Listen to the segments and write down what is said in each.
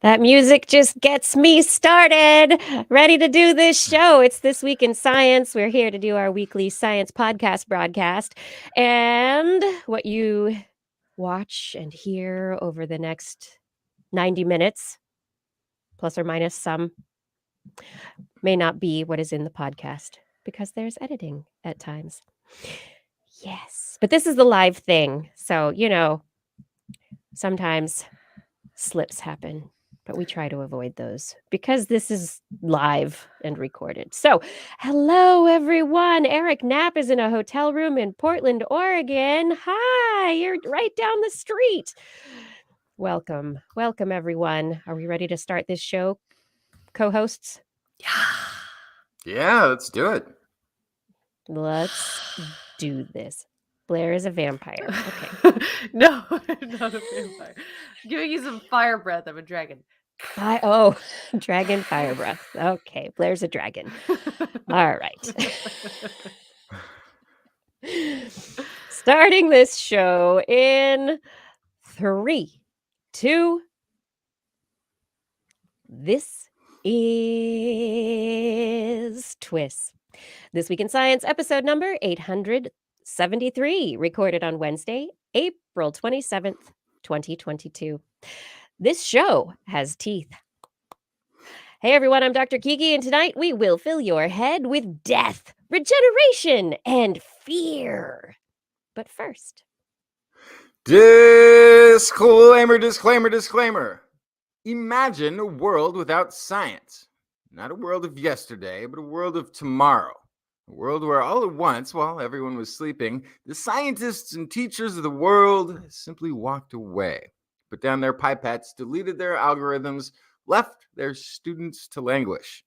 That music just gets me started, ready to do this show. It's This Week in Science. We're here to do our weekly science podcast broadcast. And what you watch and hear over the next 90 minutes, plus or minus some, may not be what is in the podcast because there's editing at times. Yes, but this is the live thing. So, sometimes slips happen, but we try to avoid those because this is live and recorded. So, hello, everyone. Eric Knapp is in a hotel room in Portland, Oregon. Hi, you're right down the street. Welcome. Welcome, everyone. Are we ready to start this show, co-hosts? Yeah, let's do it. Let's do this. Blair is a vampire. Okay. No, I'm not a vampire. I'm giving you some fire breath. I'm a dragon. Dragon fire breath. Okay, Blair's a dragon. All right. Starting this show in 3, 2. This is TWIS. This Week in Science, episode number 873, recorded on Wednesday, April 27th, 2022. This show has teeth. Hey everyone, I'm Dr. Kiki, and tonight we will fill your head with death, regeneration, and fear. But first... Disclaimer. Imagine a world without science. Not a world of yesterday, but a world of tomorrow. A world where all at once, while everyone was sleeping, the scientists and teachers of the world simply walked away, put down their pipettes, deleted their algorithms, left their students to languish.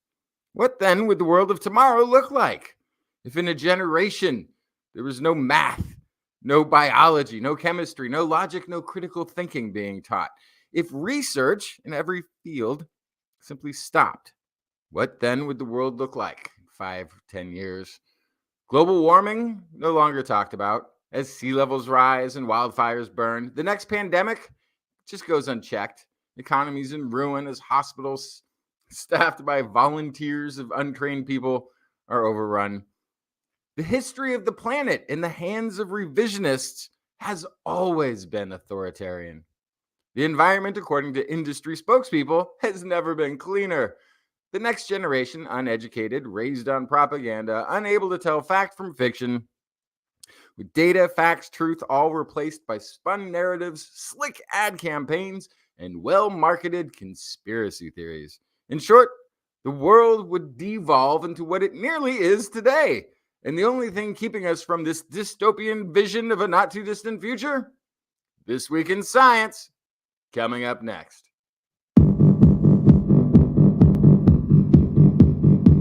What then would the world of tomorrow look like? If in a generation there was no math, no biology, no chemistry, no logic, no critical thinking being taught. If research in every field simply stopped, what then would the world look like in 5 or 10 years? Global warming no longer talked about. As sea levels rise and wildfires burn, the next pandemic just goes unchecked. Economies in ruin as hospitals staffed by volunteers of untrained people are overrun. The history of the planet in the hands of revisionists has always been authoritarian. The environment, according to industry spokespeople, has never been cleaner. The next generation, uneducated, raised on propaganda, unable to tell fact from fiction, with data, facts, truth all replaced by spun narratives, slick ad campaigns, and well-marketed conspiracy theories. In short, the world would devolve into what it nearly is today. And the only thing keeping us from this dystopian vision of a not-too-distant future? This Week in Science, coming up next.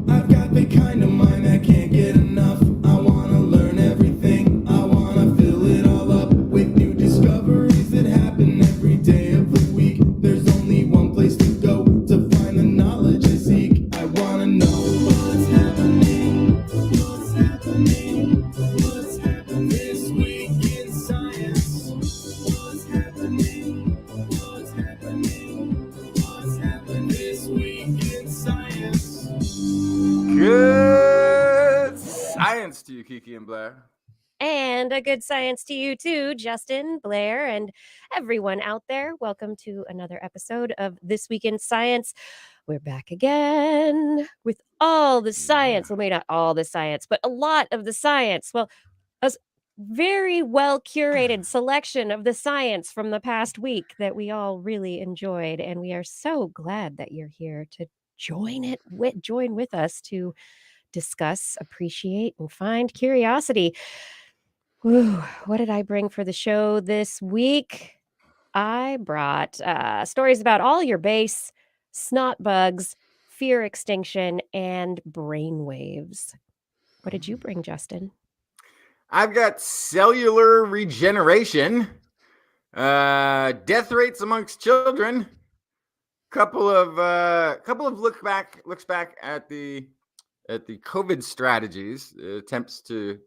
I've got the kind of mind I can't get enough. I want to learn everything. I want to fill it all up with new discoveries that happen every day of the week. There's only one place to go to find the knowledge I seek. I want to know what's happening. What's happening? What's happening this week in science? What's happening? What's happening? What's happening this week in science? Good science to you, Kiki and Blair. And a good science to you too, Justin, Blair, and everyone out there. Welcome to another episode of This Week in Science. We're back again with all the science. Well, maybe not all the science, but a lot of the science. Well, a very well curated selection of the science from the past week that we all really enjoyed. And we are so glad that you're here to join with us to discuss, appreciate, and find curiosity. Whew, what did I bring for the show this week? I brought stories about all your base, snot bugs, fear extinction, and brain waves. What did you bring, Justin? I've got cellular regeneration, death rates amongst children, couple of looks back at the COVID strategies, attempts to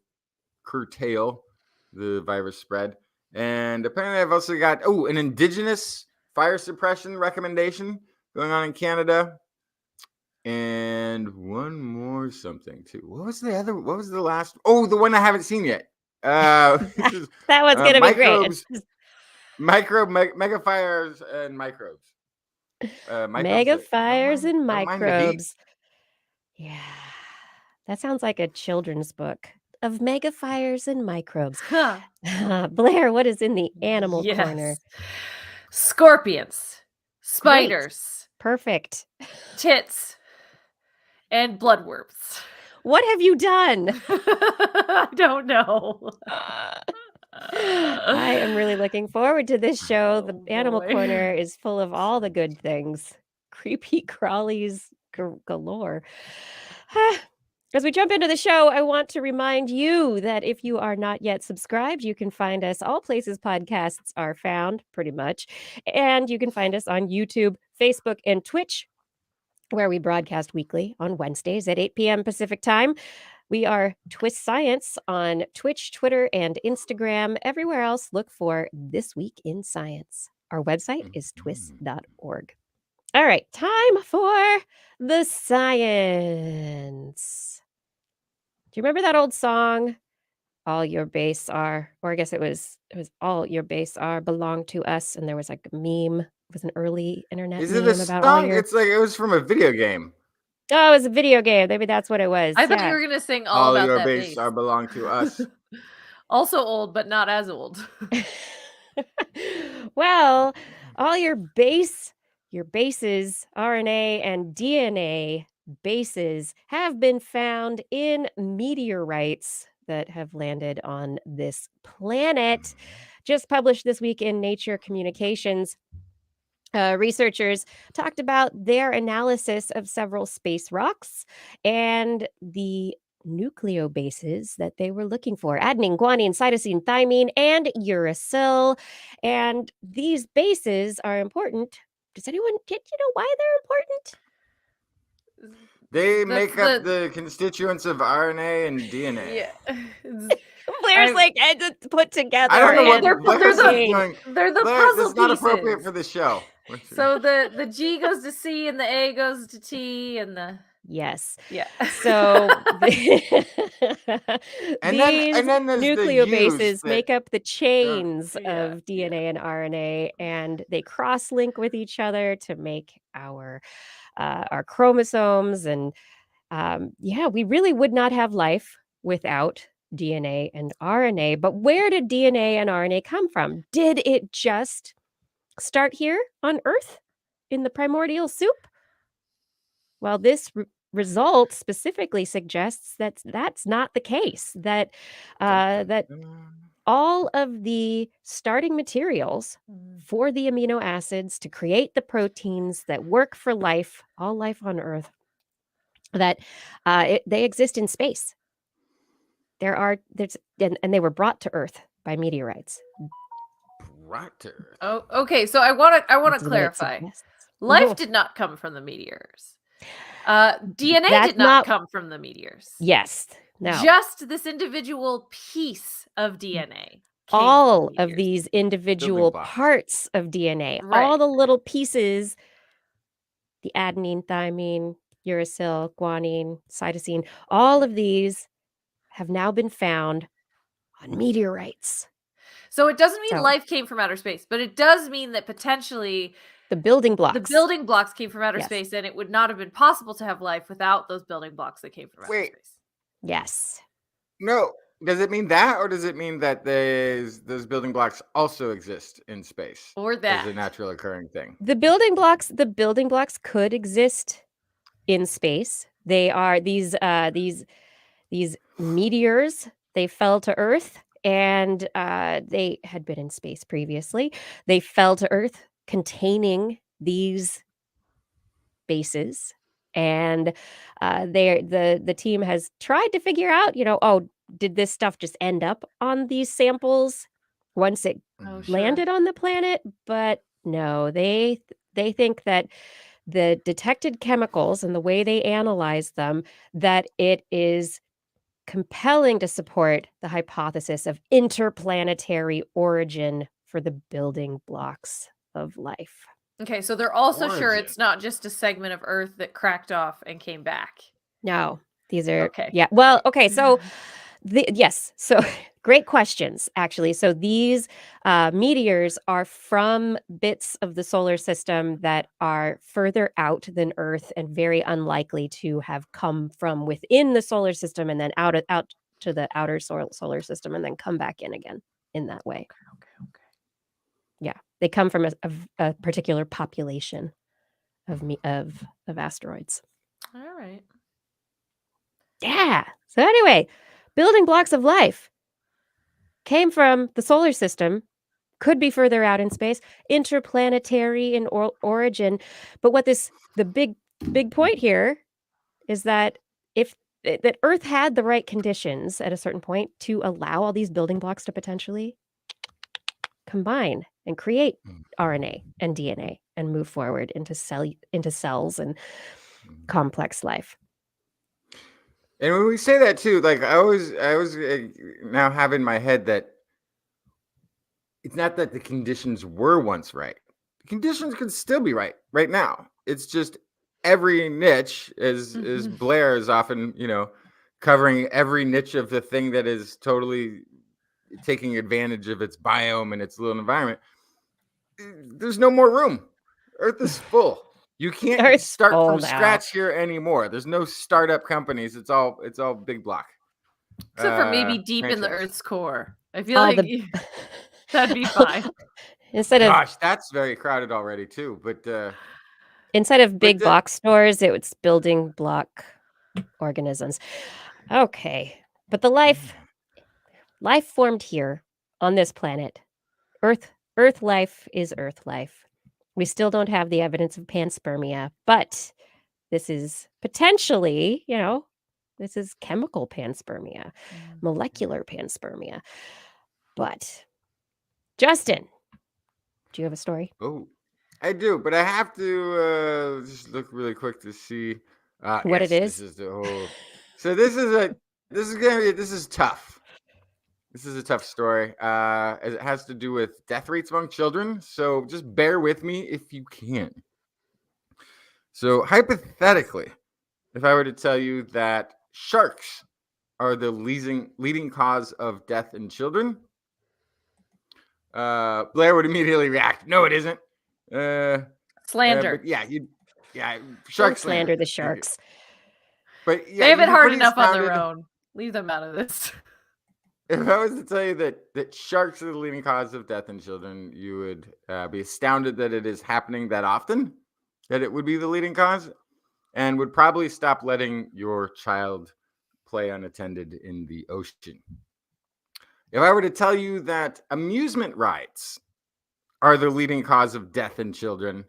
curtail the virus spread, and apparently I've also got an indigenous fire suppression recommendation going on in Canada. And one more something too. What was the last? Oh, the one I haven't seen yet. This is That one's gonna be great. microbes, megafires and microbes. Megafires and don't mind the heat. microbes. Yeah, that sounds like a children's book of megafires and microbes. Huh. Blair, what is in the animal corner? Yes. Scorpions, spiders, Perfect. tits, and bloodworms. What have you done? I don't know. I am really looking forward to this show. The Oh, animal boy. corner is full of all the good things. Creepy crawlies galore. As we jump into the show, I want to remind you that if you are not yet subscribed, you can find us all places podcasts are found, pretty much. And you can find us on YouTube, Facebook, and Twitch, where we broadcast weekly on Wednesdays at 8 p.m. Pacific time. We are TWIS Science on Twitch, Twitter, and Instagram. Everywhere else, look for This Week in Science. Our website is twis.org. All right, time for the science. Do you remember that old song? All your base are, or I guess it was all your base are belong to us. And there was like a meme. It was an early internet Is meme it a about all song? your. It's like it was from a video game. Oh, it was a video game. Maybe that's what it was. I thought yeah. you were gonna sing all about your that base bass. are belong to us. Also old, but not as old. Well, all your bases, RNA and DNA bases, have been found in meteorites that have landed on this planet. Just published this week in Nature Communications. Researchers talked about their analysis of several space rocks and the nucleobases that they were looking for: adenine, guanine, cytosine, thymine, and uracil. And these bases are important. Did you know why they're important? They That's make up the constituents of RNA and DNA. Yeah. Blair's like put together. I don't know what they're Blair's the- doing. They're the Blair, puzzle that's not appropriate pieces. for the show. So the G goes to C and the A goes to T and the Yes. yeah. So And these then there's the nucleobases U's that- make up the chains Yeah, of DNA and RNA, and they cross-link with each other to make our chromosomes. And we really would not have life without DNA and RNA. But where did DNA and RNA come from? Did it just start here on Earth in the primordial soup? Well, this result specifically suggests that that's not the case, that all of the starting materials for the amino acids to create the proteins that work for life, all life on Earth, that they exist in space. And they were brought to Earth by meteorites. Brought to Earth. Oh, okay. So I want to That's what it clarify. suggests. Life did not come from the meteors. DNA That's did not come from the meteors. Yes. No. Just this individual piece of DNA. All of these individual blocks. parts of DNA, Right. all the little pieces, the adenine, thymine, uracil, guanine, cytosine, all of these have now been found on meteorites. So it doesn't mean So- life came from outer space, but it does mean that potentially The building blocks. the building blocks came from outer Yes. space, and it would not have been possible to have life without those building blocks that came from outer Wait. space. Yes. No. Does it mean that, or does it mean that those building blocks also exist in space Or as that. a natural occurring thing? The building blocks could exist in space. They are these meteors. They fell to Earth, and they had been in space previously. They fell to Earth containing these bases, and the team has tried to figure out, did this stuff just end up on these samples once it Oh, sure. landed on the planet? But no, they think that the detected chemicals and the way they analyze them, that it is compelling to support the hypothesis of interplanetary origin for the building blocks of life. Okay, so they're also sure Origin. it's not just a segment of Earth that cracked off and came back. No, these are Okay. yeah. Well, okay, so yes, so great questions actually. So these meteors are from bits of the solar system that are further out than Earth and very unlikely to have come from within the solar system and then out to the outer solar system and then come back in again in that way. Okay. Yeah, they come from a particular population of asteroids. All right. Yeah. So anyway, building blocks of life came from the solar system, could be further out in space, interplanetary in origin. But the big point here is that if that Earth had the right conditions at a certain point to allow all these building blocks to potentially combine and create RNA and DNA and move forward into cells and complex life. And when we say that too, like I always now have in my head that it's not that the conditions were once right. The conditions could still be right now. It's just every niche, as Blair is often, covering every niche of the thing that is totally taking advantage of its biome and its little environment. There's no more room. Earth is full. You can't start from scratch here anymore. There's no startup companies. It's all big block. Except for maybe deep in the Earth's core. I feel like that'd be fine. Gosh, that's very crowded already too. But instead of big box stores, it's building block organisms. Okay, but the life formed here on this planet, Earth life is Earth life. We still don't have the evidence of panspermia, but this is potentially, this is chemical panspermia, molecular panspermia. But Justin, do you have a story? Oh, I do, but I have to just look really quick to see what it is. This is the whole. So this is tough. This is a tough story. As it has to do with death rates among children. So just bear with me if you can. So hypothetically, if I were to tell you that sharks are the leading cause of death in children, Blair would immediately react. No, it isn't. Slander. But shark slander the sharks. But yeah, they have it hard enough on their own. Leave them out of this. If I was to tell you that sharks are the leading cause of death in children, you would be astounded that it is happening that often, that it would be the leading cause, and would probably stop letting your child play unattended in the ocean. If I were to tell you that amusement rides are the leading cause of death in children,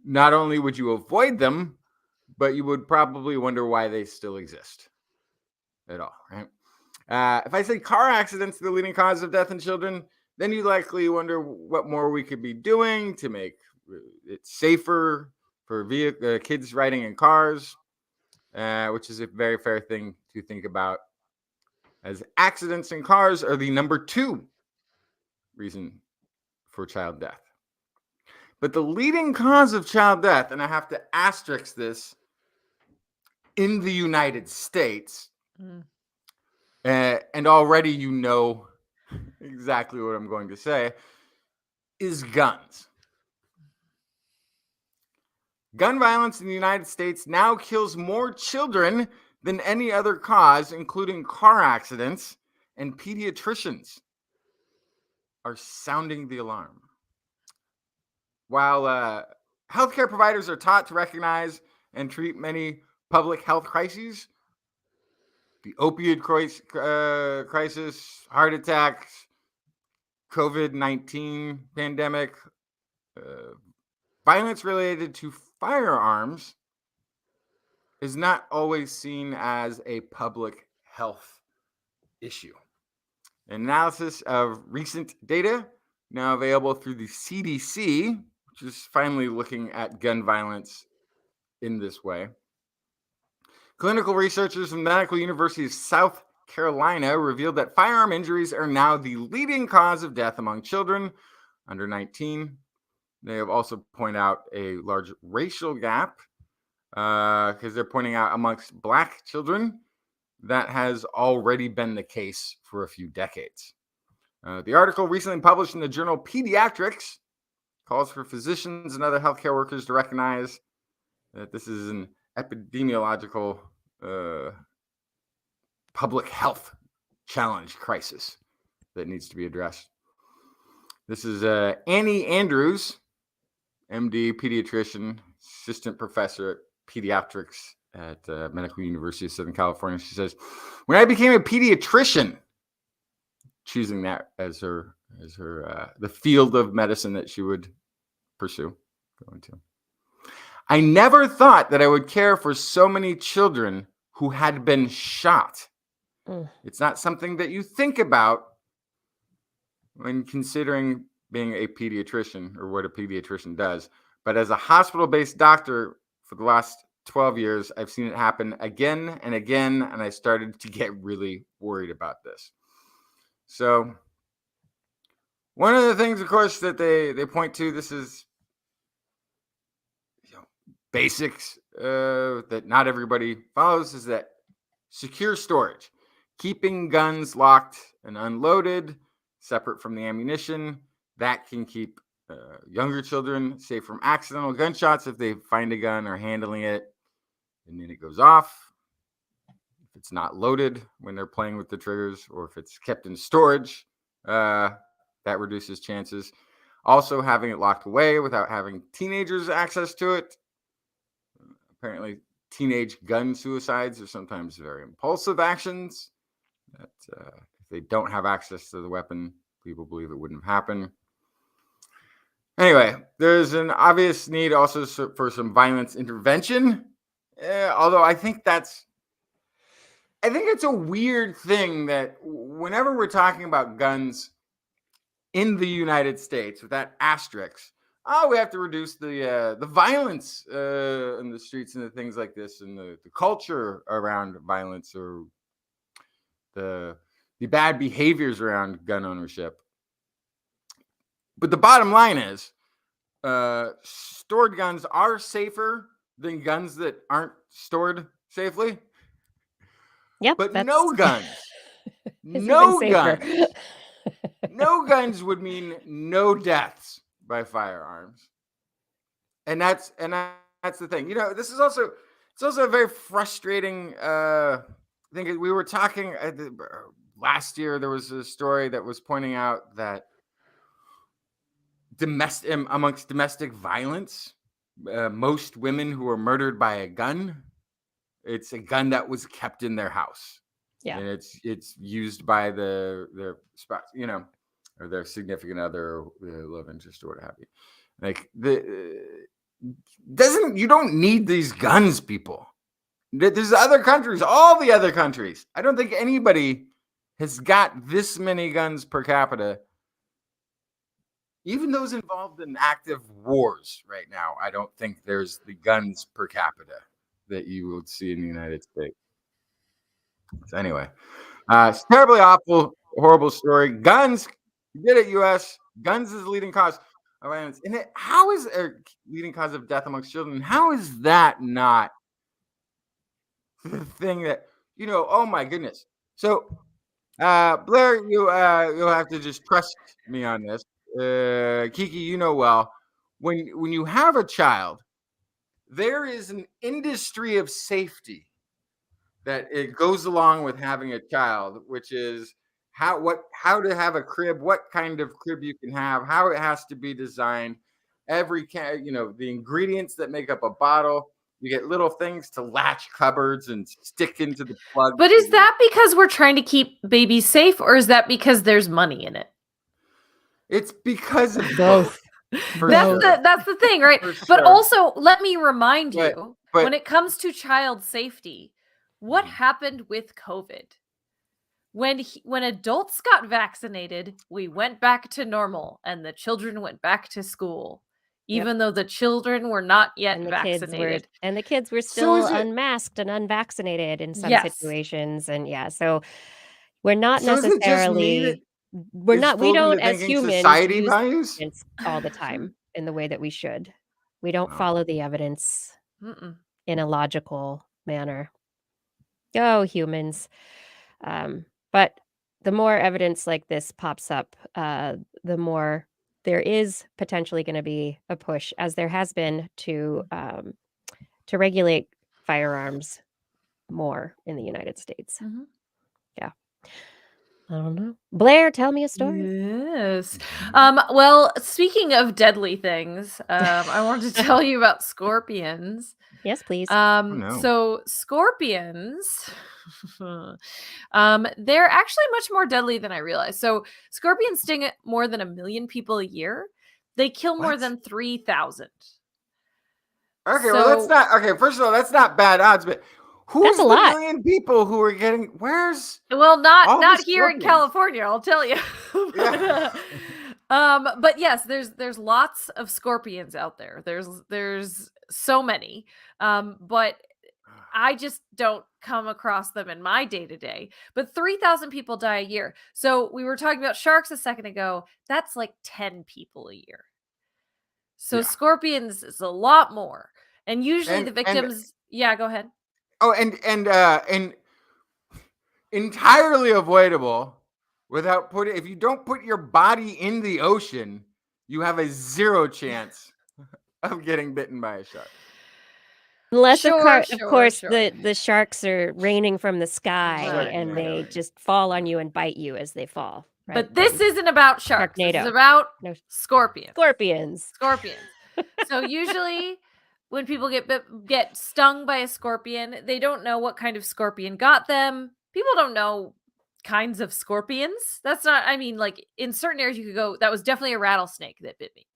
not only would you avoid them, but you would probably wonder why they still exist at all, right? If I say car accidents are the leading cause of death in children, then you likely wonder what more we could be doing to make it safer for kids riding in cars, which is a very fair thing to think about, as accidents in cars are the number 2 reason for child death. But the leading cause of child death, and I have to asterisk this, in the United States, and already you know exactly what I'm going to say, is guns. Gun violence in the United States now kills more children than any other cause, including car accidents, and pediatricians are sounding the alarm. While healthcare providers are taught to recognize and treat many public health crises, the opioid crisis, heart attacks, COVID-19 pandemic, violence related to firearms is not always seen as a public health issue. Analysis of recent data, now available through the CDC, which is finally looking at gun violence in this way. Clinical researchers from the Medical University of South Carolina revealed that firearm injuries are now the leading cause of death among children under 19. They have also pointed out a large racial gap because they're pointing out amongst Black children that has already been the case for a few decades. The article recently published in the journal Pediatrics calls for physicians and other healthcare workers to recognize that this is an epidemiological public health challenge crisis that needs to be addressed. This is Annie Andrews, MD, pediatrician, assistant professor at pediatrics at Medical University of Southern California. She says, when I became a pediatrician, choosing that as her the field of medicine that she would pursue, I never thought that I would care for so many children who had been shot. It's not something that you think about when considering being a pediatrician or what a pediatrician does. But as a hospital-based doctor for the last 12 years, I've seen it happen again and again, and I started to get really worried about this. So one of the things, of course, that they point to, this is basics that not everybody follows, is that secure storage, keeping guns locked and unloaded, separate from the ammunition, that can keep younger children safe from accidental gunshots if they find a gun or handling it and then it goes off. If it's not loaded when they're playing with the triggers, or if it's kept in storage, that reduces chances. Also, having it locked away without having teenagers access to it. Apparently, teenage gun suicides are sometimes very impulsive actions that if they don't have access to the weapon, people believe it wouldn't have happened. Anyway, there's an obvious need also for some violence intervention. Although I think it's a weird thing that whenever we're talking about guns in the United States with that asterisk, we have to reduce the violence in the streets and the things like this, and the culture around violence, or the bad behaviors around gun ownership. But the bottom line is, stored guns are safer than guns that aren't stored safely. Yep. But no guns, no guns would mean no deaths by firearms. And that's the thing. This is also, it's also a very frustrating thing. We were talking last year, there was a story that was pointing out that amongst domestic violence, most women who are murdered by a gun, it's a gun that was kept in their house. Yeah. And it's used by their spouse, or their significant other, or their love interest, or what have you. Like you don't need these guns, people. There's other countries, all the other countries. I don't think anybody has got this many guns per capita. Even those involved in active wars right now, I don't think there's the guns per capita that you would see in the United States. So anyway, it's terribly awful, horrible story. Guns, you did it, U.S. Guns is the leading cause of violence. And how is a leading cause of death amongst children? How is that not the thing that, oh my goodness. So, Blair, you'll have to just trust me on this. Kiki, well, when you have a child, there is an industry of safety that it goes along with having a child, which is how to have a crib, what kind of crib you can have, how it has to be designed, the ingredients that make up a bottle. You get little things to latch cupboards and stick into the plug. But is that because we're trying to keep babies safe, or is that because there's money in it? It's because of both. That's the thing, right? But also, let me remind you, when it comes to child safety, what happened with COVID? When adults got vaccinated, we went back to normal, and the children went back to school, even though the children were not yet vaccinated. The kids were still unmasked and unvaccinated in some situations. And so we're not necessarily... we don't as humans use all the time. in the way that we should. We don't follow the evidence in a logical manner. Oh, humans. But the more evidence like this pops up, the more there is potentially going to be a push, as there has been, to regulate firearms more in the United States. Yeah. I don't know. Blair, tell me a story. Yes. Well, speaking of deadly things, I wanted to tell you about scorpions. Yes, please. So scorpions, they're actually much more deadly than I realized. So scorpions sting more than 1 million people a year. They kill more than 3,000. Okay, well, that's not okay. First of all, that's not bad odds, but who's the 1 million people who are getting? Where's? Well, not here in California, I'll tell you. But yes, there's lots of scorpions out there. There's so many, but I just don't come across them in my day-to-day. But 3,000 people die a year. So we were talking about sharks a second ago. That's like 10 people a year. So scorpions is a lot more. And usually the victims... yeah, go ahead. Oh, and entirely avoidable without putting... If you don't put your body in the ocean, you have a 0 chance of getting bitten by a shark. Unless, of course, the sharks are raining from the sky and they just fall on you and bite you as they fall. Right? But this isn't about sharks. This is about scorpions. Scorpions. So usually when people get stung by a scorpion, they don't know what kind of scorpion got them. People don't know kinds of scorpions. That's not, I mean, like in certain areas you could go, that was definitely a rattlesnake that bit me.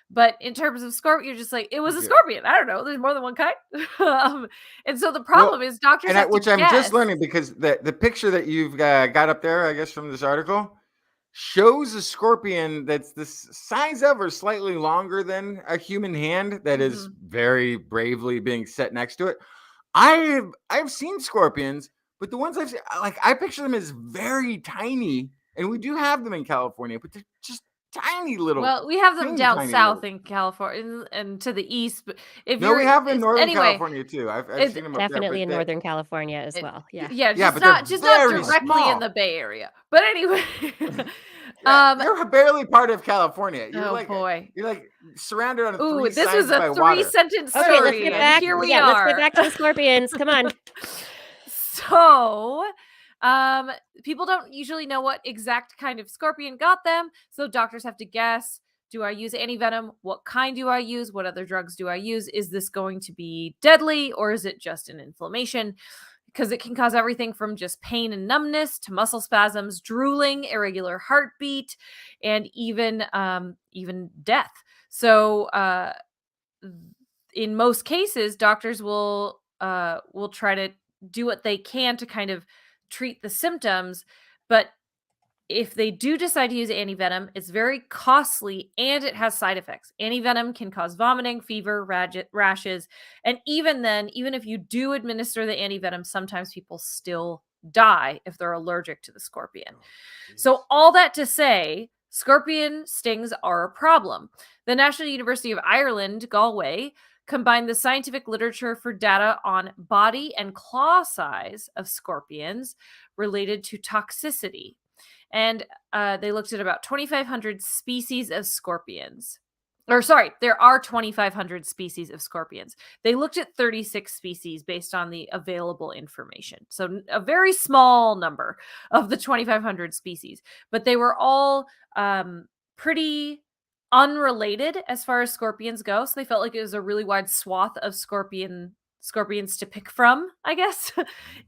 But in terms of scorpion, you're just like, it was a scorpion. I don't know. There's more than one kind. And so the problem is doctors have to guess. I'm just learning because the picture that you've got up there, I guess, from this article, shows a scorpion that's the size of or slightly longer than a human hand that is very bravely being set next to it. I've seen scorpions, but the ones I've seen, like, I picture them as very tiny, and we do have them in California, but they're just tiny little. Well, we have them down south in California and to the east. But we have them in Northern California too. I've seen them definitely in Northern California as well. Yeah, just not directly small. In the Bay Area. But anyway, you're barely part of California. You're you're like surrounded on three sides by water. This was a 3-sentence story. Okay, let's get back. Here we are. Let's get back to the scorpions. Come on. So, people don't usually know what exact kind of scorpion got them, so doctors have to guess. Do I use antivenom? What kind do I use? What other drugs do I use? Is this going to be deadly, or is it just an inflammation? Because it can cause everything from just pain and numbness to muscle spasms, drooling, irregular heartbeat, and even death. So in most cases, doctors will try to do what they can to kind of treat the symptoms, but if they do decide to use antivenom, it's very costly and it has side effects. Antivenom can cause vomiting, fever, rashes, and even then, even if you do administer the antivenom, sometimes people still die if they're allergic to the scorpion. So all that to say, scorpion stings are a problem. The National University of Ireland, Galway, combined the scientific literature for data on body and claw size of scorpions related to toxicity. And they looked at about 2,500 species of scorpions. Or sorry, there are 2,500 species of scorpions. They looked at 36 species based on the available information. So a very small number of the 2,500 species. But they were all pretty unrelated as far as scorpions go. So they felt like it was a really wide swath of scorpions to pick from, I guess.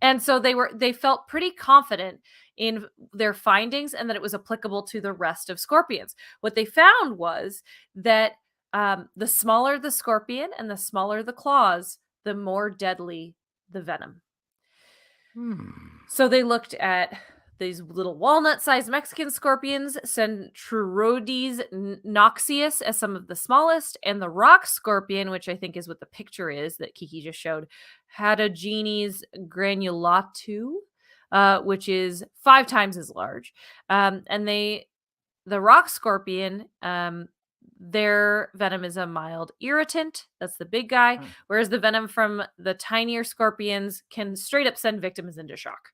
And so they felt pretty confident in their findings and that it was applicable to the rest of scorpions. What they found was that the smaller the scorpion and the smaller the claws, the more deadly the venom. So they looked at these little walnut-sized Mexican scorpions, Centruroides noxious as some of the smallest, and the rock scorpion, which I think is what the picture is that Kiki just showed, Hatogenes granulatu, which is 5 times as large. And the rock scorpion, their venom is a mild irritant. That's the big guy. Whereas the venom from the tinier scorpions can straight up send victims into shock.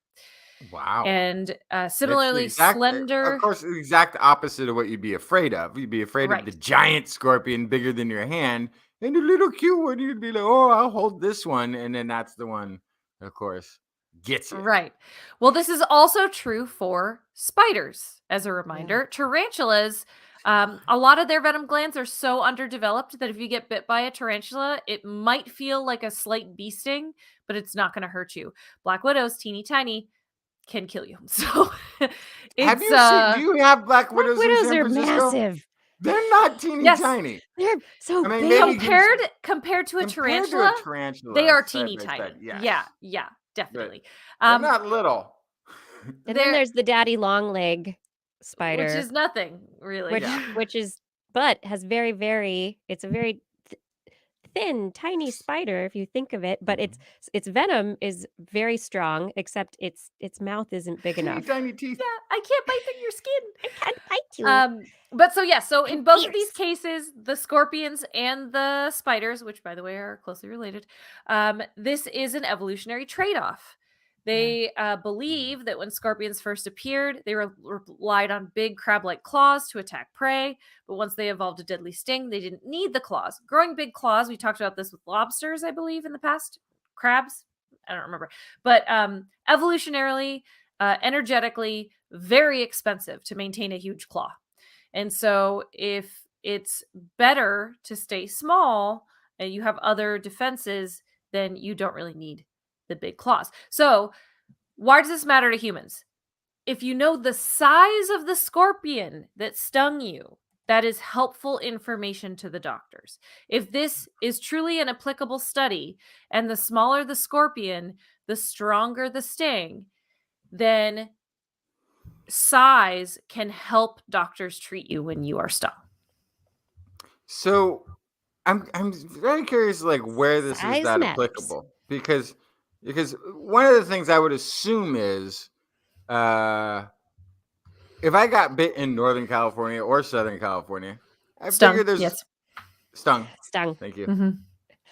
Wow. And similarly, slender. Of course, the exact opposite of what you'd be afraid of. You'd be afraid of the giant scorpion bigger than your hand. And the little cute one, you'd be like, oh, I'll hold this one. And then that's the one, of course, gets you. Right. Well, this is also true for spiders. As a reminder, tarantulas, a lot of their venom glands are so underdeveloped that if you get bit by a tarantula, it might feel like a slight bee sting, but it's not going to hurt you. Black widows, teeny tiny, can kill you. So have you seen, do you have black widows in San are Francisco? Massive. They're not teeny tiny. They're so big. Compared to a tarantula, they are teeny tiny. Yes. Yeah, definitely. They're not little. And then there's the daddy long leg spider, which is nothing really. Which is, but has very, very. It's a very thin, tiny spider if you think of it, but its venom is very strong, except its mouth isn't big enough. Tiny teeth. Yeah, I can't bite through your skin. I can't bite you. But so in both of these cases, the scorpions and the spiders, which by the way are closely related, this is an evolutionary trade-off. They believe that when scorpions first appeared, they relied on big crab-like claws to attack prey. But once they evolved a deadly sting, they didn't need the claws. Growing big claws, we talked about this with lobsters, I believe, in the past. Crabs? I don't remember. But evolutionarily, energetically, very expensive to maintain a huge claw. And so if it's better to stay small and you have other defenses, then you don't really need the big claws. So why does this matter to humans? If you know the size of the scorpion that stung you, that is helpful information to the doctors. If this is truly an applicable study and the smaller the scorpion, the stronger the sting, then size can help doctors treat you when you are stung. So I'm very curious, like, where this is that applicable, because one of the things I would assume is if I got bit in Northern California or Southern California, I figure there's stung. Thank you. Mm-hmm.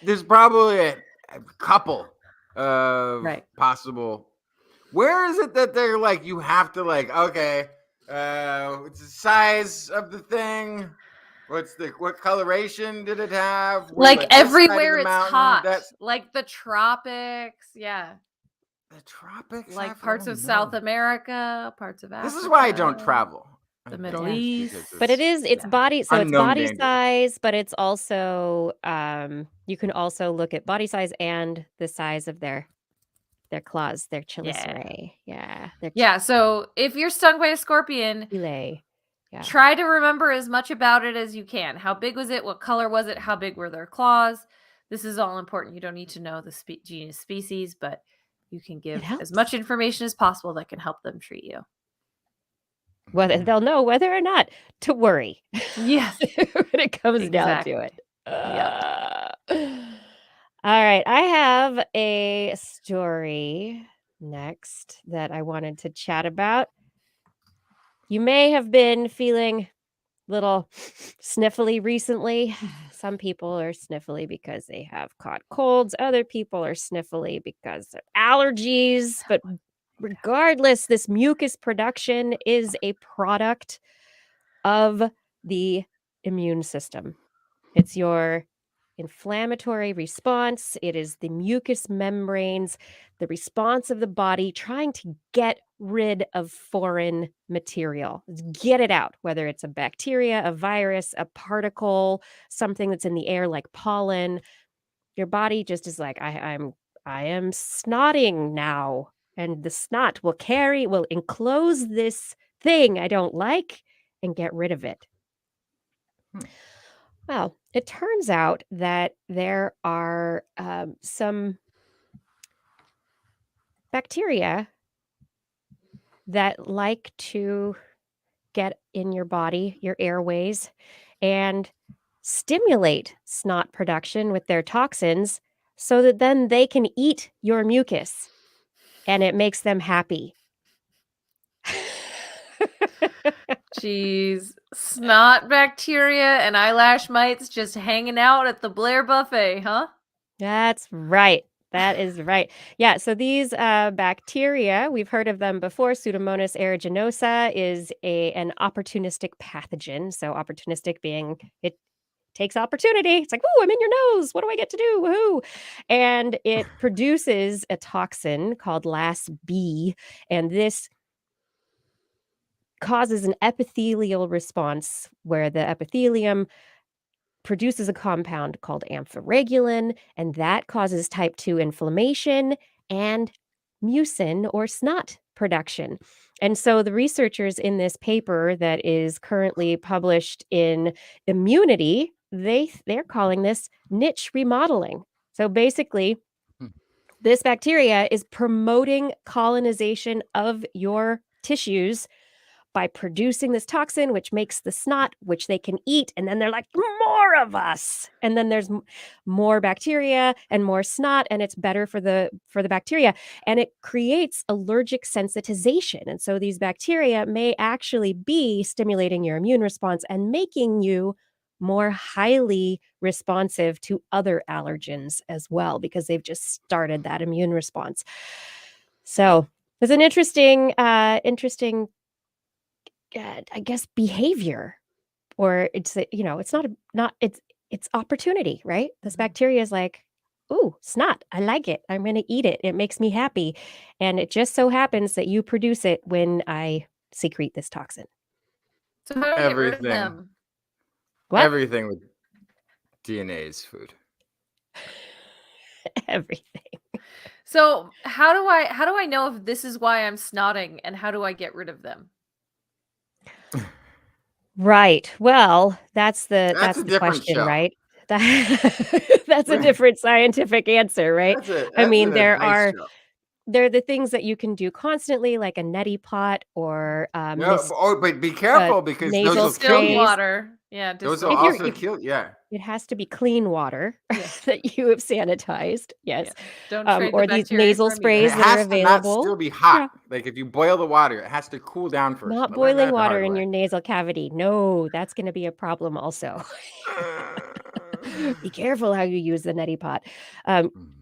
There's probably a couple of possible. Where is it that they're like, you have to like, okay, what's the size of the thing? What coloration did it have? Like everywhere it's hot. Like the tropics. Yeah. The tropics? Like parts of South America, parts of Africa. This is why I don't travel. The Middle East. But it's body, so it's body size, but it's also, you can also look at body size and the size of their claws, their chelicerae. Yeah. So if you're stung by a scorpion, try to remember as much about it as you can. How big was it? What color was it? How big were their claws? This is all important. You don't need to know the genus species, but you can give as much information as possible that can help them treat you. Whether they'll know whether or not to worry. Yes. When it comes down to it. All right. I have a story next that I wanted to chat about. You may have been feeling a little sniffly recently. Some people are sniffly because they have caught colds. Other people are sniffly because of allergies. But regardless, this mucus production is a product of the immune system. It's your inflammatory response. It is the mucous membranes, the response of the body trying to get rid of foreign material. Get it out, whether it's a bacteria, a virus, a particle, something that's in the air like pollen. Your body just is like, I am snotting now. And the snot will enclose this thing I don't like and get rid of it. Well, it turns out that there are some bacteria that like to get in your body, your airways, and stimulate snot production with their toxins so that then they can eat your mucus and it makes them happy. Jeez. Snot bacteria and eyelash mites just hanging out at the Blair buffet, huh? That's right. That is right. Yeah, so these bacteria, we've heard of them before. Pseudomonas aeruginosa is an opportunistic pathogen. So opportunistic being it takes opportunity. It's like, oh, I'm in your nose. What do I get to do? Woohoo. And it produces a toxin called LAS-B. And this causes an epithelial response where the epithelium produces a compound called amphiregulin, and that causes type 2 inflammation and mucin or snot production. And so the researchers in this paper that is currently published in Immunity, they're calling this niche remodeling. So basically, this bacteria is promoting colonization of your tissues by producing this toxin, which makes the snot, which they can eat. And then they're like, more of us. And then there's more bacteria and more snot, and it's better for the bacteria. And it creates allergic sensitization. And so these bacteria may actually be stimulating your immune response and making you more highly responsive to other allergens as well, because they've just started that immune response. So it's an interesting I guess behavior, or it's it's opportunity, right? This bacteria is like, ooh, snot. I like it. I'm going to eat it. It makes me happy. And it just so happens that you produce it when I secrete this toxin. So how do I get rid of them? What? Everything with DNA is food. Everything. So how do I know if this is why I'm snotting, and how do I get rid of them? Right. Well, that's the question, show. right? That's a different scientific answer, right? I mean, there are the things that you can do constantly, like a neti pot or but be careful because nasal those will kill you. Water. Yeah, those will also kill. Yeah, it has to be clean water that you have sanitized. Yes, don't trade or these nasal sprays that are available. It has to not still be hot. Yeah. Like if you boil the water, it has to cool down first. Not boiling water in your nasal cavity. No, that's going to be a problem also. Be careful how you use the neti pot.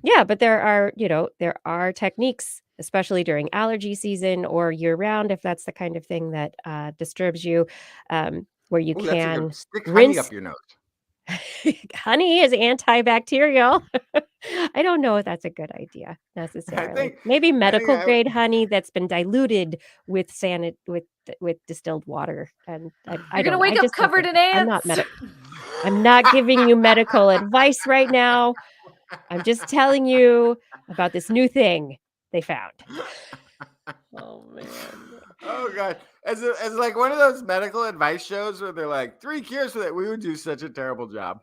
Yeah, but there are techniques, especially during allergy season or year round, if that's the kind of thing that disturbs you, where you can stick rinse honey up your nose. Honey is antibacterial. I don't know if that's a good idea necessarily. Maybe medical grade honey that's been diluted with with distilled water. And You're gonna wake up covered in ants. I'm not giving you medical advice right now. I'm just telling you about this new thing they found. Oh man. Oh god. As like one of those medical advice shows where they're like 3 cures for that, we would do such a terrible job.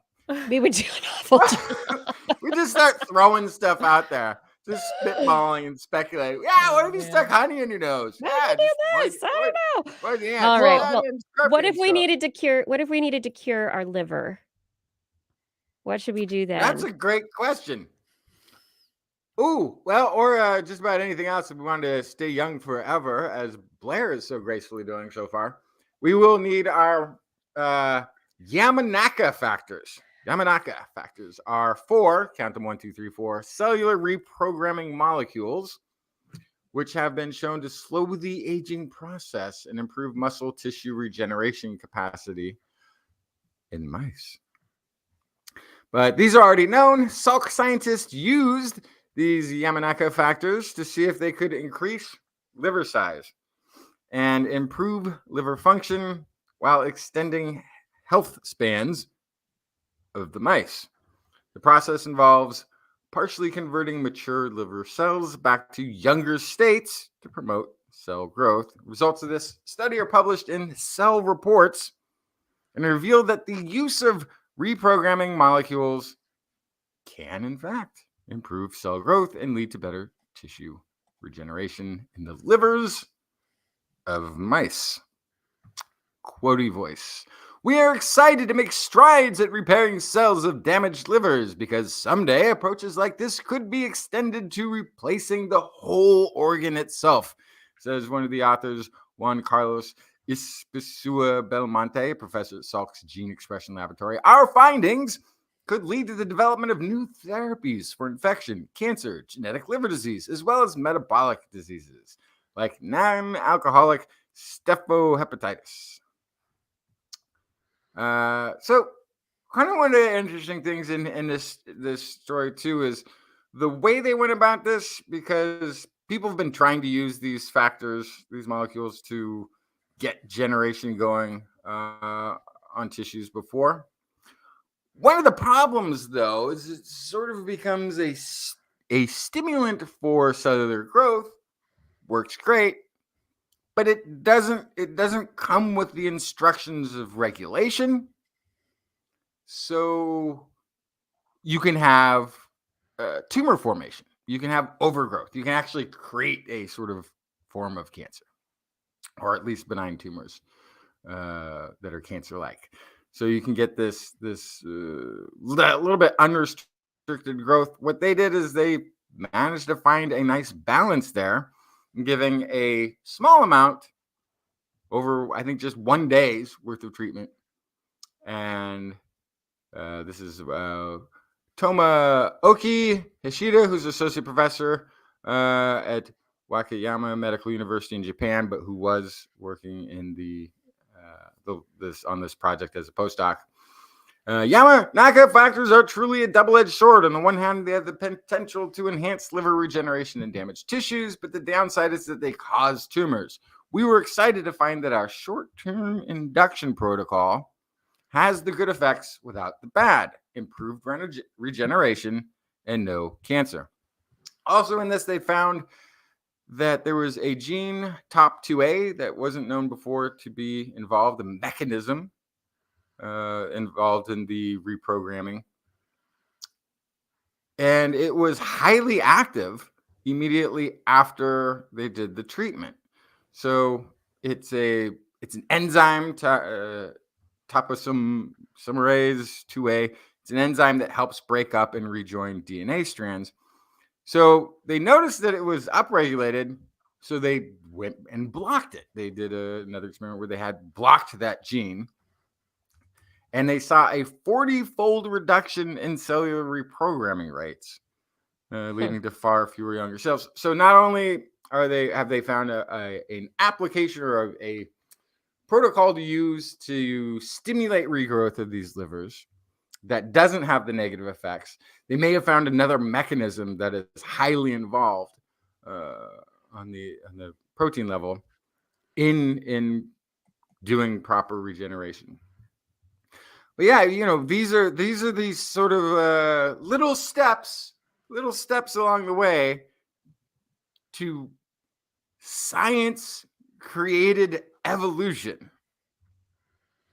We would do an awful job. We just start throwing stuff out there, just spitballing and speculating. Yeah, what if you stuck honey in your nose? I don't know. All right. Well, what if we needed to cure? What if we needed to cure our liver? What should we do then? That's a great question. Ooh, well, or just about anything else if we wanted to stay young forever, as Blair is so gracefully doing so far. We will need our Yamanaka factors. Yamanaka factors are 4, count them 1, 2, 3, 4, cellular reprogramming molecules, which have been shown to slow the aging process and improve muscle tissue regeneration capacity in mice. But these are already known. Salk scientists used these Yamanaka factors to see if they could increase liver size and improve liver function while extending health spans of the mice. The process involves partially converting mature liver cells back to younger states to promote cell growth. Results of this study are published in Cell Reports and reveal that the use of reprogramming molecules can, in fact, improve cell growth and lead to better tissue regeneration in the livers of mice. Quotey voice. We are excited to make strides at repairing cells of damaged livers because someday approaches like this could be extended to replacing the whole organ itself, says one of the authors, Juan Carlos Ispesua Belmonte, professor at Salk's Gene Expression Laboratory, our findings could lead to the development of new therapies for infection, cancer, genetic liver disease, as well as metabolic diseases like non-alcoholic steatohepatitis. So kind of one of the interesting things in this story too is the way they went about this, because people have been trying to use these factors, these molecules, to get generation going on tissues before. One of the problems, though, is it sort of becomes a stimulant for cellular growth. Works great, but it doesn't come with the instructions of regulation. So you can have tumor formation. You can have overgrowth. You can actually create a sort of form of cancer, or at least benign tumors that are cancer-like. So you can get this little bit unrestricted growth. What they did is they managed to find a nice balance there, giving a small amount over, I think, just 1 day's worth of treatment. And this is Tomoaki Hishida, who's associate professor at Wakayama Medical University in Japan, but who was working in on this project as a postdoc. Yamanaka factors are truly a double-edged sword. On the one hand, they have the potential to enhance liver regeneration in damaged tissues, but the downside is that they cause tumors. We were excited to find that our short-term induction protocol has the good effects without the bad: improved regeneration and no cancer. Also in this, they found that there was a gene, TOP2A, that wasn't known before to be involved, a mechanism involved in the reprogramming. And it was highly active immediately after they did the treatment. So it's an enzyme, topoisomerase 2A. It's an enzyme that helps break up and rejoin DNA strands. So they noticed that it was upregulated, so they went and blocked it. They did another experiment where they had blocked that gene, and they saw a 40-fold reduction in cellular reprogramming rates, leading to far fewer younger cells. So not only have they found an application or a protocol to use to stimulate regrowth of these livers that doesn't have the negative effects, they may have found another mechanism that is highly involved on the protein level in doing proper regeneration. But yeah, these are these sort of little steps along the way to science created evolution.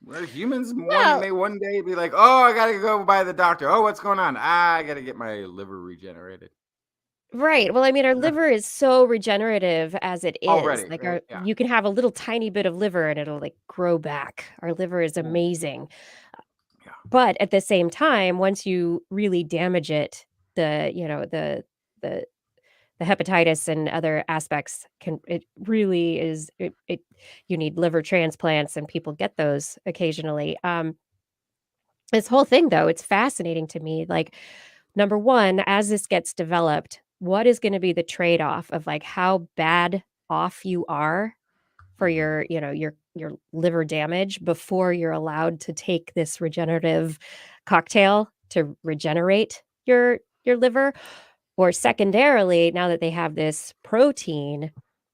Where humans may one day be like, oh, I got to go by the doctor. Oh, what's going on? I got to get my liver regenerated. Right. Well, I mean, our liver is so regenerative as it is. Already, like right? you can have a little tiny bit of liver and it'll like grow back. Our liver is amazing. Yeah. But at the same time, once you really damage it, the hepatitis and other aspects you need liver transplants, and people get those occasionally. This whole thing, though, it's fascinating to me. Like, number one, as this gets developed, what is going to be the trade-off of like how bad off you are for your liver damage before you're allowed to take this regenerative cocktail to regenerate your liver? Or secondarily, now that they have this protein,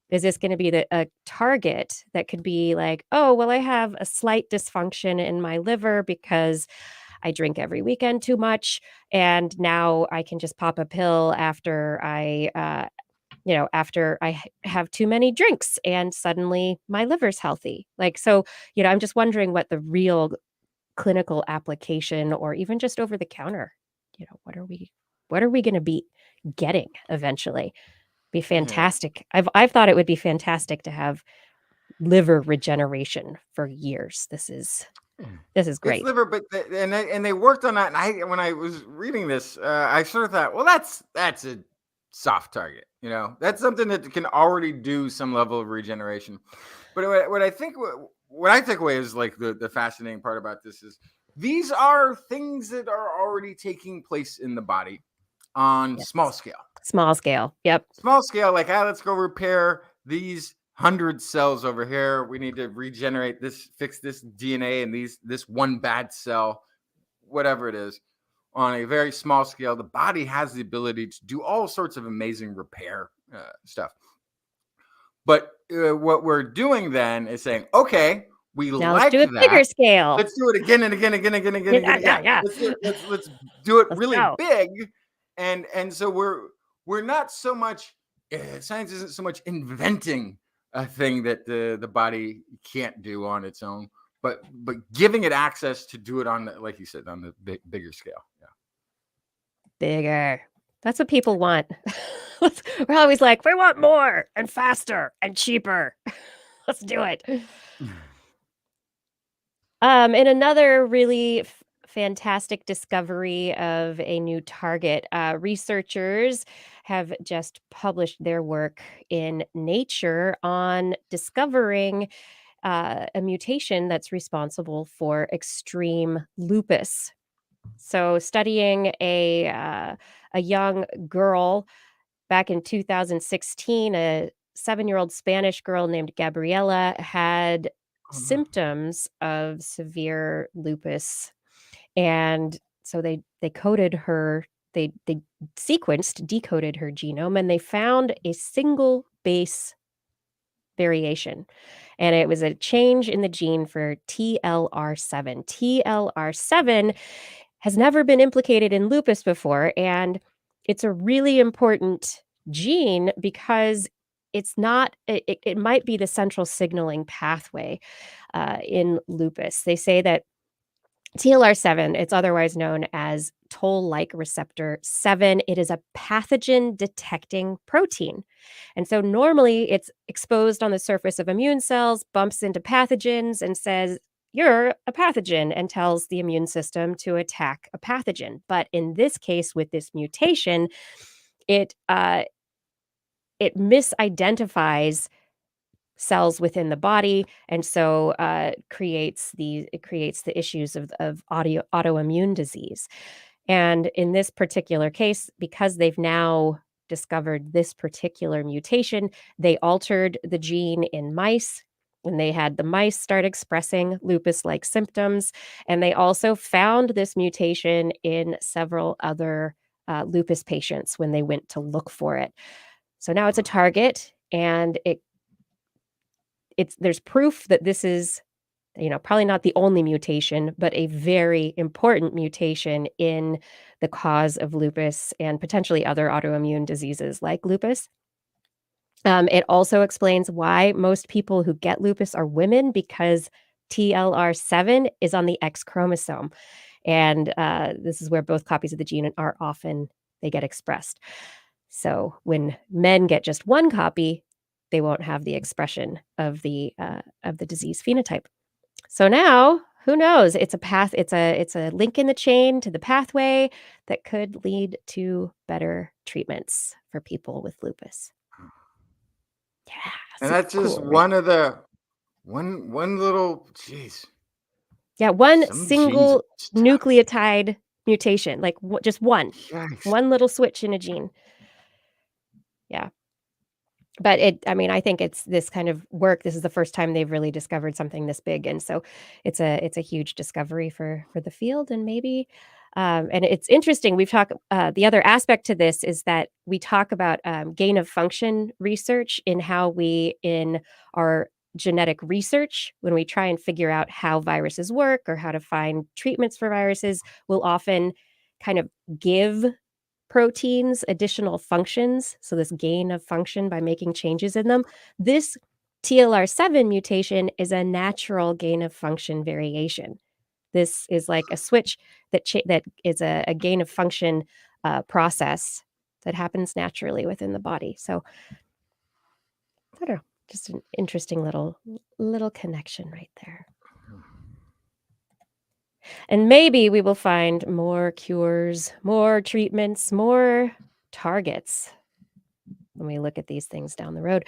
is this going to be a target that could be like, oh, well, I have a slight dysfunction in my liver because I drink every weekend too much, and now I can just pop a pill after I have too many drinks, and suddenly my liver's healthy. Like, so, I'm just wondering what the real clinical application, or even just over the counter, what are we going to be getting eventually? Be fantastic. I've thought it would be fantastic to have liver regeneration for years. This is great. It's liver, but and they worked on that. And when I was reading this, I sort of thought, well, that's a soft target. That's something that can already do some level of regeneration. But what I think, what I take away is like the fascinating part about this is these are things that are already taking place in the body on small scale. Small scale. Yep. Small scale, like, let's go repair these 100 cells over here. We need to regenerate this, fix this DNA and this one bad cell, whatever it is. On a very small scale, the body has the ability to do all sorts of amazing repair stuff. But what we're doing then is saying, okay, we Now like let's do a bigger scale. Let's do it again and again, again, again, again, again. Yeah. Let's do it really big. And so we're not so much, science isn't so much inventing a thing that the body can't do on its own, but giving it access to do it on, like you said, on the bigger scale. Yeah. Bigger. That's what people want. We're always like, we want more and faster and cheaper. Let's do it. And another really fantastic discovery of a new target. Researchers have just published their work in Nature on discovering a mutation that's responsible for extreme lupus. So, studying a young girl back in 2016, a 7-year-old Spanish girl named Gabriela had symptoms of severe lupus, and so they coded her. They decoded her genome, and they found a single base variation, and it was a change in the gene for TLR7. TLR7 has never been implicated in lupus before, and it's a really important gene because it's not, it might be the central signaling pathway in lupus. They say that TLR7, it's otherwise known as toll-like receptor 7. It is a pathogen detecting protein. And so normally it's exposed on the surface of immune cells, bumps into pathogens and says, you're a pathogen, and tells the immune system to attack a pathogen. But in this case, with this mutation, it misidentifies cells within the body, and so creates the issues of autoimmune disease. And in this particular case, because they've now discovered this particular mutation, they altered the gene in mice, and they had the mice start expressing lupus-like symptoms. And they also found this mutation in several other lupus patients when they went to look for it. So now it's a target, and there's proof that this is, probably not the only mutation, but a very important mutation in the cause of lupus and potentially other autoimmune diseases like lupus. It also explains why most people who get lupus are women, because TLR7 is on the X chromosome. And this is where both copies of the gene are often, they get expressed. So when men get just one copy, they won't have the expression of the disease phenotype. So now, who knows? It's a link in the chain to the pathway that could lead to better treatments for people with lupus. Yeah, and that's just cool, one of the one little, geez. Yeah, one single nucleotide mutation, like just one little switch in a gene. Yeah. But I think it's this kind of work. This is the first time they've really discovered something this big. And so it's a huge discovery for the field, and maybe, and it's interesting. We've talked, the other aspect to this is that we talk about gain of function research in how we, in our genetic research, when we try and figure out how viruses work or how to find treatments for viruses, we'll often kind of give proteins additional functions, so this gain of function by making changes in them. This TLR7 mutation is a natural gain of function variation. This is like a switch that is a gain of function process that happens naturally within the body. So I don't know, just an interesting little connection right there. And maybe we will find more cures, more treatments, more targets when we look at these things down the road.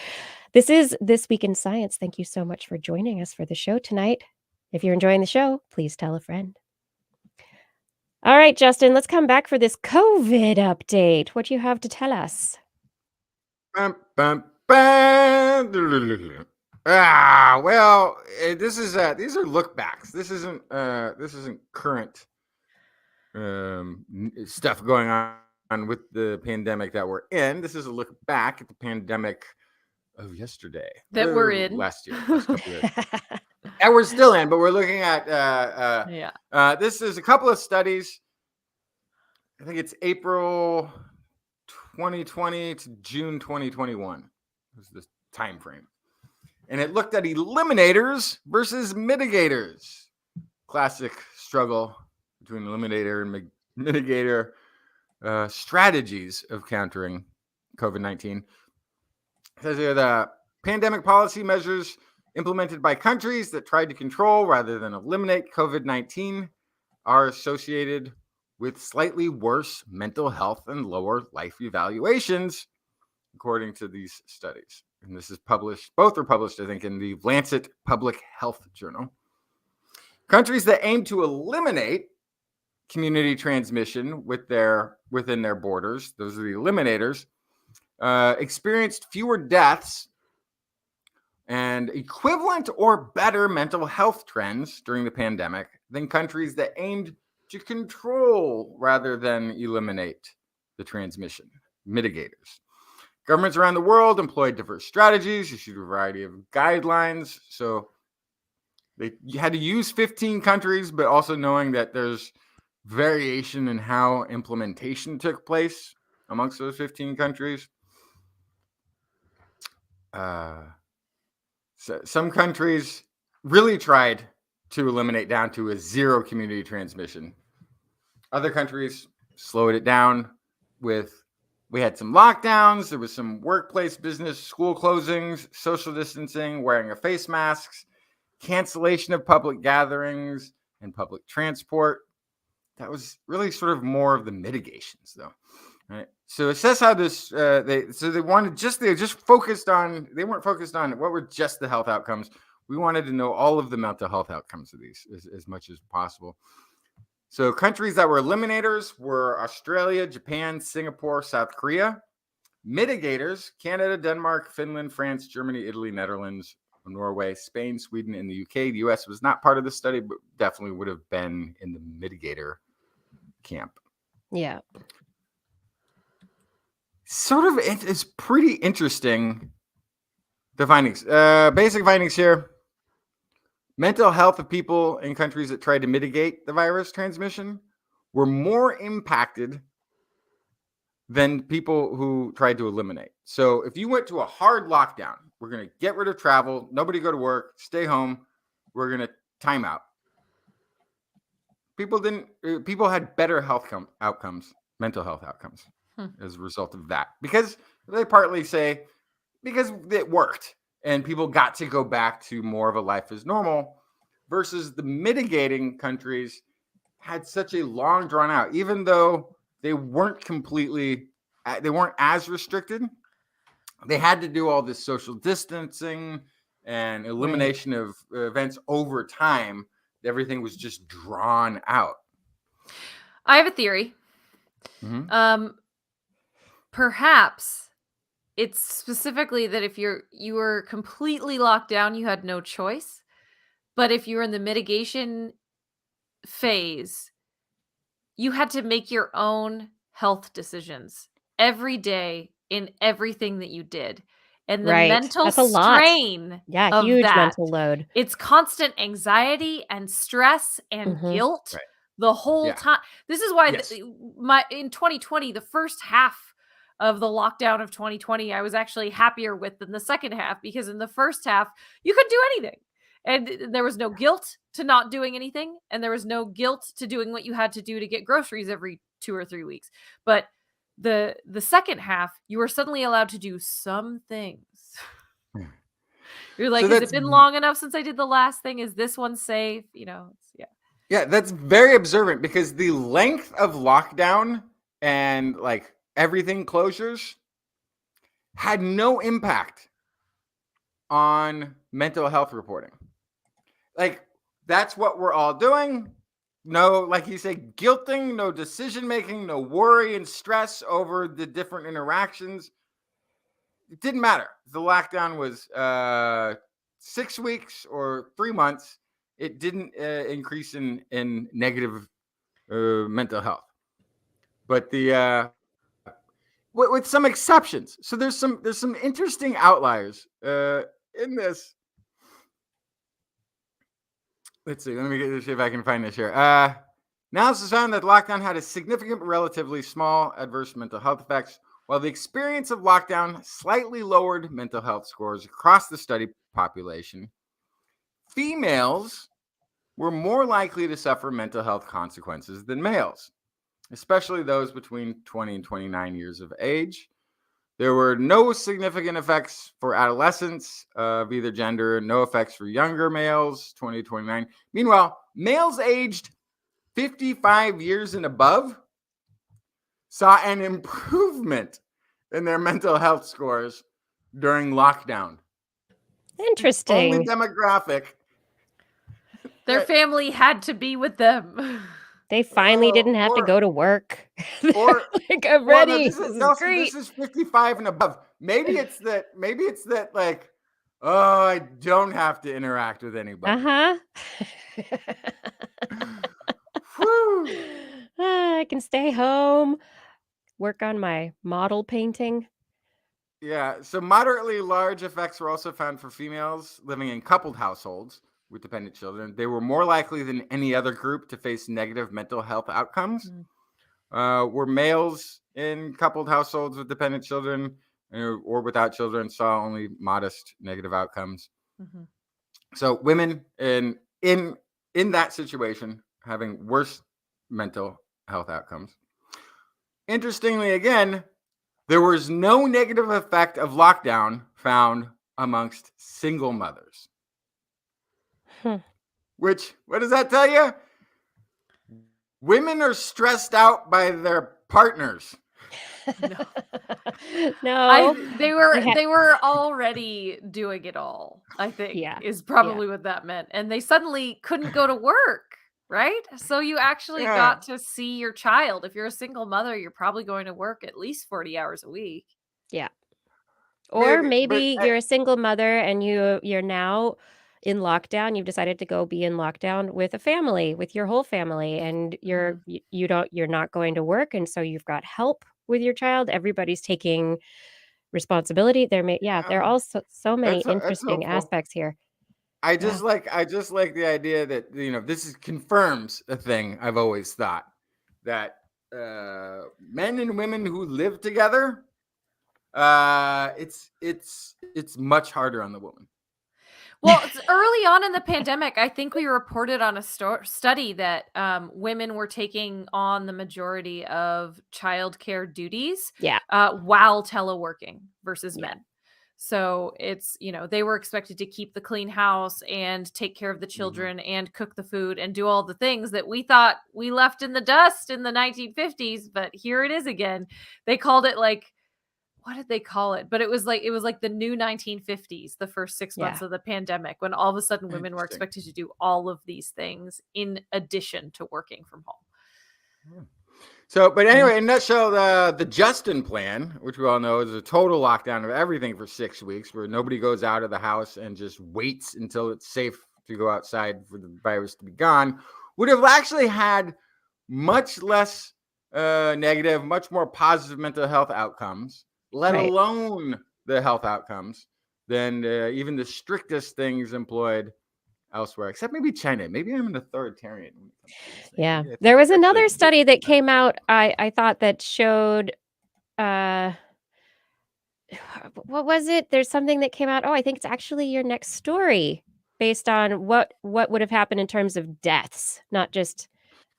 This is This Week in Science. Thank you so much for joining us for the show tonight. If you're enjoying the show, please tell a friend. All right, Justin, let's come back for this COVID update. What do you have to tell us? Bum, bum, bum. Well, these are look backs. This isn't current stuff going on with the pandemic that we're in. This is a look back at the pandemic of yesterday that we're in last year. And we're still in, but we're looking at this is a couple of studies. I think it's April 2020 to June 2021 was the time frame. And it looked at eliminators versus mitigators. Classic struggle between eliminator and mitigator strategies of countering COVID-19. It says here the pandemic policy measures implemented by countries that tried to control rather than eliminate COVID-19 are associated with slightly worse mental health and lower life evaluations, according to these studies. And this is published, both are published, I think, in the LANCET Public Health Journal. Countries that aim to eliminate community transmission within their borders, those are the eliminators, experienced fewer deaths and equivalent or better mental health trends during the pandemic than countries that aimed to control rather than eliminate the transmission, mitigators. Governments around the world employed diverse strategies, issued a variety of guidelines. So you had to use 15 countries, but also knowing that there's variation in how implementation took place amongst those 15 countries. So some countries really tried to eliminate down to a zero community transmission. Other countries slowed it down we had some lockdowns. There was some workplace, business, school closings, social distancing, wearing of face masks, cancellation of public gatherings and public transport. That was really sort of more of the mitigations, though. Right? So assess how this. They weren't focused on what were just the health outcomes. We wanted to know all of the mental health outcomes of these as much as possible. So countries that were eliminators were Australia, Japan, Singapore, South Korea. Mitigators, Canada, Denmark, Finland, France, Germany, Italy, Netherlands, Norway, Spain, Sweden, and the UK. The US was not part of the study, but definitely would have been in the mitigator camp. Yeah. It's pretty interesting, the findings. Basic findings here. Mental health of people in countries that tried to mitigate the virus transmission were more impacted than people who tried to eliminate. So if you went to a hard lockdown, we're going to get rid of travel, nobody go to work, stay home, we're going to time out. People had better health outcomes, mental health outcomes as a result of that. Because they partly say, because it worked. And people got to go back to more of a life as normal, versus the mitigating countries had such a long drawn out, even though they weren't as restricted. They had to do all this social distancing and elimination of events over time. Everything was just drawn out. I have a theory. Mm-hmm. Perhaps it's specifically that if you were completely locked down, you had no choice. But if you were in the mitigation phase, you had to make your own health decisions every day in everything that you did. And the mental strain of huge that, mental load. It's constant anxiety and stress and guilt the whole time. This is why in 2020, the first half of the lockdown of 2020, I was actually happier with than the second half, because in the first half, you could do anything. And there was no guilt to not doing anything. And there was no guilt to doing what you had to do to get groceries every 2 or 3 weeks. But the second half, you were suddenly allowed to do some things. You're like, has it been long enough since I did the last thing? Is this one safe? Yeah, that's very observant, because the length of lockdown and like everything closures had no impact on mental health reporting. Like, that's what we're all doing. No, like you say, guilting, no decision making, no worry and stress over the different interactions. It didn't matter. The lockdown was 6 weeks or 3 months. It didn't increase in negative mental health. But the with some exceptions. So there's some interesting outliers in this. Let's see. Let me see if I can find this here. Analysis found that lockdown had a significant, but relatively small adverse mental health effects, while the experience of lockdown slightly lowered mental health scores across the study population. Females were more likely to suffer mental health consequences than males, especially those between 20 and 29 years of age. There were no significant effects for adolescents of either gender, no effects for younger males, 20 to 29. Meanwhile, males aged 55 years and above saw an improvement in their mental health scores during lockdown. Interesting. Only demographic. Their family had to be with them. They finally didn't have to go to work. Or like, I'm ready. No, this is great. This is 55 and above. Maybe it's that like, oh, I don't have to interact with anybody. I can stay home, work on my model painting. Yeah, so moderately large effects were also found for females living in coupled households with dependent children. They were more likely than any other group to face negative mental health outcomes. Were males in coupled households with dependent children or without children saw only modest negative outcomes. So women in that situation having worse mental health outcomes. Interestingly, again, there was no negative effect of lockdown found amongst single mothers. Which, what does that tell you? Women are stressed out by their partners. No. They were already doing it all, I think, is probably what that meant. And they suddenly couldn't go to work, right? So you actually got to see your child. If you're a single mother, you're probably going to work at least 40 hours a week. Yeah. Or maybe you're a single mother and you're now in lockdown. You've decided to go be in lockdown with a family, with your whole family, and you're not going to work, and so you've got help with your child. Everybody's taking responsibility. There are also so many interesting aspects here. I just like the idea that this confirms a thing I've always thought, that men and women who live together, it's much harder on the woman. Well, it's early on in the pandemic, I think we reported on a study that women were taking on the majority of childcare duties while teleworking versus men. So it's, they were expected to keep the clean house and take care of the children and cook the food and do all the things that we thought we left in the dust in the 1950s. But here it is again. They called it what did they call it? But it was like the new 1950s, the first 6 months of the pandemic, when all of a sudden women were expected to do all of these things in addition to working from home. So, but anyway, in a nutshell, the Justin plan, which we all know is a total lockdown of everything for 6 weeks, where nobody goes out of the house and just waits until it's safe to go outside for the virus to be gone, would have actually had much less negative, much more positive mental health outcomes, let alone the health outcomes, than even the strictest things employed elsewhere, except maybe China. Maybe I'm an authoritarian. Yeah. There was another study that came out, I thought, that showed, what was it? There's something that came out. Oh, I think it's actually your next story, based on what would have happened in terms of deaths, not just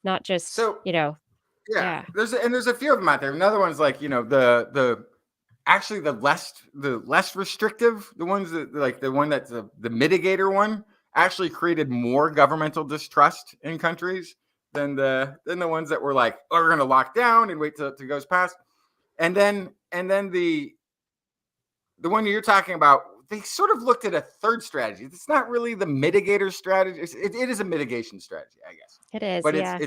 so, Yeah. There's a few of them out there. Another one's like, the less restrictive, the ones that like the one that's the mitigator one actually created more governmental distrust in countries than the ones that were like, oh, we're going to lock down and wait till it goes past. And then the the one you're talking about, they sort of looked at a third strategy. It's not really the mitigator strategy. It is a mitigation strategy, I guess. It is, but yeah.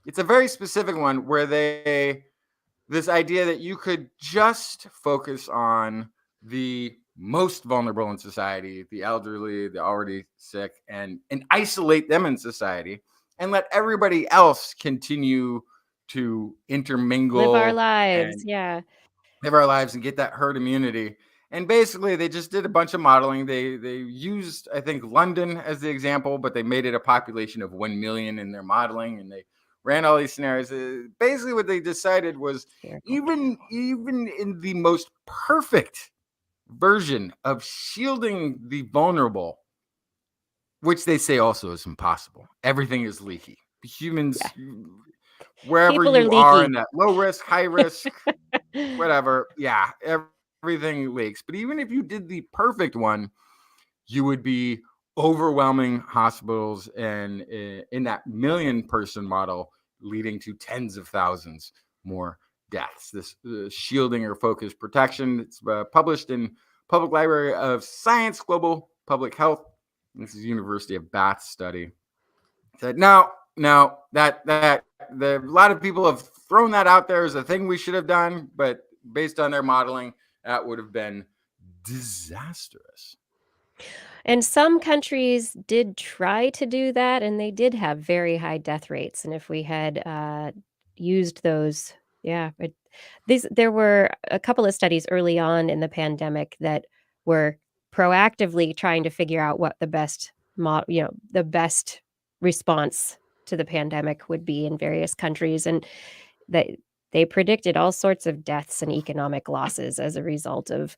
It's a very specific one where this idea that you could just focus on the most vulnerable in society, the elderly, the already sick, and isolate them in society, and let everybody else continue to intermingle, live our lives, live our lives, and get that herd immunity. And basically, they just did a bunch of modeling. They used, I think, London as the example, but they made it a population of 1 million in their modeling, and they ran all these scenarios. Basically, what they decided was even in the most perfect version of shielding the vulnerable, which they say also is impossible. Everything is leaky. Humans, wherever People you are in that low risk, high risk, whatever, everything leaks. But even if you did the perfect one, you would be overwhelming hospitals, and in that 1 million person model, leading to tens of thousands more deaths. This shielding or focused protection, it's published in Public Library of Science Global Public Health. This is University of Bath study. Said no, that a lot of people have thrown that out there as a thing we should have done, but based on their modeling, that would have been disastrous. And some countries did try to do that, and they did have very high death rates. And if we had used those, there were a couple of studies early on in the pandemic that were proactively trying to figure out what the best the best response to the pandemic would be in various countries, and they predicted all sorts of deaths and economic losses as a result of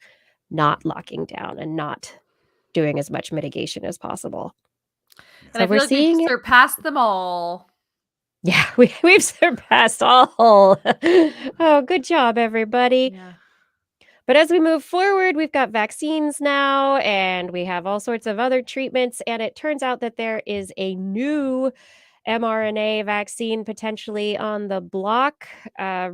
not locking down and not doing as much mitigation as possible. And so I feel like we've surpassed them all. Yeah, we've surpassed all. Oh, good job, everybody. Yeah. But as we move forward, we've got vaccines now, and we have all sorts of other treatments. And it turns out that there is a new mRNA vaccine potentially on the block. A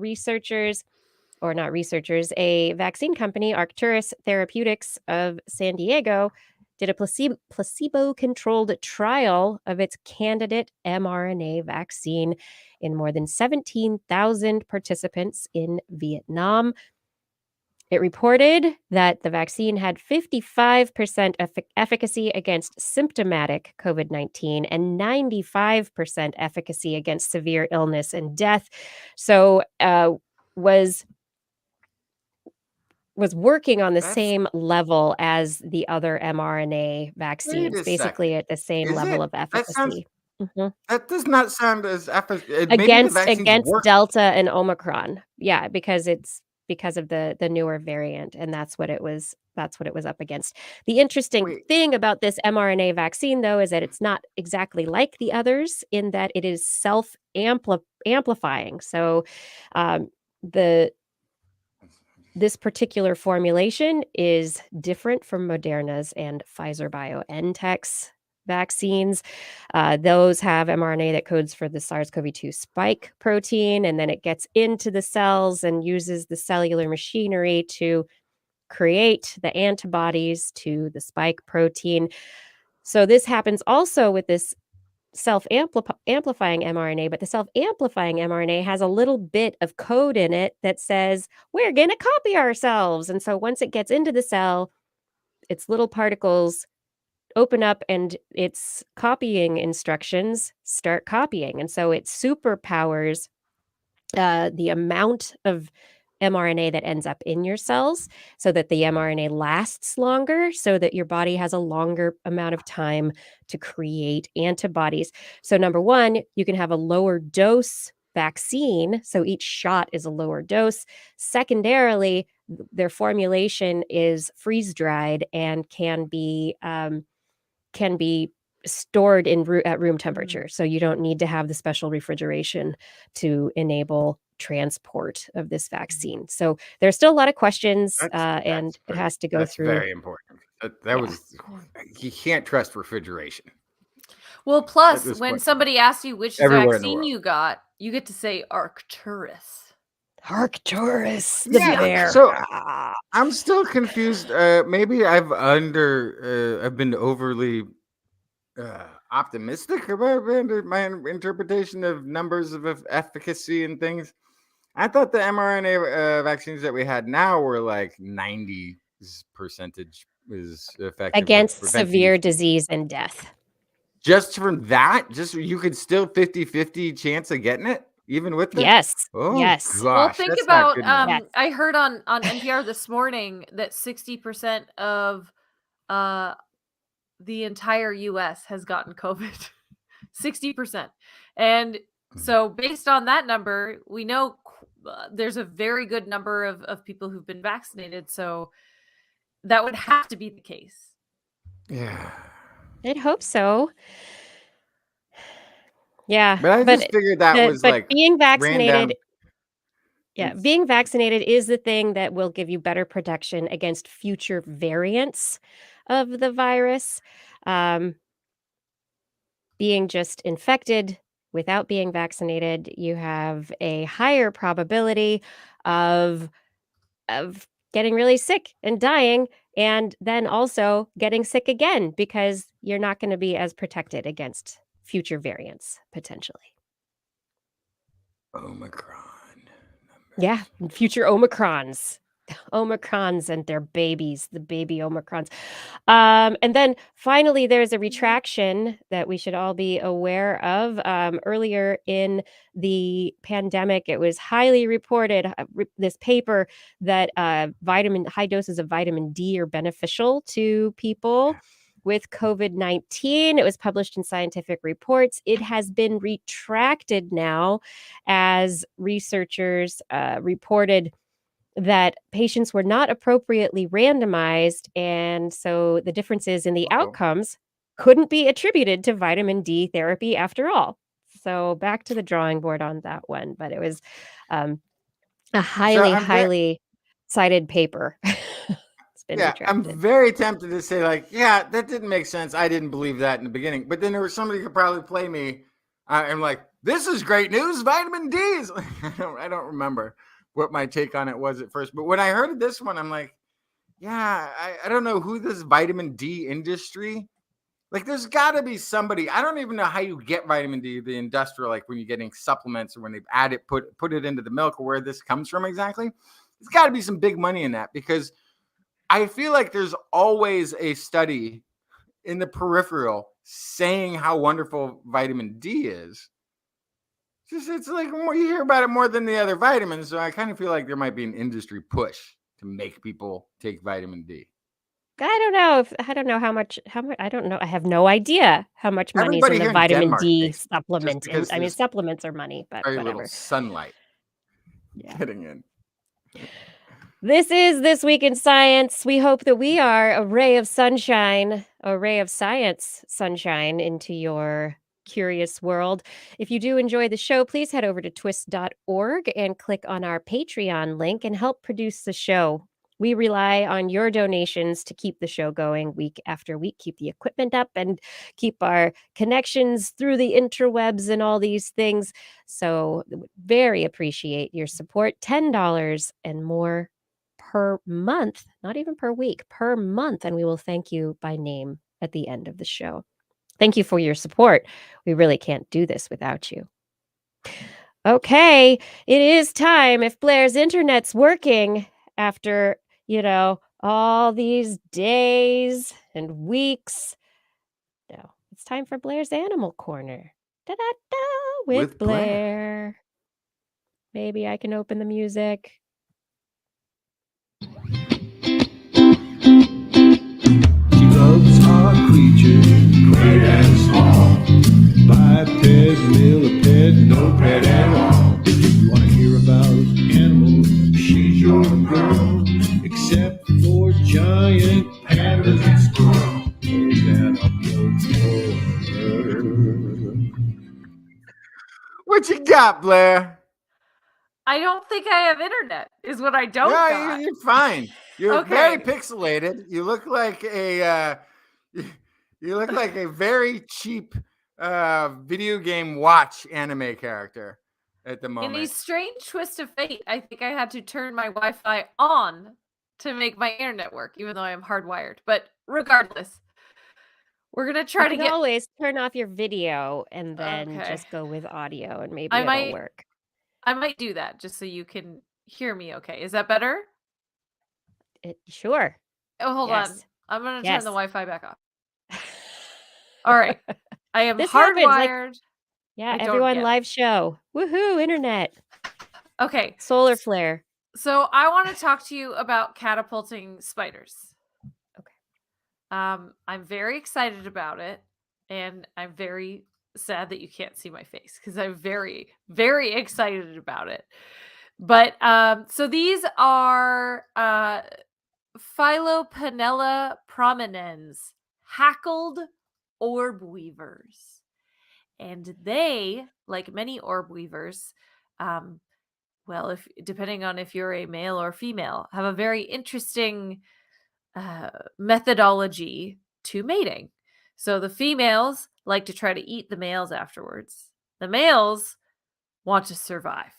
vaccine company, Arcturus Therapeutics of San Diego, did a placebo-controlled trial of its candidate mRNA vaccine in more than 17,000 participants in Vietnam. It reported that the vaccine had 55% efficacy against symptomatic COVID-19 and 95% efficacy against severe illness and death. So was working on the same level as the other mRNA vaccines, basically at the same level of efficacy. That does not sound as efficacious against Delta and Omicron. Yeah, because of the newer variant, and that's what it was up against. The interesting thing about this mRNA vaccine, though, is that it's not exactly like the others in that it is self-amplifying. So this particular formulation is different from Moderna's and Pfizer-BioNTech's vaccines. Those have mRNA that codes for the SARS-CoV-2 spike protein, and then it gets into the cells and uses the cellular machinery to create the antibodies to the spike protein. So this happens also with this self-amplifying mRNA, but the self-amplifying mRNA has a little bit of code in it that says, we're going to copy ourselves. And so once it gets into the cell, its little particles open up and its copying instructions start copying. And so it superpowers the amount of mRNA that ends up in your cells so that the mRNA lasts longer, so that your body has a longer amount of time to create antibodies. So number one, you can have a lower dose vaccine. So each shot is a lower dose. Secondarily, their formulation is freeze-dried and can be stored at room temperature. So you don't need to have the special refrigeration to enable transport of this vaccine. So there's still a lot of questions, and it has to go through. That's very important. You can't trust refrigeration. Well, plus when somebody asks you which vaccine you got, you get to say Arcturus. Arcturus, the bear. So I'm still confused. Maybe I've been overly optimistic about my interpretation of numbers of efficacy and things. I thought the mRNA vaccines that we had now were like 90% is effective against severe disease and death. Just from that, just you could still 50-50 chance of getting it, even with the yes. Gosh, well, think about yes. I heard on NPR this morning that 60% of the entire US has gotten COVID. 60%. And so based on that number, we know there's a very good number of people who've been vaccinated. So that would have to be the case. Yeah. I'd hope so. Yeah. But I just figured that was like being vaccinated. random. Yeah, being vaccinated is the thing that will give you better protection against future variants of the virus. Being just infected without being vaccinated, you have a higher probability of getting really sick and dying, and then also getting sick again because you're not going to be as protected against future variants potentially. Omicron. Yeah, future Omicrons. Omicrons and their babies, the baby Omicrons. And then finally, there's a retraction that we should all be aware of. Earlier in the pandemic, it was highly reported, this paper, that high doses of vitamin D are beneficial to people with COVID-19. It was published in Scientific Reports. It has been retracted now as researchers reported that patients were not appropriately randomized, and so the differences in the outcomes couldn't be attributed to vitamin D therapy after all. So back to the drawing board on that one, but it was a highly cited paper. I'm very tempted to say like, yeah, that didn't make sense. I didn't believe that in the beginning, but then there was somebody who could probably play me. I'm like, this is great news. Vitamin D is. I don't remember what my take on it was at first, but when I heard of this one, I'm like, yeah, I don't know who this vitamin D industry. Like, there's got to be somebody. I don't even know how you get vitamin D, the industrial, like when you're getting supplements or when they've added put it into the milk, or where this comes from exactly. There's got to be some big money in that, because I feel like there's always a study in the peripheral saying how wonderful vitamin D is. It's like more, you hear about it more than the other vitamins. So I kind of feel like there might be an industry push to make people take vitamin D. I don't know how much. I don't know. I have no idea how much money is in the vitamin D supplement. And, I mean, supplements are money, but very whatever. Little sunlight getting in. This is This Week in Science. We hope that we are a ray of sunshine, a ray of science sunshine into your curious world. If you do enjoy the show, please head over to twis.org and click on our Patreon link and help produce the show. We rely on your donations to keep the show going week after week, keep the equipment up, and keep our connections through the interwebs and all these things. So very appreciate your support. $10 and more per month, not even per week, per month. And we will thank you by name at the end of the show. Thank you for your support. We really can't do this without you. Okay, it is time. If Blair's internet's working after, all these days and weeks. No, it's time for Blair's Animal Corner. Da-da-da, with Blair. Maybe I can open the music. She loves our creatures, great and small. Biped, millipede, no pet at all. If you want to hear about animals, she's your girl. Except for giant pandas and squirrels. What you got, Blair? I don't think I have internet, is what I don't got. You're fine. You're very pixelated. You look like a very cheap video game watch anime character. at the moment. In a strange twist of fate, I think I had to turn my Wi-Fi on to make my internet work, even though I am hardwired. But regardless, we're gonna try to get. Always turn off your video and then just go with audio, and maybe it'll work. I might do that just so you can hear me. Okay, is that better? Sure. Oh, hold on. I'm gonna turn the Wi-Fi back off. All right. I am hardwired. Everyone live show. Woohoo, internet. Okay. Solar flare. So I want to talk to you about catapulting spiders. Okay. I'm very excited about it, and I'm very sad that you can't see my face because I'm very, very excited about it. But so these are Philopanella prominens, hackled orb weavers. And they, like many orb weavers, well, if depending on if you're a male or female, have a very interesting methodology to mating. So the females like to try to eat the males afterwards. The males want to survive.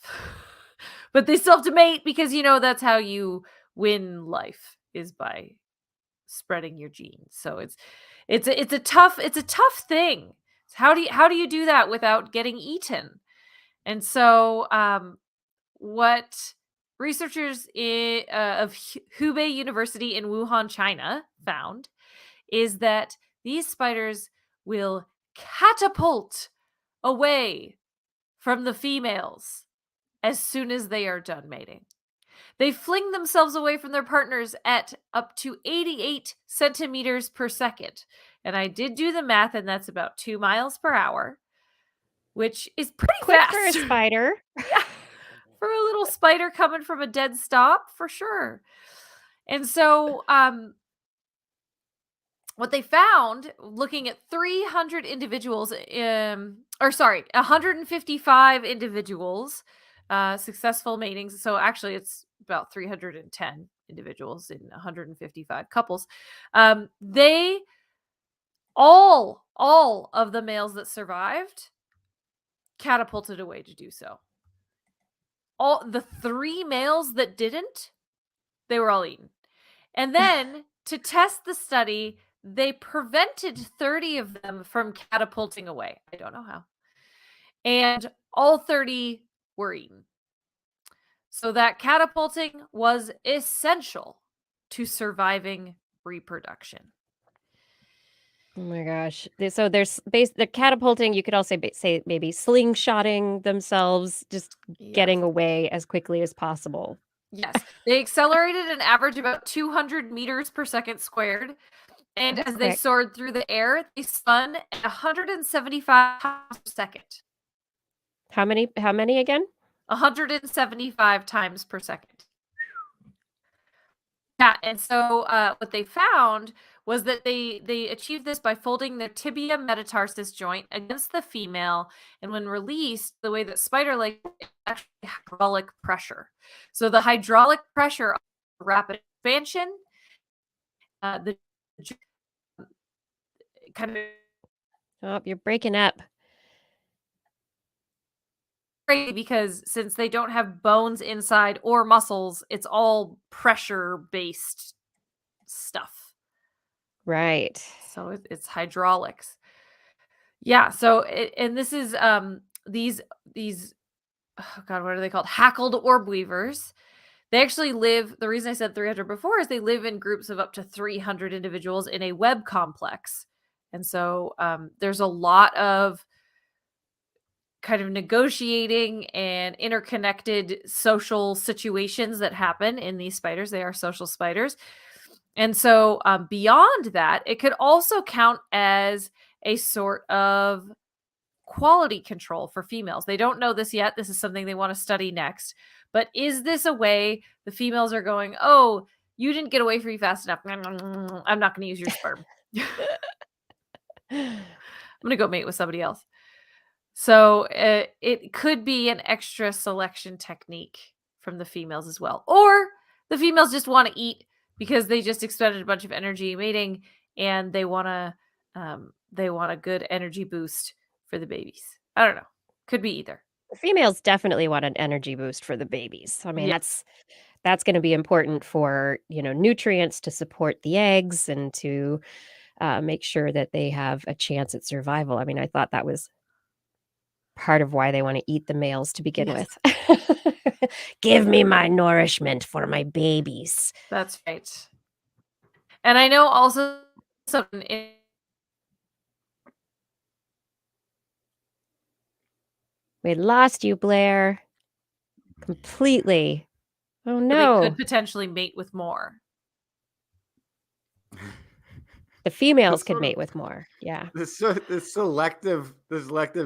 But they still have to mate because, that's how you win life, is by spreading your genes. So it's a tough thing. How do you do that without getting eaten? And so what researchers of Hubei University in Wuhan, China found is that these spiders will catapult away from the females as soon as they are done mating. They fling themselves away from their partners at up to 88 centimeters per second. And I did do the math, and that's about 2 miles per hour, which is pretty quick fast. For a spider. Yeah. For a little spider coming from a dead stop, for sure. And so what they found, looking at 300 individuals, 155 individuals, successful matings. So actually it's about 310 individuals in 155 couples. They all of the males that survived catapulted away to do so. All the 3 males that didn't, they were all eaten. And then to test the study, they prevented 30 of them from catapulting away. I don't know how. And all 30 were eaten. So that catapulting was essential to surviving reproduction. Oh my gosh. So there's the catapulting, you could also say maybe slingshotting themselves, just getting away as quickly as possible. Yes. They accelerated an average about 200 meters per second squared. And as they soared through the air, they spun at 175 times per second. How many again? 175 times per second. Yeah, and so what they found was that they achieved this by folding their tibia metatarsus joint against the female, and when released, the way that spider legs actually hydraulic pressure. So the hydraulic pressure, rapid expansion, the kind of. Oh, you're breaking up. Because since they don't have bones inside or muscles, it's all pressure-based stuff. Right. So it's hydraulics. Yeah. So and this is these oh God, what are they called? Hackled orb weavers. They actually live. The reason I said 300 before is they live in groups of up to 300 individuals in a web complex, and so there's a lot of kind of negotiating and interconnected social situations that happen in these spiders. They are social spiders. And so beyond that, it could also count as a sort of quality control for females. They don't know this yet. This is something they want to study next. But is this a way the females are going, oh, you didn't get away from me fast enough. I'm not going to use your sperm. I'm going to go mate with somebody else. So it could be an extra selection technique from the females as well. Or the females just want to eat because they just expended a bunch of energy mating and they want a good energy boost for the babies. I don't know. Could be either. The females definitely want an energy boost for the babies. I mean, that's going to be important for, nutrients to support the eggs and to make sure that they have a chance at survival. I mean, I thought that was part of why they want to eat the males to begin with. Give me my nourishment for my babies. That's right. And I know also we lost you, Blair. Completely. Oh no. They no. could potentially mate with more. The females could mate with more. Yeah. The selective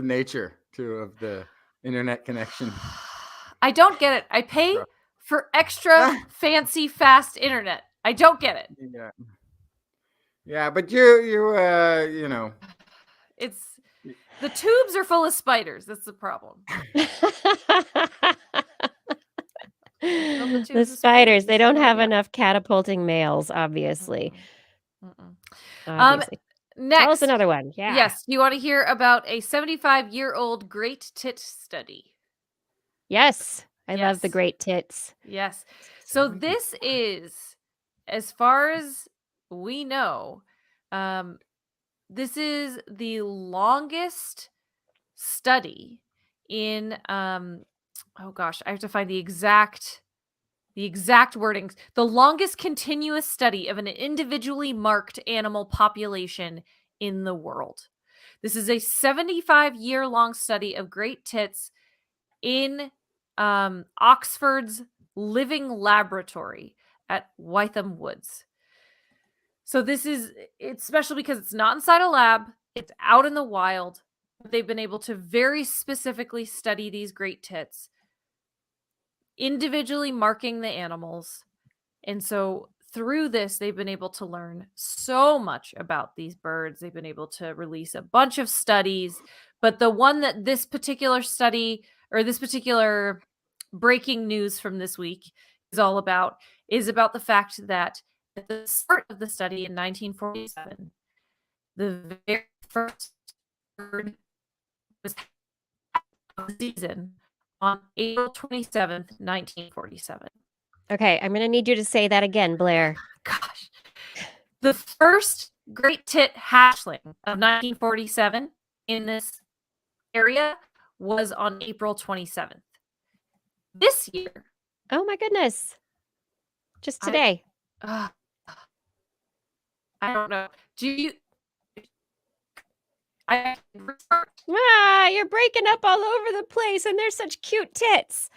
nature of the internet connection. I don't get it. I pay for extra fancy fast internet. I don't get it. Yeah, but you know. It's the tubes are full of spiders. That's the problem. The spiders, they don't have enough catapulting males, obviously. Obviously. Next, tell us another one. Yeah. Yes, you want to hear about a 75-year-old great tit study? Yes, I love the great tits. Yes. So this is, as far as we know, this is the longest study in oh gosh, I have to find the exact wordings. The longest continuous study of an individually marked animal population in the world. This is a 75-year-long study of great tits in Oxford's Living Laboratory at Wytham Woods. So it's special because it's not inside a lab, it's out in the wild. They've been able to very specifically study these great tits, individually marking the animals. And so through this, they've been able to learn so much about these birds. They've been able to release a bunch of studies, but the one that this particular study or this particular breaking news from this week is about the fact that at the start of the study in 1947, the very first bird was of the season on April 27th, 1947. Okay, I'm going to need you to say that again, Blair. Gosh. The first great tit hatchling of 1947 in this area was on April 27th. This year. Oh my goodness. Just today. I don't know. You're breaking up all over the place, and they're such cute tits.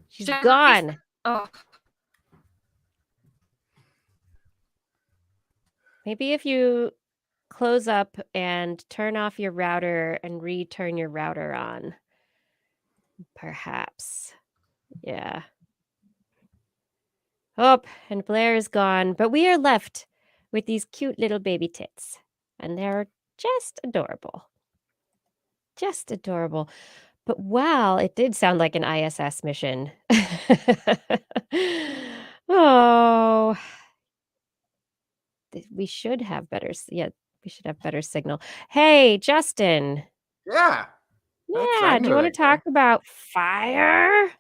She's gone. Oh. Maybe if you close up and turn off your router and return your router on. Perhaps. Yeah. Oh, and Blair is gone, but we are left with these cute little baby tits, and they're just adorable. Just adorable. But wow, it did sound like an ISS mission. Oh. We should have better signal. Hey, Justin. Yeah. Yeah, do you want to talk about fire? Are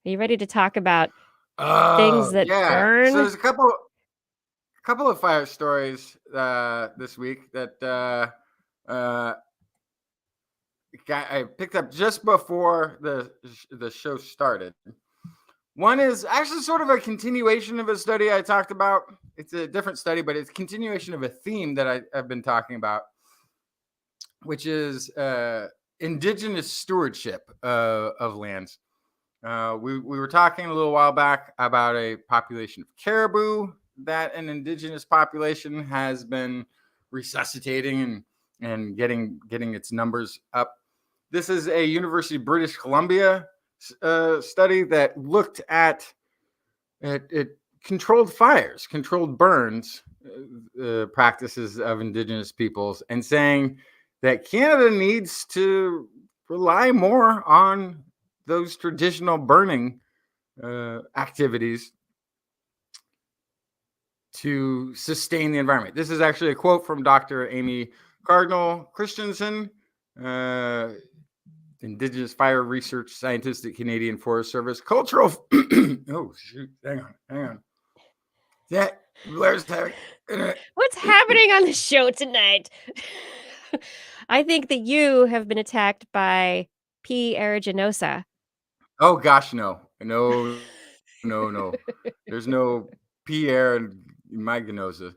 you ready to talk about things that burn? So there's a couple of fire stories this week that I picked up just before the show started. One is actually sort of a continuation of a study I talked about. It's a different study, but it's a continuation of a theme that I've been talking about, which is indigenous stewardship of lands. We were talking a little while back about a population of caribou that an indigenous population has been resuscitating and getting its numbers up. This is a University of British Columbia study that looked at controlled fires, controlled burns, practices of indigenous peoples, and saying that Canada needs to rely more on those traditional burning activities to sustain the environment. This is actually a quote from Dr. Amy Cardinal Christensen, Indigenous Fire Research Scientist at Canadian Forest Service. Cultural. Oh, shoot. Hang on. That Blair's having. What's happening on the show tonight? I think that you have been attacked by P. aeruginosa. Oh, gosh, no. There's no P. air in my gnosa.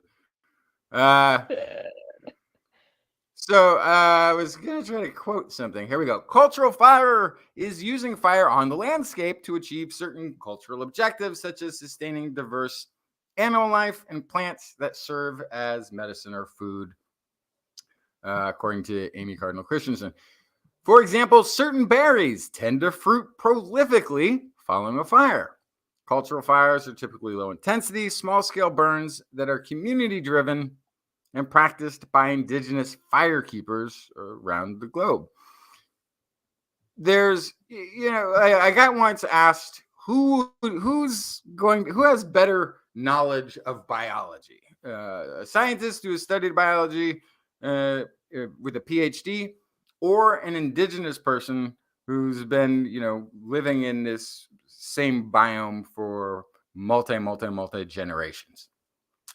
So I was going to try to quote something. Here we go. Cultural fire is using fire on the landscape to achieve certain cultural objectives, such as sustaining diverse animal life and plants that serve as medicine or food, according to Amy Cardinal Christensen. For example, certain berries tend to fruit prolifically following a fire. Cultural fires are typically low intensity, small-scale burns that are community-driven and practiced by indigenous firekeepers around the globe. There's, I got once asked who has better knowledge of biology, a scientist who has studied biology with a PhD, or an indigenous person who's been, living in this same biome for multi generations.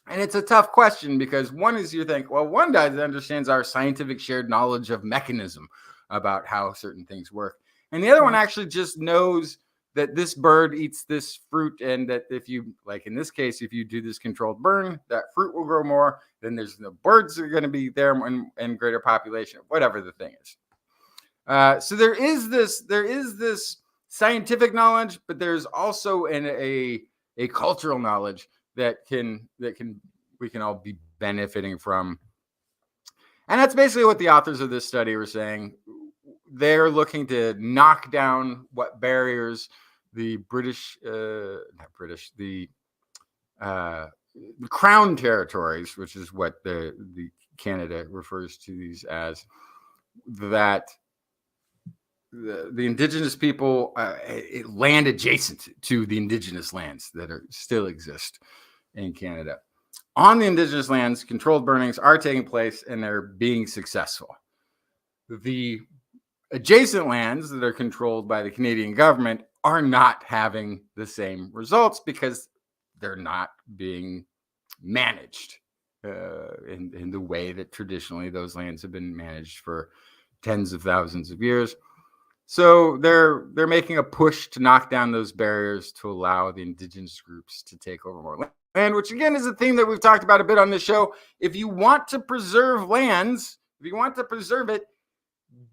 And it's a tough question because one is you think, well, one guy that understands our scientific shared knowledge of mechanism about how certain things work. And the other one actually just knows that this bird eats this fruit, and that if you, like in this case, if you do this controlled burn, that fruit will grow more, then there's the birds are going to be there in greater population, whatever the thing is. So there is this scientific knowledge, but there's also a cultural knowledge that we can all be benefiting from. And that's basically what the authors of this study were saying. They're looking to knock down what barriers the Crown territories, which is what the Canada refers to these as, that the indigenous people land adjacent to the indigenous lands that still exist in Canada. On the indigenous lands, controlled burnings are taking place and they're being successful. The adjacent lands that are controlled by the Canadian government are not having the same results because they're not being managed in the way that traditionally those lands have been managed for tens of thousands of years. So they're making a push to knock down those barriers to allow the indigenous groups to take over more land, which again is a theme that we've talked about a bit on this show. If you want to preserve lands, if you want to preserve it,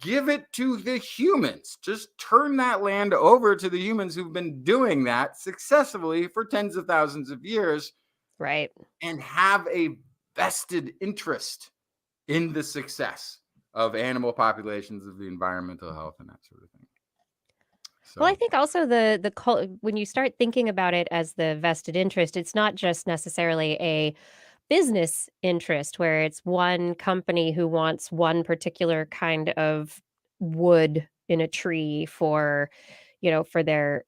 give it to the humans. Just turn that land over to the humans who've been doing that successfully for tens of thousands of years. Right. And have a vested interest in the success of animal populations, of the environmental health, and that sort of thing. So. Well, I think also when you start thinking about it as the vested interest, it's not just necessarily a business interest where it's one company who wants one particular kind of wood in a tree for their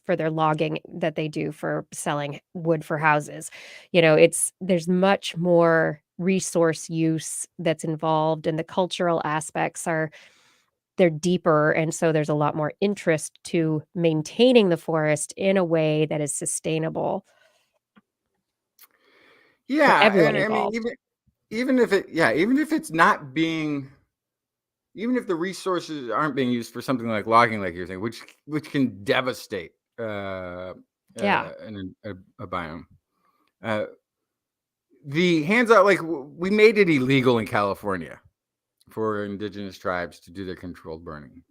logging that they do for selling wood for houses. There's much more resource use that's involved, and the cultural aspects they're deeper, and so there's a lot more interest to maintaining the forest in a way that is sustainable. Yeah, and I mean, even if it's not being, even if the resources aren't being used for something like logging, like you're saying, which can devastate a biome. The hands-out, like we made it illegal in California for indigenous tribes to do their controlled burning.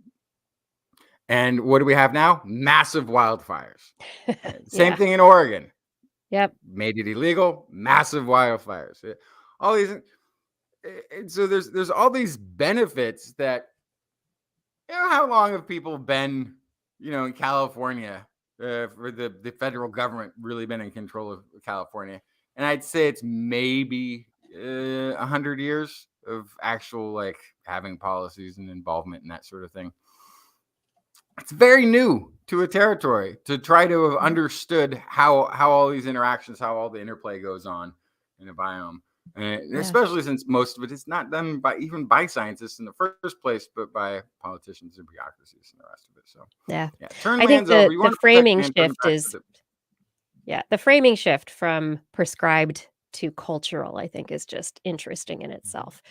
And what do we have now? Massive wildfires. Same thing in Oregon. Yep. Made it illegal, massive wildfires. All these, so there's all these benefits that, how long have people been, in California, for the federal government really been in control of California? And I'd say it's maybe 100 years of actual, like, having policies and involvement and that sort of thing. It's very new to a territory to try to have understood how all these interactions, how all the interplay goes on in a biome. Especially since most of it is not done by scientists in the first place, but by politicians and bureaucracies and the rest of it. So yeah, turn I think lands over. You the want to framing protect land, shift is the framing shift from prescribed to cultural, I think, is just interesting in itself.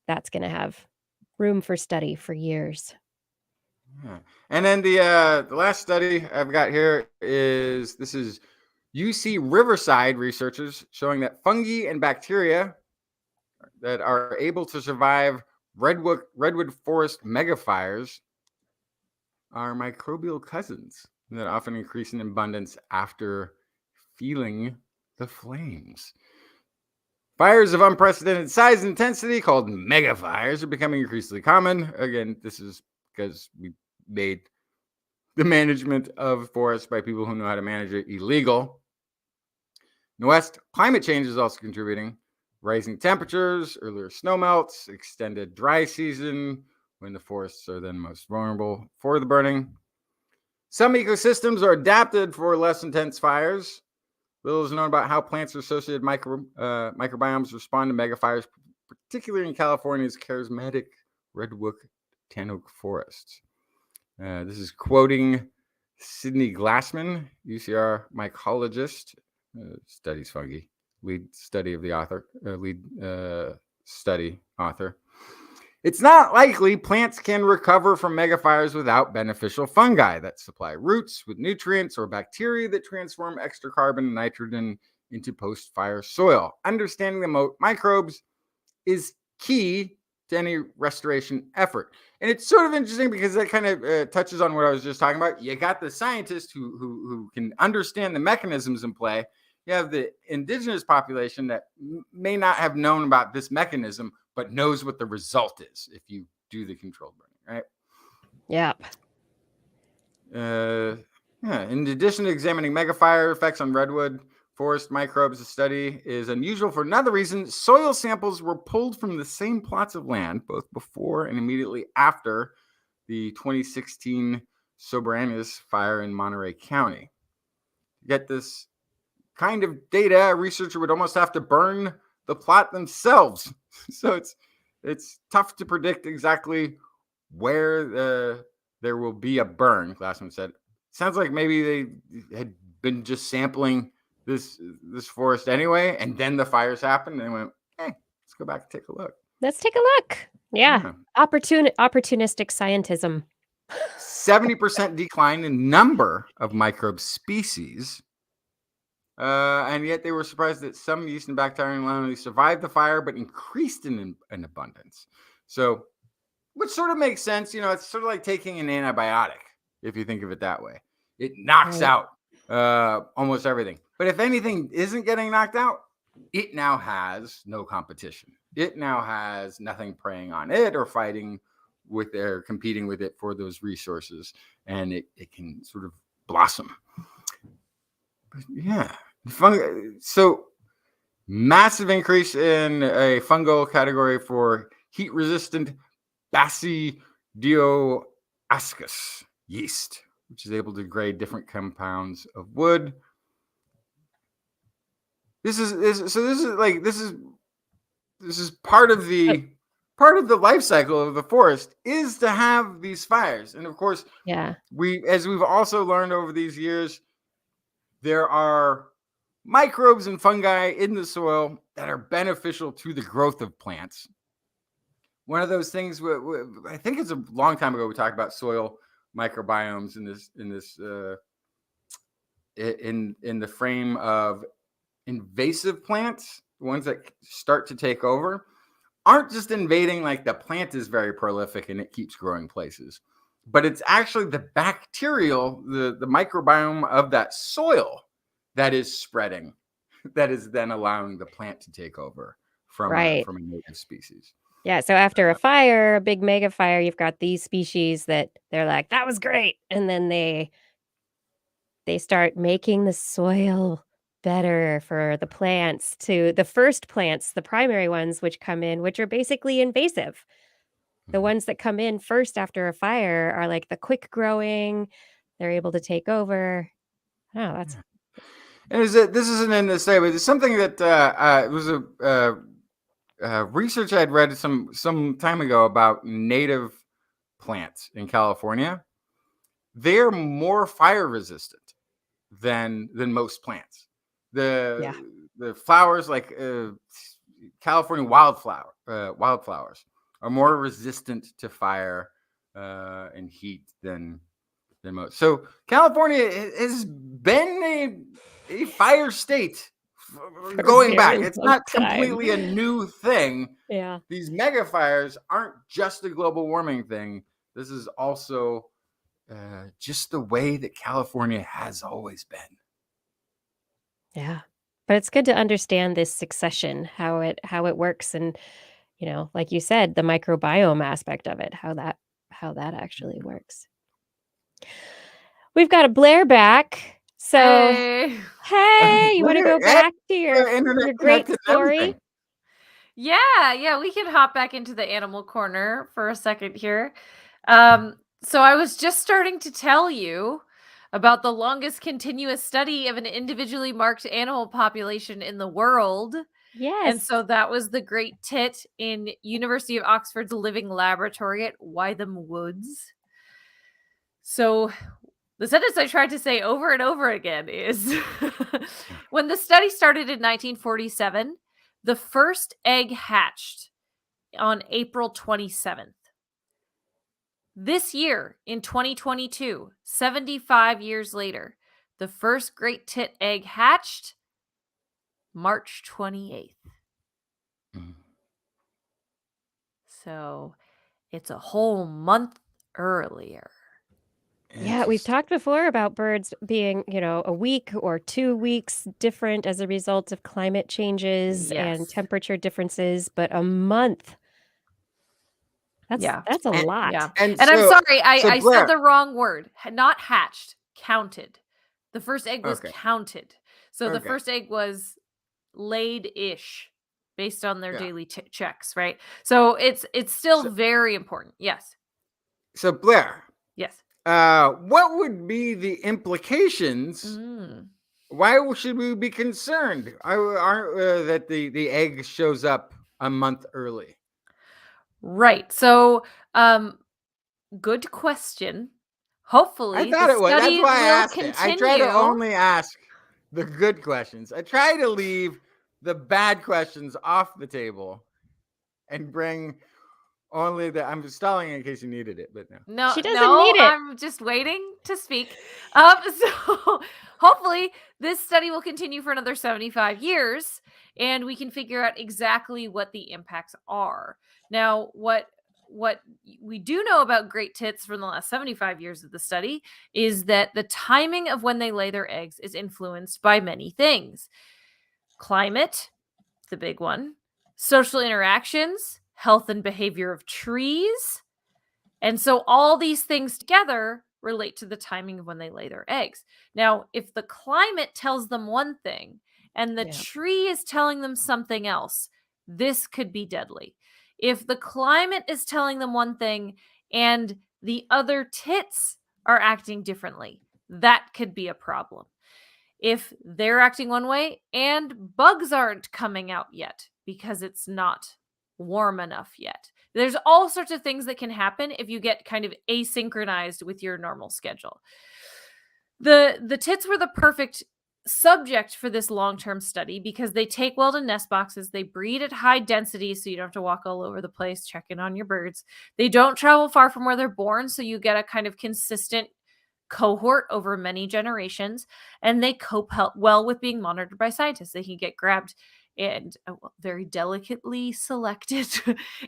That's going to have room for study for years. Yeah. And then the last study I've got here is UC Riverside researchers showing that fungi and bacteria that are able to survive redwood forest megafires are microbial cousins that often increase in abundance after feeling the flames. Fires of unprecedented size and intensity, called megafires, are becoming increasingly common. Again, this is because we made the management of forests by people who know how to manage it illegal. In the West, climate change is also contributing. Rising temperatures, earlier snowmelts, extended dry season, when the forests are then most vulnerable for the burning. Some ecosystems are adapted for less intense fires. Little is known about how plants or associated microbiomes respond to megafires, particularly in California's charismatic redwood tan oak forests. This is quoting Sidney Glassman, UCR mycologist, studies fungi, lead study author. It's not likely plants can recover from megafires without beneficial fungi that supply roots with nutrients or bacteria that transform extra carbon and nitrogen into post-fire soil. Understanding the microbes is key to any restoration effort. And it's sort of interesting because that kind of touches on what I was just talking about. You got the scientists who can understand the mechanisms in play. You have the indigenous population that may not have known about this mechanism, but knows what the result is if you do the controlled burning, right? Yep. In addition to examining megafire effects on redwood forest microbes, the study is unusual for another reason. Soil samples were pulled from the same plots of land, both before and immediately after the 2016 Sobranis fire in Monterey County. To get this kind of data, a researcher would almost have to burn the plot themselves. So it's tough to predict exactly where there will be a burn. Glassman said, sounds like maybe they had been just sampling this forest anyway, and then the fires happened, and they went, hey, let's go back and take a look. Let's take a look. Yeah. Opportunistic scientism. 70% decline in number of microbe species. And yet they were surprised that some yeast and bacteria not only survived the fire, but increased in abundance. So, which sort of makes sense. You know, it's sort of like taking an antibiotic, if you think of it that way. It knocks out almost everything. But if anything isn't getting knocked out, it now has no competition. It now has nothing preying on it or fighting with it or competing with it for those resources. And it can sort of blossom. But yeah. So massive increase in a fungal category for heat-resistant Basidioscus yeast, which is able to degrade different compounds of wood. This is part of the life cycle of the forest is to have these fires. And of course, as we've also learned over these years, there are microbes and fungi in the soil that are beneficial to the growth of plants. One of those things, I think it's a long time ago, we talked about soil microbiomes in the frame of invasive plants, ones that start to take over, aren't just invading like the plant is very prolific and it keeps growing places, but it's actually the bacterial, the microbiome of that soil that is spreading, that is then allowing the plant to take over from a native species. Yeah, so after a fire, a big mega fire, you've got these species that they're like, that was great. And then they start making the soil better for the plants, to the first plants, the primary ones, which come in, which are basically invasive. The ones that come in first after a fire are like the quick growing, they're able to take over. Oh, that's... And this isn't in the study, but it's something that it was a research I'd read some time ago about native plants in California. They're more fire resistant than most plants. The flowers, like California wildflowers, are more resistant to fire and heat than most. So California has been a fire state going back. It's not completely a new thing. Yeah. These mega fires aren't just a global warming thing. This is also just the way that California has always been. Yeah. But it's good to understand this succession, how it works, and like you said, the microbiome aspect of it, how that actually works. We've got a Blair back. So hey, you want to go back to your great story? Yeah, we can hop back into the animal corner for a second here. So I was just starting to tell you about the longest continuous study of an individually marked animal population in the world. Yes. And so that was the Great Tit in University of Oxford's Living Laboratory at Wytham Woods. So the sentence I tried to say over and over again is when the study started in 1947, the first egg hatched on April 27th. This year, in 2022, 75 years later, the first Great Tit egg hatched March 28th. So it's a whole month earlier. Yeah, we've talked before about birds being, a week or 2 weeks different as a result of climate changes and temperature differences, but a month. That's a lot. Yeah. And I'm sorry, I said the wrong word. Not hatched, counted. The first egg was counted. So the first egg was laid-ish based on their daily checks, right? So it's still very important. Yes. So Blair. Yes. What would be the implications? Why should we be concerned? Aren't that the egg shows up a month early? Right. So, good question. Hopefully, I thought it was. That's why I asked it. I try to only ask the good questions. I try to leave the bad questions off the table and bring only the. I'm stalling in case you needed it, but no, she doesn't need it. I'm just waiting to speak. So hopefully this study will continue for another 75 years, and we can figure out exactly what the impacts are. Now, what we do know about great tits from the last 75 years of the study is that the timing of when they lay their eggs is influenced by many things. Climate, the big one, social interactions, health and behavior of trees. And so all these things together relate to the timing of when they lay their eggs. Now, if the climate tells them one thing and the tree is telling them something else, this could be deadly. If the climate is telling them one thing and the other tits are acting differently, that could be a problem. If they're acting one way and bugs aren't coming out yet because it's not warm enough yet. There's all sorts of things that can happen if you get kind of asynchronized with your normal schedule. The tits were the perfect subject for this long-term study because they take well to nest boxes. They breed at high density, so you don't have to walk all over the place checking on your birds. They don't travel far from where they're born, so you get a kind of consistent cohort over many generations, and they cope well with being monitored by scientists. They can get grabbed and very delicately selected,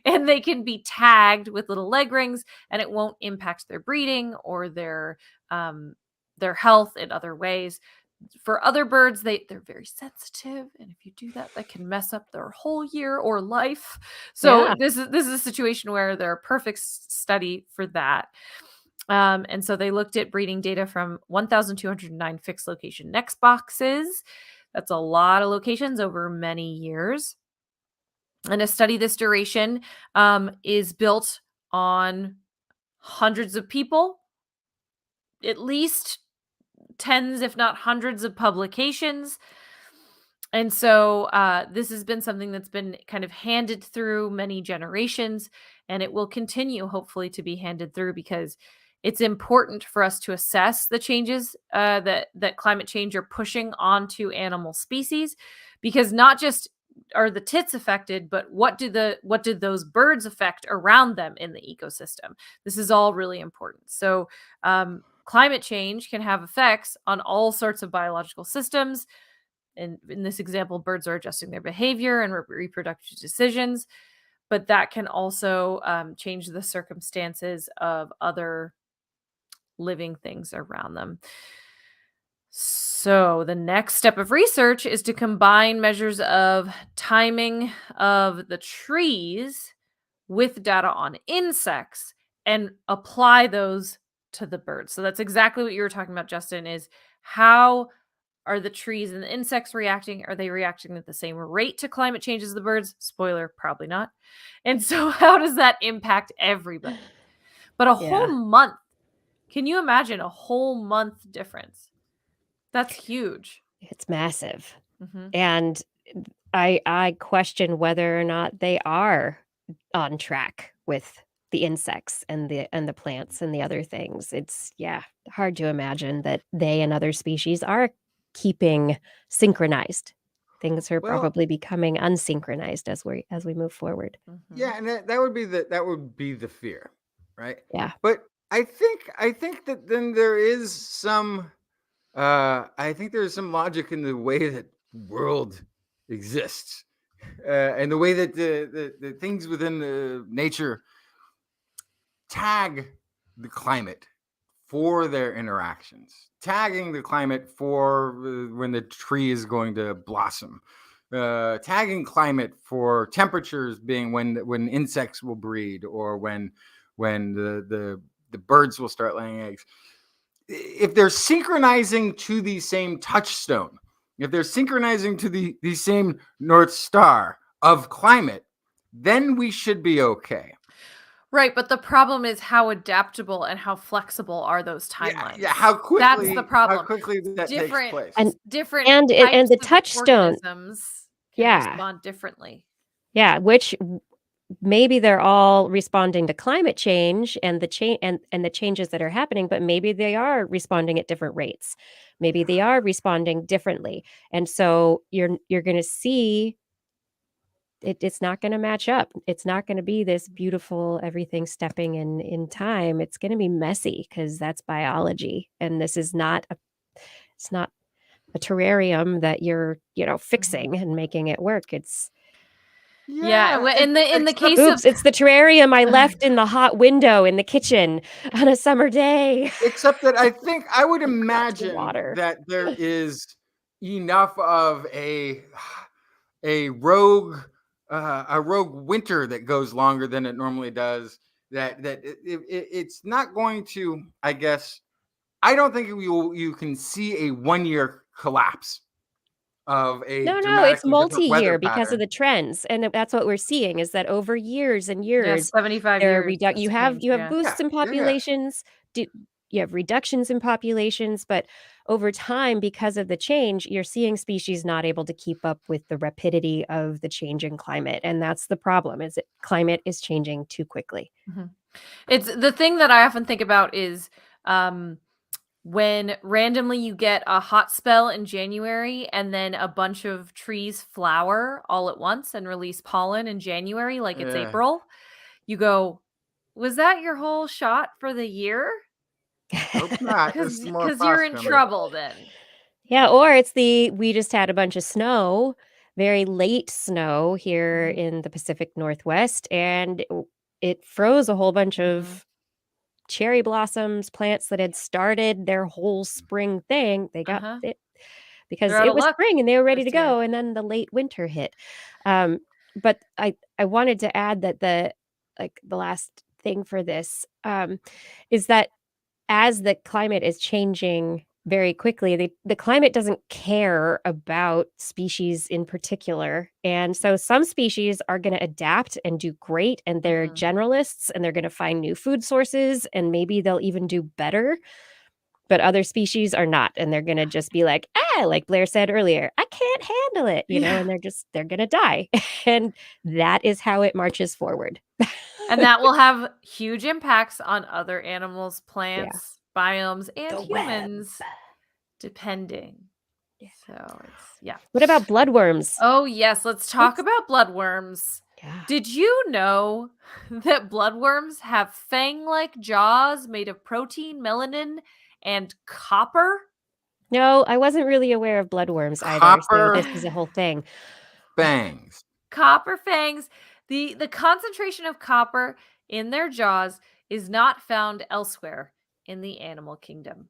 and they can be tagged with little leg rings, and it won't impact their breeding or their health in other ways. For other birds, they're very sensitive, and if you do that, that can mess up their whole year or life. So this is a situation where they're a perfect study for that. And so they looked at breeding data from 1,209 fixed location nest boxes. That's a lot of locations over many years. And a study this duration is built on hundreds of people, at least tens, if not hundreds of publications. And so this has been something that's been kind of handed through many generations, and it will continue, hopefully, to be handed through, because it's important for us to assess the changes that climate change are pushing onto animal species, because not just are the tits affected, but what did those birds affect around them in the ecosystem? This is all really important. So climate change can have effects on all sorts of biological systems. And in this example, birds are adjusting their behavior and reproductive decisions, but that can also change the circumstances of other living things around them. So the next step of research is to combine measures of timing of the trees with data on insects and apply those to the birds. So that's exactly what you were talking about, Justin, is how are the trees and the insects reacting? Are they reacting at the same rate to climate change as the birds? Spoiler, probably not. And so how does that impact everybody? But a whole month, can you imagine a whole month difference? That's huge. It's massive. And I question whether or not they are on track with the insects and the plants and the other things. It's hard to imagine that they and other species are keeping synchronized. Things are probably becoming unsynchronized as we move forward. Yeah, and that would be the fear, right? Yeah. But I think that then there is some I think there's some logic in the way that world exists, and the way that the things within the nature tag the climate for their interactions, tagging the climate for when the tree is going to blossom, tagging climate for temperatures being when insects will breed, or when the birds will start laying eggs. If they're synchronizing to the same touchstone, if they're synchronizing to the same North Star of climate, then we should be okay. Right, but the problem is how adaptable and how flexible are those timelines? Yeah, how quickly? That's the problem. How quickly that takes place? And different and the touchstone organisms can respond differently. Yeah, which maybe they're all responding to climate change and the changes that are happening, but maybe they are responding at different rates. Maybe they are responding differently, and so you're going to see. It's not going to match up. It's not going to be this beautiful everything stepping in time. It's going to be messy because that's biology, and this is not it's not a terrarium that you're fixing and making it work. It's in the case of it's the terrarium I left in the hot window in the kitchen on a summer day. Except that I would imagine that there is enough of a rogue winter that goes longer than it normally does, that it's not going to, I guess, I don't think you can see a 1 year collapse of a no, it's multi-year because of the trends, and that's what we're seeing is that over years and years, 75 years, you have boosts in populations, you have reductions in populations, but over time, because of the change, you're seeing species not able to keep up with the rapidity of the change in climate, and that's the problem. Is that climate is changing too quickly. It's the thing that I often think about is when randomly you get a hot spell in January and then a bunch of trees flower all at once and release pollen in January, like it's April, you go, was that your whole shot for the year? Hope not, because you're in trouble then. Yeah, or it's we just had a bunch of snow, very late snow here in the Pacific Northwest, and it froze a whole bunch of cherry blossoms, plants that had started their whole spring thing. They got it because it was spring and they were ready to go, and then the late winter hit. But I wanted to add that the last thing for this is that as the climate is changing very quickly, the climate doesn't care about species in particular. And so some species are going to adapt and do great, and they're generalists, and they're going to find new food sources, and maybe they'll even do better. but other species are not, and they're gonna just be like Blair said earlier, I can't handle it, and they're gonna die. And that is how it marches forward. And that will have huge impacts on other animals, plants, biomes, and The humans, web. depending. So it's What about bloodworms? Oh yes, let's talk about bloodworms. Yeah. Did you know that bloodworms have fang-like jaws made of protein, melanin, and copper? No, I wasn't really aware of bloodworms either. Copper So this is a whole thing. fangs. Copper fangs. The concentration of copper in their jaws is not found elsewhere in the animal kingdom.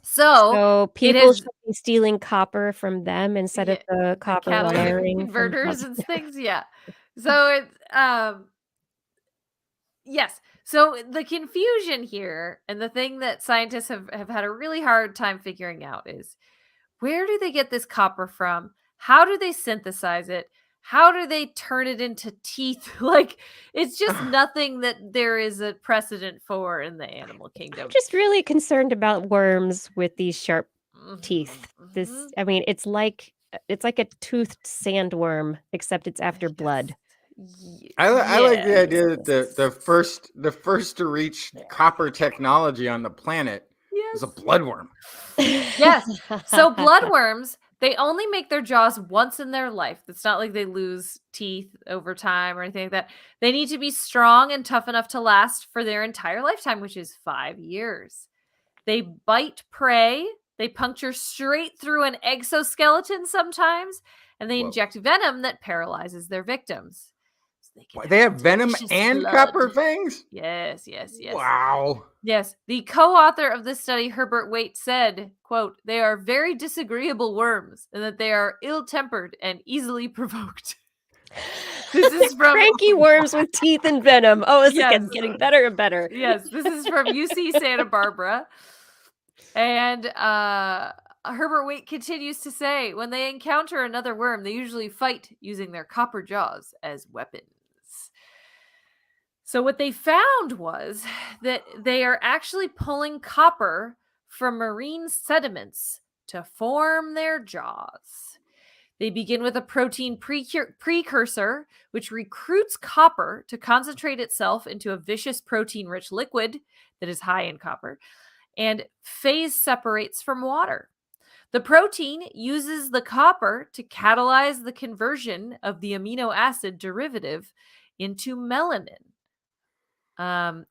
So people should be stealing copper from them instead of the copper wiring converters and things. Yeah. So it's yes. So the confusion here, and the thing that scientists have had a really hard time figuring out, is where do they get this copper from? How do they synthesize it? How do they turn it into teeth? Like, it's just nothing that there is a precedent for in the animal kingdom. I'm just really concerned about worms with these sharp teeth. I mean, it's like a toothed sandworm, except it's after blood. I like the idea that the first to reach copper technology on the planet is a bloodworm. Yes. So bloodworms, they only make their jaws once in their life. It's not like they lose teeth over time or anything like that. They need to be strong and tough enough to last for their entire lifetime, which is 5 years. They bite prey. They puncture straight through an exoskeleton sometimes, and they inject venom that paralyzes their victims. They have venom and copper fangs? Yes. Wow. Yes. The co-author of this study, Herbert Waite, said, quote, "They are very disagreeable worms, and that they are ill-tempered and easily provoked." This is from cranky worms with teeth and venom. Oh, it's getting better and better. Yes, this is from UC Santa Barbara. And Herbert Waite continues to say, when they encounter another worm, they usually fight using their copper jaws as weapons. So what they found was that they are actually pulling copper from marine sediments to form their jaws. They begin with a protein precursor, which recruits copper to concentrate itself into a viscous protein-rich liquid that is high in copper, and phase separates from water. The protein uses the copper to catalyze the conversion of the amino acid derivative into melanin. And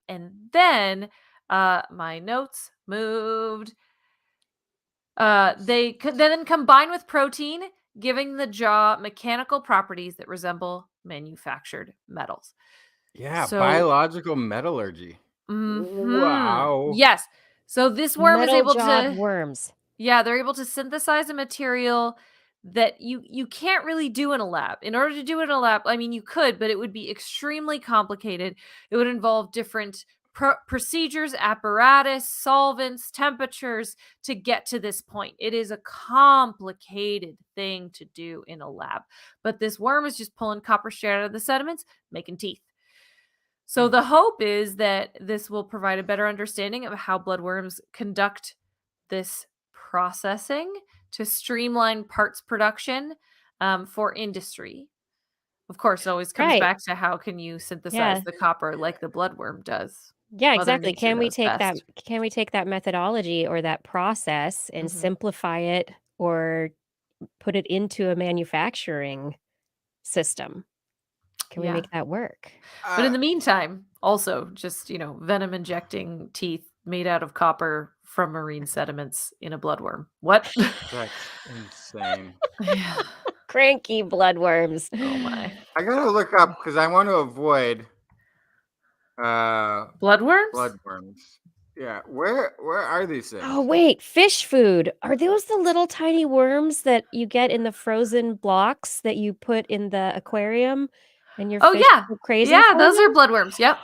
then my notes moved. They could then combine with protein, giving the jaw mechanical properties that resemble manufactured metals. Yeah, biological metallurgy. Wow. Yes. So this worm is able to worms. Yeah, they're able to synthesize a material that you can't really do in a lab. In order to do it in a lab, I mean, you could, but it would be extremely complicated. It would involve different procedures, apparatus, solvents, temperatures to get to this point. It is a complicated thing to do in a lab. But this worm is just pulling copper straight out of the sediments, making teeth. So the hope is that this will provide a better understanding of how bloodworms conduct this processing to streamline parts production for industry. Of course, it always comes back to how can you synthesize the copper like the bloodworm does. Yeah, exactly. Can we take that methodology or that process and simplify it or put it into a manufacturing system? Can we make that work? But in the meantime, also just, venom injecting teeth made out of copper from marine sediments in a bloodworm. What? That's insane. Cranky bloodworms. Oh my. I gotta look up because I want to avoid bloodworms? Bloodworms. Yeah. Where are these things? Oh, wait. Fish food. Are those the little tiny worms that you get in the frozen blocks that you put in the aquarium? And your fish go crazy? Yeah, those are bloodworms. Yep.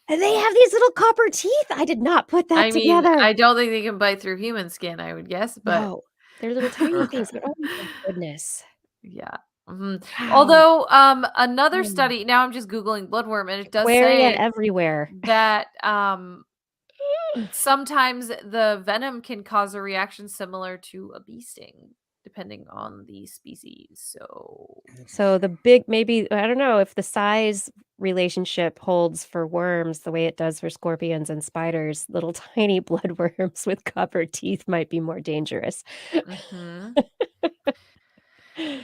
And they have these little copper teeth. I did not put that together. I don't think they can bite through human skin, I would guess, but no, they're little tiny things. But oh my goodness. Yeah. Wow. Although another study, now I'm just Googling bloodworm, and it does say everywhere that sometimes the venom can cause a reaction similar to a bee sting, depending on the species. So the big, maybe, I don't know if the size relationship holds for worms the way it does for scorpions and spiders. Little tiny bloodworms with copper teeth might be more dangerous.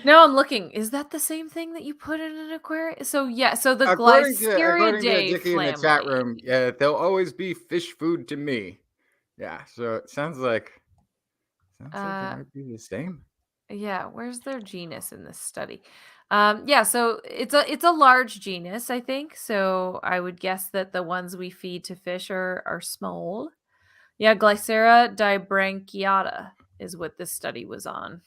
Now I'm looking. Is that the same thing that you put in an aquarium? So yeah, so the According to Glyceridae Dickie in the chat family. room, yeah, they'll always be fish food to me. Yeah, so it sounds like they might be the same. Yeah, where's their genus in this study? Yeah, so it's a large genus, I think. So I would guess that the ones we feed to fish are small. Yeah, Glycera dibranchiata is what this study was on.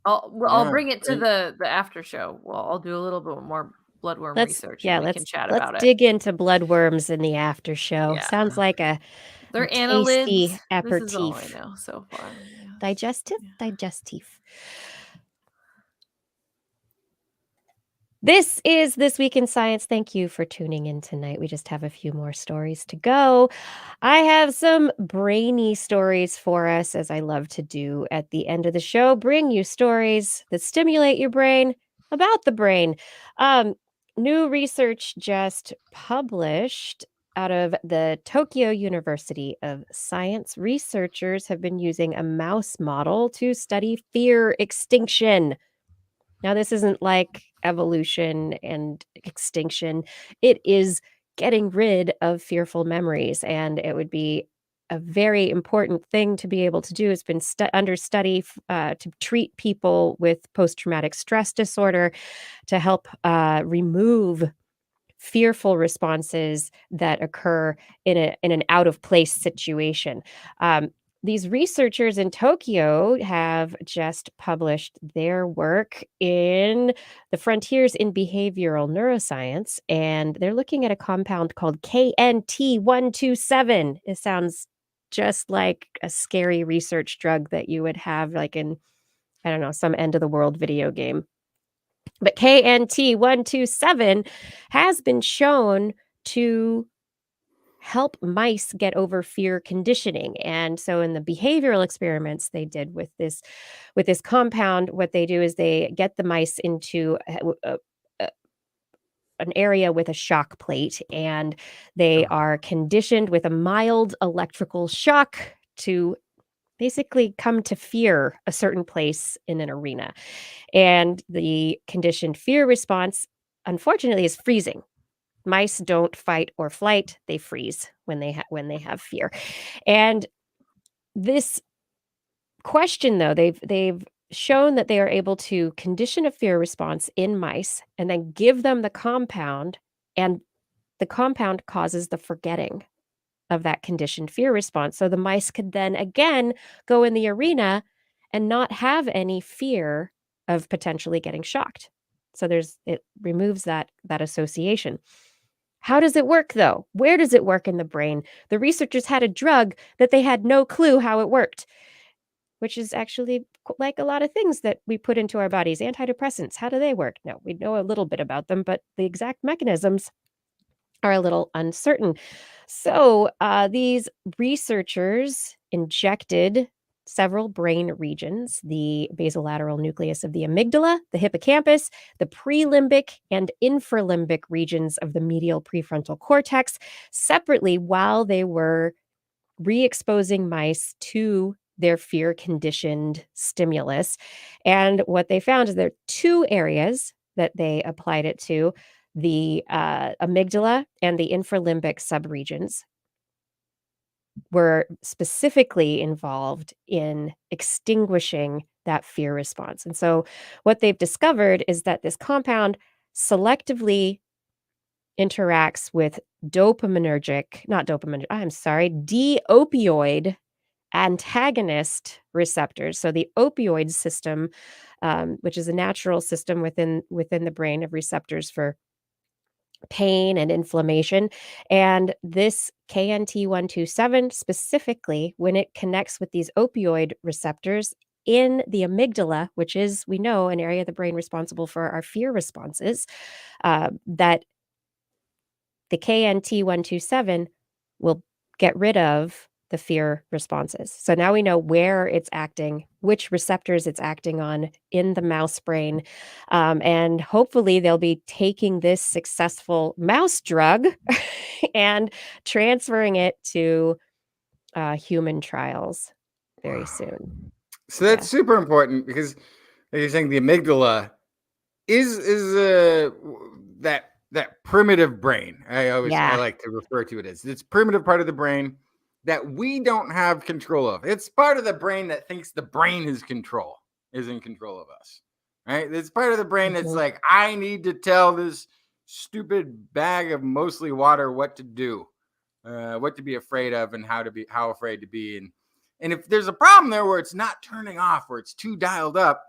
I'll bring it to the after show. Well, I'll do a little bit more bloodworm research and we can chat about it. Let's dig into bloodworms in the after show. Yeah. Sounds like a they're tasty annelids. aperitif. This is all I know so far. Yes. Digestive. This is This Week in Science. Thank you for tuning in tonight. We just have a few more stories to go. I have some brainy stories for us, as I love to do at the end of the show. Bring you stories that stimulate your brain about the brain. New research just published out of the Tokyo University of Science. Researchers have been using a mouse model to study fear extinction. Now, this isn't like evolution and extinction. It is getting rid of fearful memories, and it would be a very important thing to be able to do. It's been under study to treat people with post-traumatic stress disorder, to help remove fearful responses that occur in an out-of-place situation. These researchers in Tokyo have just published their work in the Frontiers in Behavioral Neuroscience, and they're looking at a compound called KNT127. It sounds just like a scary research drug that you would have like in, I don't know, some end of the world video game. But KNT127 has been shown to help mice get over fear conditioning. And so in the behavioral experiments they did with this compound, what they do is they get the mice into an area with a shock plate, and they are conditioned with a mild electrical shock to basically come to fear a certain place in an arena. And the conditioned fear response, unfortunately, is freezing. Mice don't fight or flight, they freeze when they have fear. And this question, though, they've shown that they are able to condition a fear response in mice and then give them the compound, and the compound causes the forgetting of that conditioned fear response. So the mice could then again go in the arena and not have any fear of potentially getting shocked. So it removes that association. How does it work, though? Where does it work in the brain? The researchers had a drug that they had no clue how it worked, which is actually like a lot of things that we put into our bodies. Antidepressants, how do they work? No, we know a little bit about them, but the exact mechanisms are a little uncertain. So these researchers injected several brain regions: the basolateral nucleus of the amygdala, the hippocampus, the prelimbic and infralimbic regions of the medial prefrontal cortex, separately while they were re-exposing mice to their fear-conditioned stimulus. And what they found is there are two areas that they applied it to: the amygdala and the infralimbic subregions were specifically involved in extinguishing that fear response. And so what they've discovered is that this compound selectively interacts with de-opioid antagonist receptors. So the opioid system, which is a natural system within the brain of receptors for pain and inflammation. And this KNT127 specifically, when it connects with these opioid receptors in the amygdala, which is, we know, an area of the brain responsible for our fear responses, that the KNT127 will get rid of the fear responses. So now we know where it's acting, which receptors it's acting on in the mouse brain. And hopefully they'll be taking this successful mouse drug and transferring it to human trials very soon. So that's super important because, like you're saying, the amygdala is that primitive brain. I like to refer to it as this primitive part of the brain that we don't have control of. It's part of the brain that thinks the brain is in control of us, right? It's part of the brain that's like, I need to tell this stupid bag of mostly water what to do, what to be afraid of, and how afraid to be. And if there's a problem there where it's not turning off, or it's too dialed up,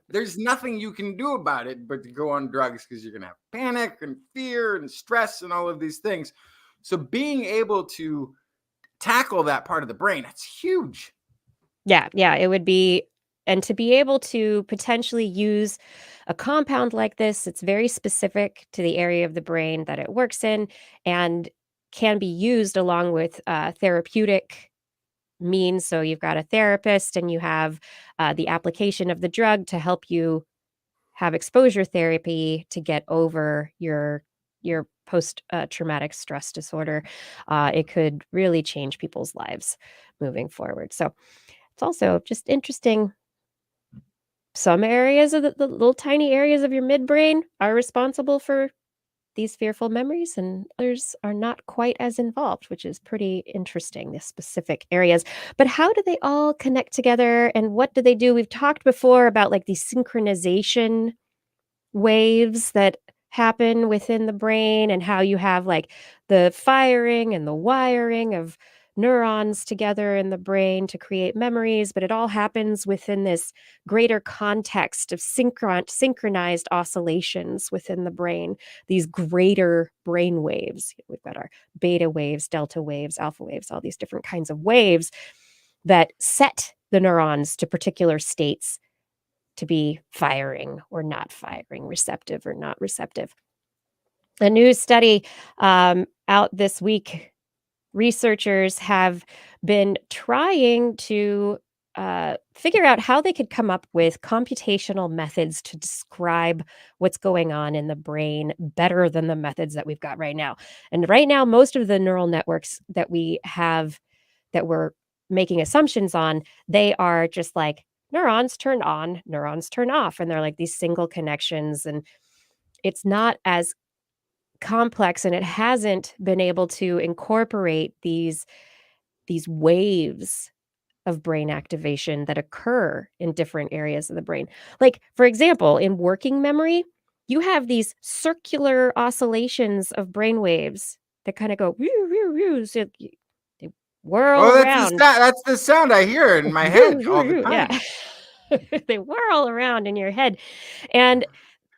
there's nothing you can do about it but to go on drugs, because you're gonna have panic and fear and stress and all of these things. So being able to tackle that part of the brain, that's huge. Yeah, it would be. And to be able to potentially use a compound like this, it's very specific to the area of the brain that it works in and can be used along with therapeutic means. So you've got a therapist and you have the application of the drug to help you have exposure therapy to get over your post-traumatic stress disorder. It could really change people's lives moving forward. So it's also just interesting. Some areas of the little tiny areas of your midbrain are responsible for these fearful memories, and others are not quite as involved, which is pretty interesting, the specific areas. But how do they all connect together, and what do they do? We've talked before about like these synchronization waves that happen within the brain, and how you have like the firing and the wiring of neurons together in the brain to create memories, but it all happens within this greater context of synchronized oscillations within the brain, these greater brain waves. We've got our beta waves, delta waves, alpha waves, all these different kinds of waves that set the neurons to particular states to be firing or not firing, receptive or not receptive. A new study out this week, researchers have been trying to figure out how they could come up with computational methods to describe what's going on in the brain better than the methods that we've got right now. And right now, most of the neural networks that we have that we're making assumptions on, they are just like neurons turn on, neurons turn off. And they're like these single connections. And it's not as complex, and it hasn't been able to incorporate these waves of brain activation that occur in different areas of the brain. Like, for example, in working memory, you have these circular oscillations of brain waves that kind of go woo, woo, woo. So they whirl around. That's the sound I hear in my head all the time. Yeah. They whirl around in your head. And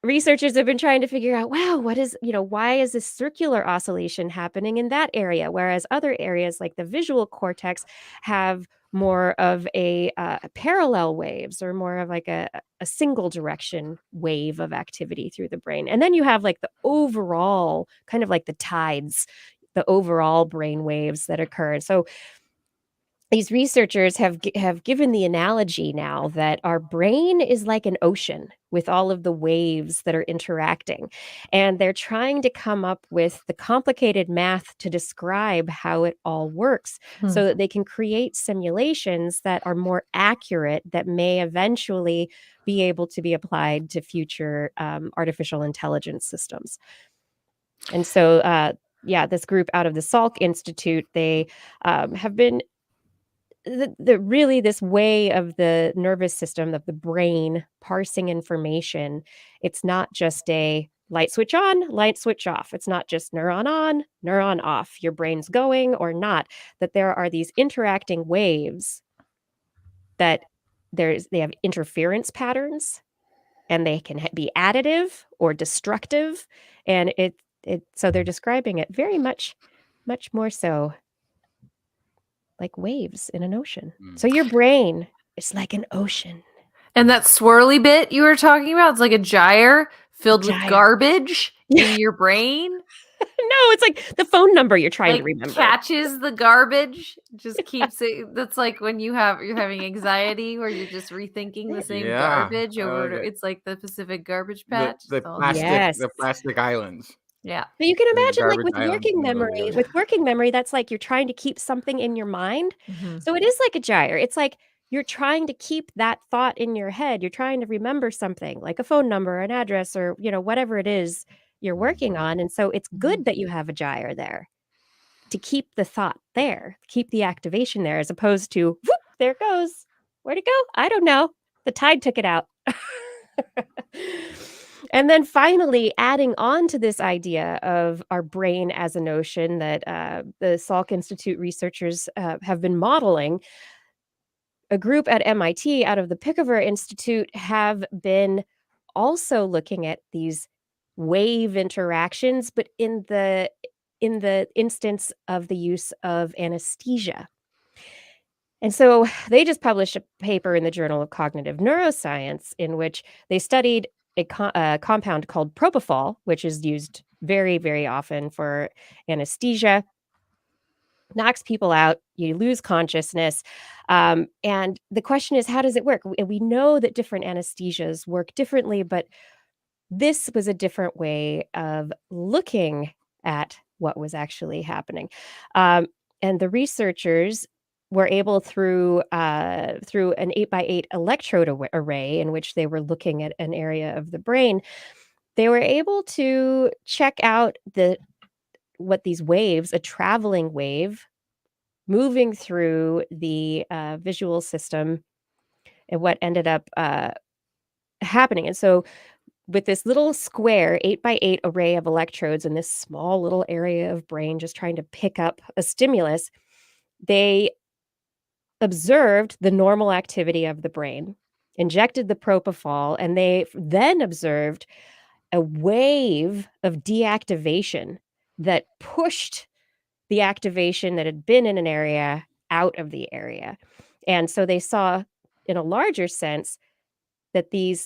researchers have been trying to figure out, wow, why is this circular oscillation happening in that area? Whereas other areas like the visual cortex have more of a parallel waves, or more of like a single direction wave of activity through the brain. And then you have like the overall, kind of like the tides, the overall brain waves that occur. So these researchers have given the analogy now that our brain is like an ocean with all of the waves that are interacting. And they're trying to come up with the complicated math to describe how it all works so that they can create simulations that are more accurate, that may eventually be able to be applied to future artificial intelligence systems. And so, this group out of the Salk Institute, they have been really this way of the nervous system, of the brain parsing information. It's not just a light switch on, light switch off. It's not just neuron on, neuron off. Your brain's going or not. That there are these interacting waves that they have interference patterns, and they can be additive or destructive. And so they're describing it very much more so like waves in an ocean. So your brain is like an ocean. And that swirly bit you were talking about, it's like a gyre filled with garbage in your brain. No, it's like the phone number you're trying to remember. Catches the garbage, just keeps it. That's like when you're having anxiety, where you're just rethinking the same garbage over. It's like the Pacific Garbage Patch. The plastic islands. Yeah. But you can imagine, like, with working memory, that's like you're trying to keep something in your mind. So it is like a gyre. It's like you're trying to keep that thought in your head. You're trying to remember something, like a phone number, an address, or, whatever it is you're working on. And so it's good that you have a gyre there to keep the thought there, keep the activation there, as opposed to, whoop, there it goes. Where'd it go? I don't know. The tide took it out. And then finally, adding on to this idea of our brain as an ocean that the Salk Institute researchers have been modeling, a group at MIT out of the Pickever Institute have been also looking at these wave interactions, but in the instance of the use of anesthesia. And so they just published a paper in the Journal of Cognitive Neuroscience in which they studied a compound called propofol, which is used very, very often for anesthesia. Knocks people out, you lose consciousness. And the question is, how does it work? We know that different anesthesias work differently, but this was a different way of looking at what was actually happening. And the researchers were able, through an 8x8 electrode array in which they were looking at an area of the brain, they were able to check out what these waves, a traveling wave moving through the visual system, and what ended up happening. And so with this little square 8x8 array of electrodes in this small little area of brain just trying to pick up a stimulus, they observed the normal activity of the brain, injected the propofol, and they then observed a wave of deactivation that pushed the activation that had been in an area out of the area. And so they saw, in a larger sense, that the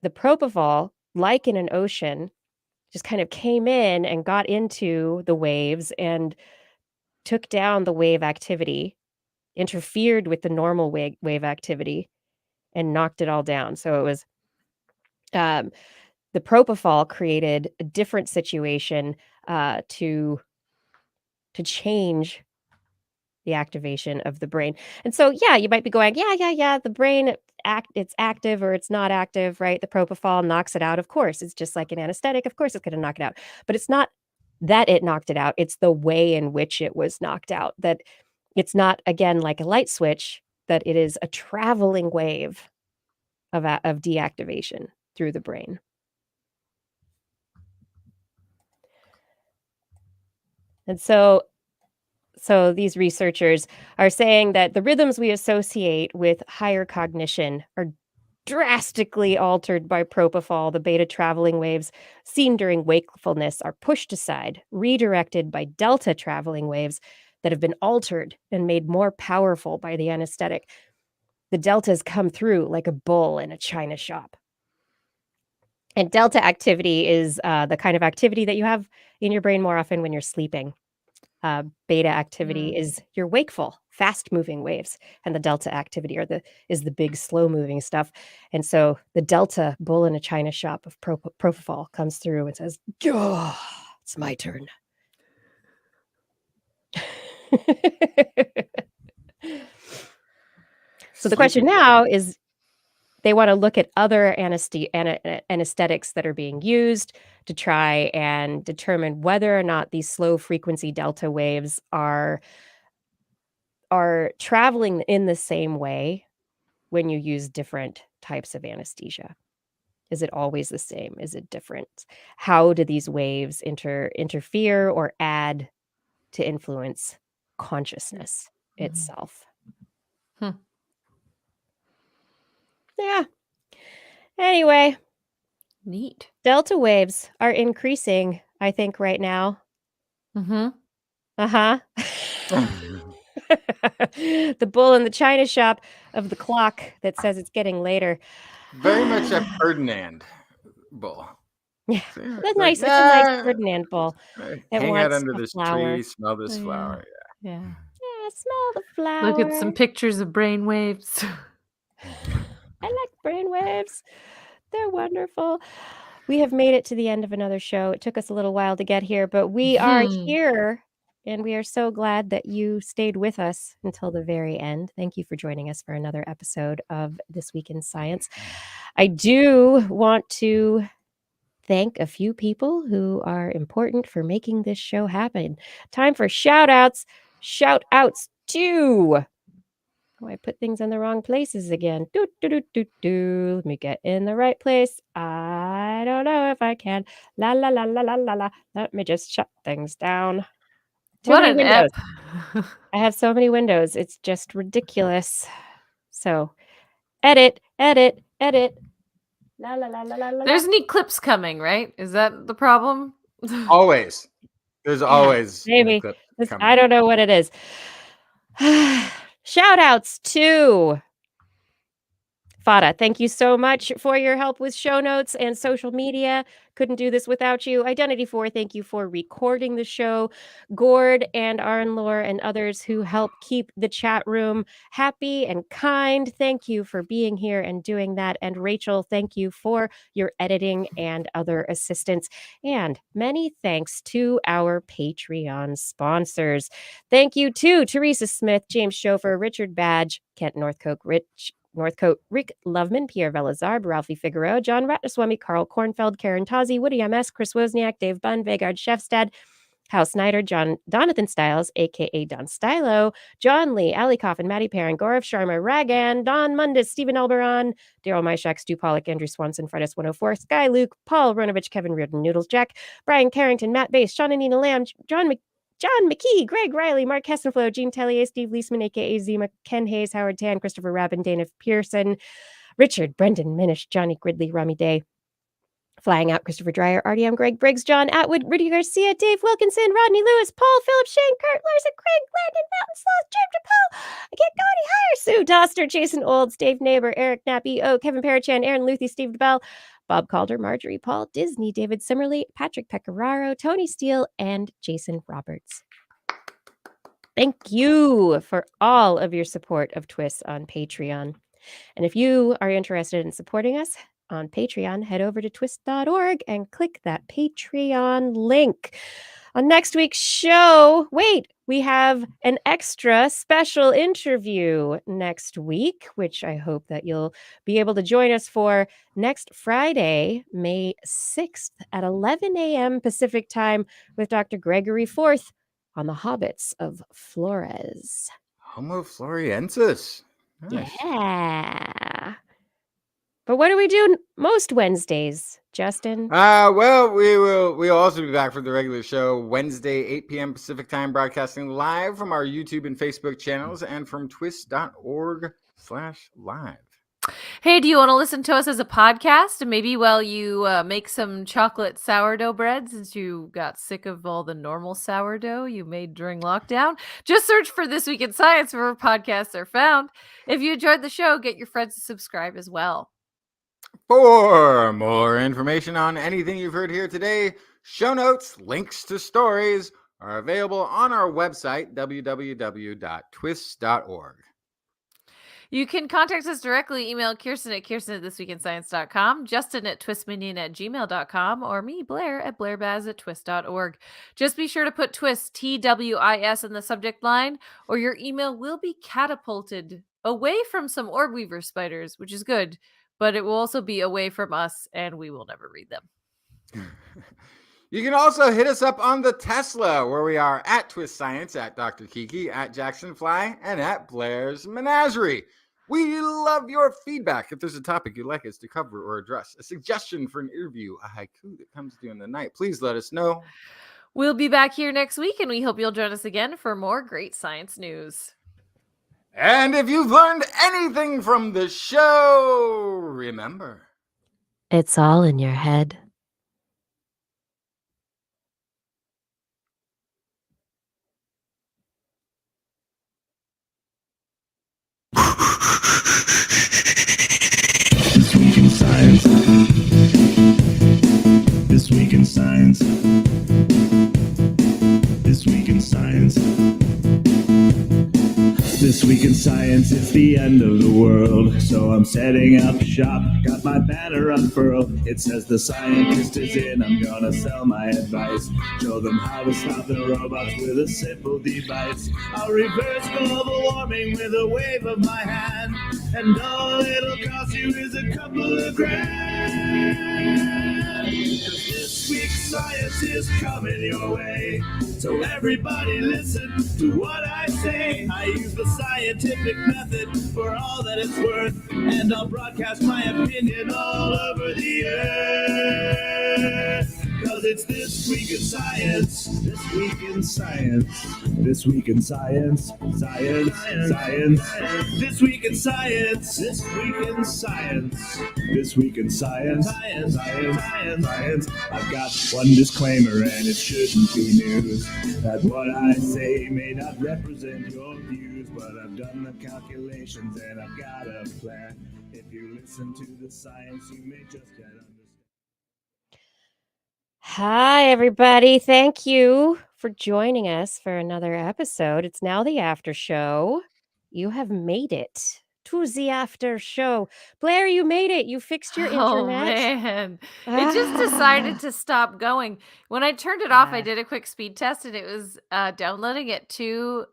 propofol, like in an ocean, just kind of came in and got into the waves and took down the wave activity, interfered with the normal wave activity, and knocked it all down. So it was the propofol created a different situation to change the activation of the brain. And so, yeah, you might be going, yeah, the brain, it's active or it's not active, right? The propofol knocks it out. Of course, it's just like an anesthetic. Of course, it's going to knock it out. But it's not that it knocked it out. It's the way in which it was knocked out. That it's not, again, like a light switch, that it is a traveling wave of deactivation through the brain. And so these researchers are saying that the rhythms we associate with higher cognition are drastically altered by propofol. The beta traveling waves seen during wakefulness are pushed aside, redirected by delta traveling waves that have been altered and made more powerful by the anesthetic. The deltas come through like a bull in a china shop. And delta activity is the kind of activity that you have in your brain more often when you're sleeping. Beta activity is your wakeful, fast-moving waves, and the delta activity is the big, slow-moving stuff. And so the delta bull in a china shop of propofol comes through and says, "Oh, it's my turn." So the question now is, they want to look at other anesthetics that are being used to try and determine whether or not these slow frequency delta waves are traveling in the same way when you use different types of anesthesia. Is it always the same? Is it different? How do these waves interfere or add to influence consciousness itself? Yeah. Anyway. Neat. Delta waves are increasing, I think, right now. Uh-huh. The bull in the china shop of the clock that says it's getting later. Very much a Ferdinand bull. Yeah, So, it's nice. It's a nice Ferdinand bowl. It hang out wants under a this flower. tree, smell this Oh, yeah. flower. Yeah. Yeah, smell the flower. Look at some pictures of brainwaves. I like brainwaves. They're wonderful. We have made it to the end of another show. It took us a little while to get here, but we are here, and we are so glad that you stayed with us until the very end. Thank you for joining us for another episode of This Week in Science. I do want to thank a few people who are important for making this show happen. Time for shout outs. Shout outs to... Oh, I put things in the wrong places again. Let me get in the right place. I don't know if I can. La la la la la la la. Let me just shut things down. Too What many an windows. ep. I have so many windows. It's just ridiculous. So, edit. La la la la la la. There's an eclipse coming, right? Is that the problem? Always. There's always an maybe. eclipse coming. I don't know what it is. Shout outs to Fada. Thank you so much for your help with show notes and social media. Couldn't do this without you. Identity4, thank you for recording the show. Gord and Arnlore and others who help keep the chat room happy and kind. Thank you for being here and doing that. And Rachel, thank you for your editing and other assistance. And many thanks to our Patreon sponsors. Thank you to Teresa Smith, James Schofer, Richard Badge, Kent Northcote, Rick Loveman, Pierre Velazarb, Ralphie Figueroa, John Ratnaswamy, Carl Kornfeld, Karen Tazi, Woody MS, Chris Wozniak, Dave Bunn, Vegard Shefstad, Hal Snyder, Jonathan Stiles, a.k.a. Don Stylo, John Lee, Ali Coffin, Maddie Perrin, Gaurav Sharma, Ragan, Don Mundis, Stephen Alberon, Daryl Myshak, Stu Pollock, Andrew Swanson, Fredis 104, Sky Luke, Paul Ronovich, Kevin Reardon, Noodles Jack, Brian Carrington, Matt Bass, Sean and Nina Lamb, John McKee, Greg Riley, Mark Hessenflow, Gene Tellier, Steve Leisman, a.k.a. Zima, Ken Hayes, Howard Tan, Christopher Rabin, Dana Pearson, Richard, Brendan Minish, Johnny Gridley, Rami Day, Flying Out, Christopher Dreyer, RDM, Greg Briggs, John Atwood, Rudy Garcia, Dave Wilkinson, Rodney Lewis, Paul, Philip, Shane, Kurt, Larson, Craig, Landon, Mountain Sloth, Jim DePaul, I can't go any higher, Sue Doster, Jason Olds, Dave Neighbor, Eric Knapp, O, Kevin Parachan, Aaron Luthi, Steve DeBell, Bob Calder, Marjorie Paul, Disney, David Simmerly, Patrick Pecoraro, Tony Steele, and Jason Roberts. Thank you for all of your support of TWIS on Patreon. And if you are interested in supporting us on Patreon, head over to twis.org and click that Patreon link. On next week's show, we have an extra special interview next week, which I hope that you'll be able to join us for next Friday, May 6th at 11 a.m. Pacific time with Dr. Gregory Forth on the Hobbits of Flores. Homo floriensis. Nice. Yeah. But what do we do most Wednesdays, Justin? Well, we'll also be back for the regular show Wednesday, 8 p.m. Pacific time, broadcasting live from our YouTube and Facebook channels and from twis.org/live. Hey, do you want to listen to us as a podcast? And maybe while you make some chocolate sourdough bread, since you got sick of all the normal sourdough you made during lockdown, just search for This Week in Science wherever podcasts are found. If you enjoyed the show, get your friends to subscribe as well. For more information on anything you've heard here today, show notes, links to stories are available on our website, www.twis.org. You can contact us directly. Email Kirsten at kirsten@thisweekinscience.com, Justin at twistminion@gmail.com, or me, Blair, at blairbaz@twis.org. Just be sure to put TWIS, TWIS, in the subject line, or your email will be catapulted away from some orb weaver spiders, which is good, but it will also be away from us, and we will never read them. You can also hit us up on the Tesla, where we are at TWIS Science, at Dr. Kiki, at Jackson Fly, and at Blair's Menagerie. We love your feedback. If there's a topic you'd like us to cover or address, a suggestion for an interview, a haiku that comes during the night, please let us know. We'll be back here next week, and we hope you'll join us again for more great science news. And if you've learned anything from the show, remember, it's all in your head. This week in science. This week in science, it's the end of the world. So I'm setting up shop, got my banner unfurled. It says the scientist is in, I'm gonna sell my advice. Show them how to stop the robots with a simple device. I'll reverse global warming with a wave of my hand. And all it'll cost you is a couple of grand. This week's science is coming your way. So everybody listen to what I say. I use the scientific method for all that it's worth. And I'll broadcast my opinion all over the earth. Cause it's This Week in Science. This Week in Science. This Week in Science. Science. Science. This Week in Science. This Week in Science. This Week in Science. Science. Science. Science. Science. I've got one disclaimer and it shouldn't be news. That what I say may not represent your views. But I've done the calculations and I've got a plan. If you listen to the science, you may just get understand. Hi, everybody. Thank you for joining us for another episode. It's now the after show. You have made it to the after show. Blair, you made it. You fixed your Oh internet. man, it just decided to stop going. When I turned it off, I did a quick speed test and it was downloading at 2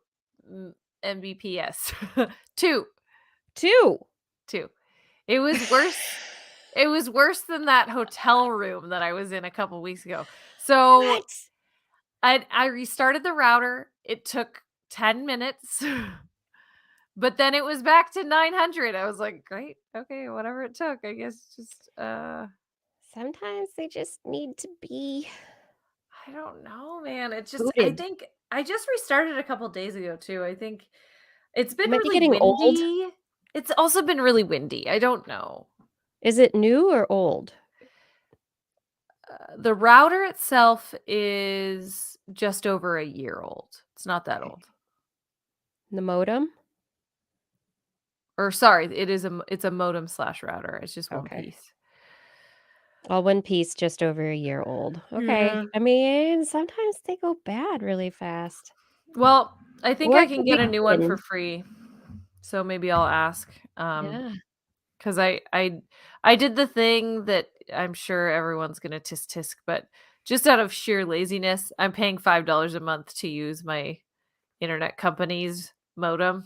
Mbps. 2. It was worse. It was worse than that hotel room that I was in a couple weeks ago. So What? I restarted the router. It took 10 minutes. But then it was back to 900. I was like, great. Okay, whatever it took. I guess just Sometimes they just need to be I don't know, man. It just I booted. think I just restarted a couple days ago too. I think it's been Might be really getting windy. old. It's also been really windy. I don't know. Is it new or old? The router itself is just over a year old. It's not that old. The modem? Or sorry, it's a modem / router. It's just one Okay. piece. All one piece, just over a year old. Okay. Yeah. I mean, sometimes they go bad really fast. Well, I think Or I it can could get be a new one good. for free. So maybe I'll ask. Yeah. Because I did the thing that I'm sure everyone's gonna tisk, but just out of sheer laziness, I'm paying $5 a month to use my internet company's modem.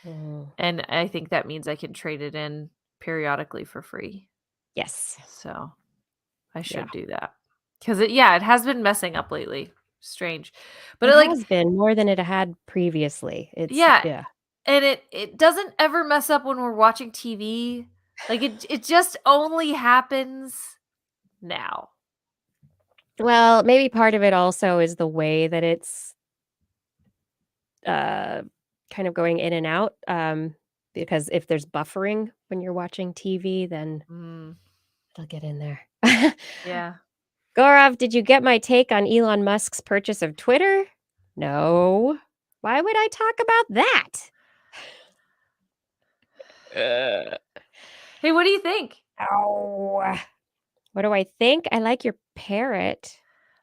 Mm. And I think that means I can trade it in periodically for free. Yes. So I should Yeah. do that. Because it has been messing up lately. Strange. But It it has been more than it had previously. It's yeah. And it doesn't ever mess up when we're watching TV. Like it just only happens now. Well, maybe part of it also is the way that it's kind of going in and out. Because if there's buffering when you're watching TV, then it'll get in there. Yeah. Gaurav, did you get my take on Elon Musk's purchase of Twitter? No. Why would I talk about that? Hey, what do you think? Oh. What do I think? I like your parrot.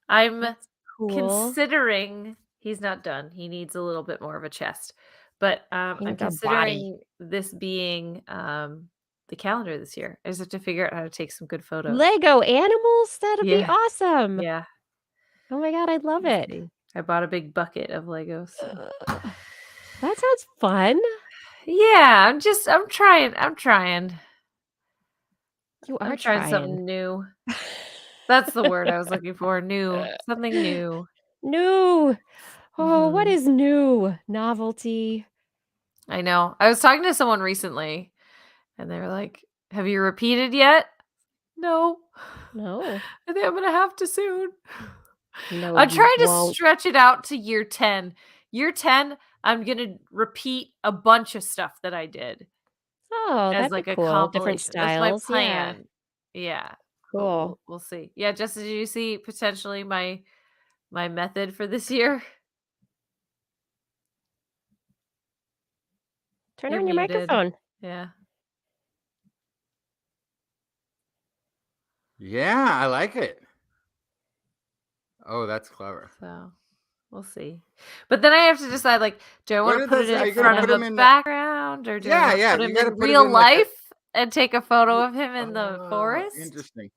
I'm That's cool. considering he's not done. He needs a little bit more of a chest. But I'm needs a considering this being the calendar this year. I just have to figure out how to take some good photos. Lego animals? That'd be Yeah. awesome. Yeah. Oh my god, I'd love Let's it. see. I bought a big bucket of Legos. So. That sounds fun. Yeah, I'm trying. You are I'm trying something new. That's the word I was looking for. New. Something new. New. Oh, what is new? Novelty. I know. I was talking to someone recently and they were like, have you repeated yet? No. No. I think I'm going to have to soon. No, I'm you trying to won't. stretch it out to year 10. Year 10, I'm going to repeat a bunch of stuff that I did. Oh, as that'd like be a cool. compilation. Different styles. That's my plan. Yeah. Cool. We'll see. Yeah, Justin, did you see potentially my method for this year? Turn You're on your muted. microphone. Yeah. Yeah, I like it. Oh, that's clever. So We'll see. But then I have to decide, like, do I want to put it in front of a background, or do I want to put him in real life and take a photo of him in the forest? Interesting.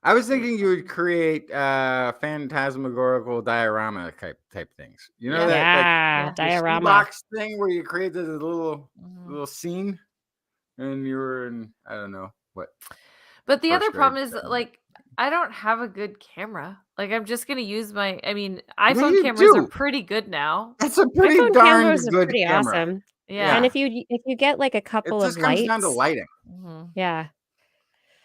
I was thinking you would create phantasmagorical diorama type things. You know that diorama box thing where you create this little scene, and you were in I don't know what. But the other problem is like I don't have a good camera. Like I'm just gonna use my. I mean, iPhone cameras are pretty good now. That's a pretty darn good camera. Awesome. Yeah, and if you get like a couple of lights, it just comes down to lighting. Yeah.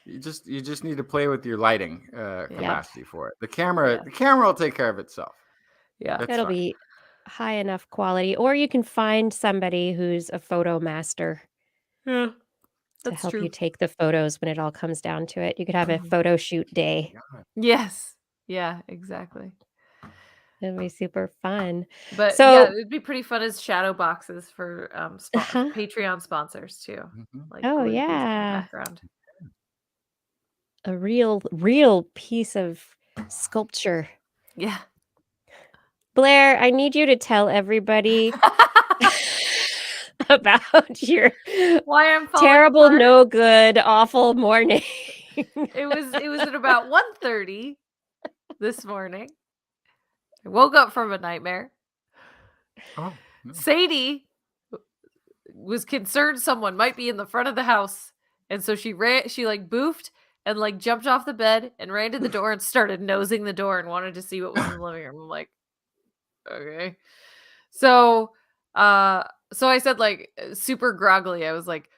You just need to play with your lighting capacity for it. The camera will take care of itself. Yeah, it'll be high enough quality, or you can find somebody who's a photo master. Yeah, to help you take the photos when it all comes down to it. You could have a photo shoot day. Yes. Yeah. Exactly. It'd be super fun. But yeah, it'd be pretty fun as shadow boxes for Patreon sponsors too. Like background. A real piece of sculpture. Yeah. Blair, I need you to tell everybody about your why I'm terrible, apart. no good, awful morning. It was at about 1:30 this morning. I woke up from a nightmare. Oh, no. Sadie was concerned someone might be in the front of the house, and so she like boofed and like jumped off the bed and ran to the door and started nosing the door and wanted to see what was in the living room. I'm like, okay. So I said, like, super groggily, I was like,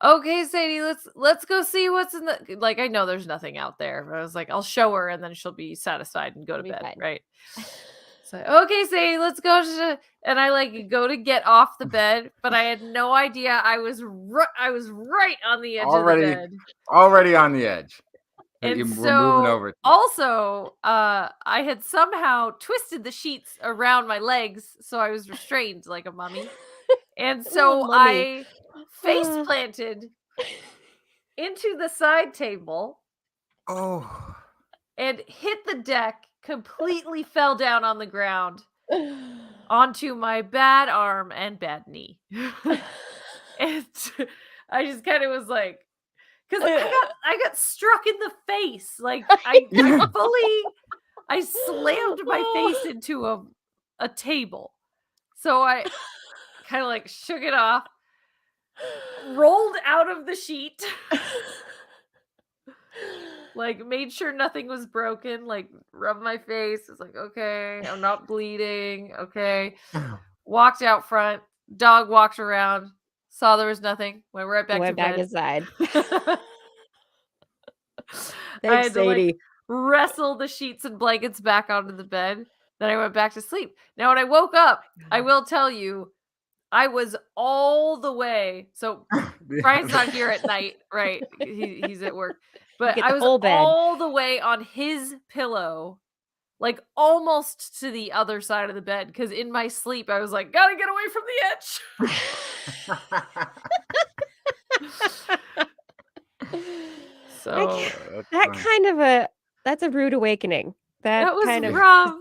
okay, Sadie, let's go see what's in the, like, I know there's nothing out there, but I was like, I'll show her and then she'll be satisfied and go to bed, right? So, okay, Sadie, let's go and I like go to get off the bed, but I had no idea I was right on the edge of the bed. Already on the edge. And we're so moving over. Also, I had somehow twisted the sheets around my legs, so I was restrained like a mummy. And so I face planted into the side table. Oh. And hit the deck, completely fell down on the ground onto my bad arm and bad knee. And I just kind of was like, because I got struck in the face. Like I slammed my face into a table. So I kind of like shook it off, rolled out of the sheet, like made sure nothing was broken, like rubbed my face. It's like, okay, I'm not bleeding. Okay. Walked out front, dog walked around, saw there was nothing, went right back to bed. Inside. I had to like wrestle the sheets and blankets back onto the bed. Then I went back to sleep. Now, when I woke up, I will tell you, I was all the way. So Brian's not here at night, right? He's at work. But I was all the way on his pillow, like almost to the other side of the bed. Because in my sleep, I was like, gotta get away from the edge. So that's a rude awakening. That was kind of rough.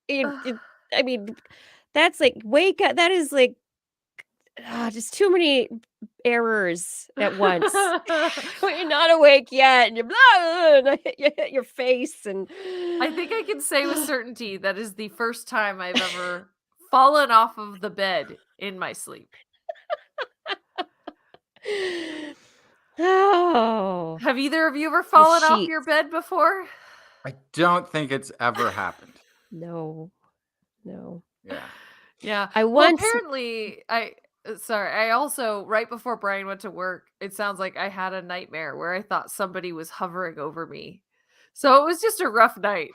I mean, that's like wake up. That is like just too many errors at once. You're not awake yet, and you're and you hit your face. And I think I can say with certainty that is the first time I've ever fallen off of the bed in my sleep. Oh, have either of you ever fallen off your bed before? I don't think it's ever happened. No. Yeah. I once apparently I also, right before Brian went to work, it sounds like I had a nightmare where I thought somebody was hovering over me. So it was just a rough night.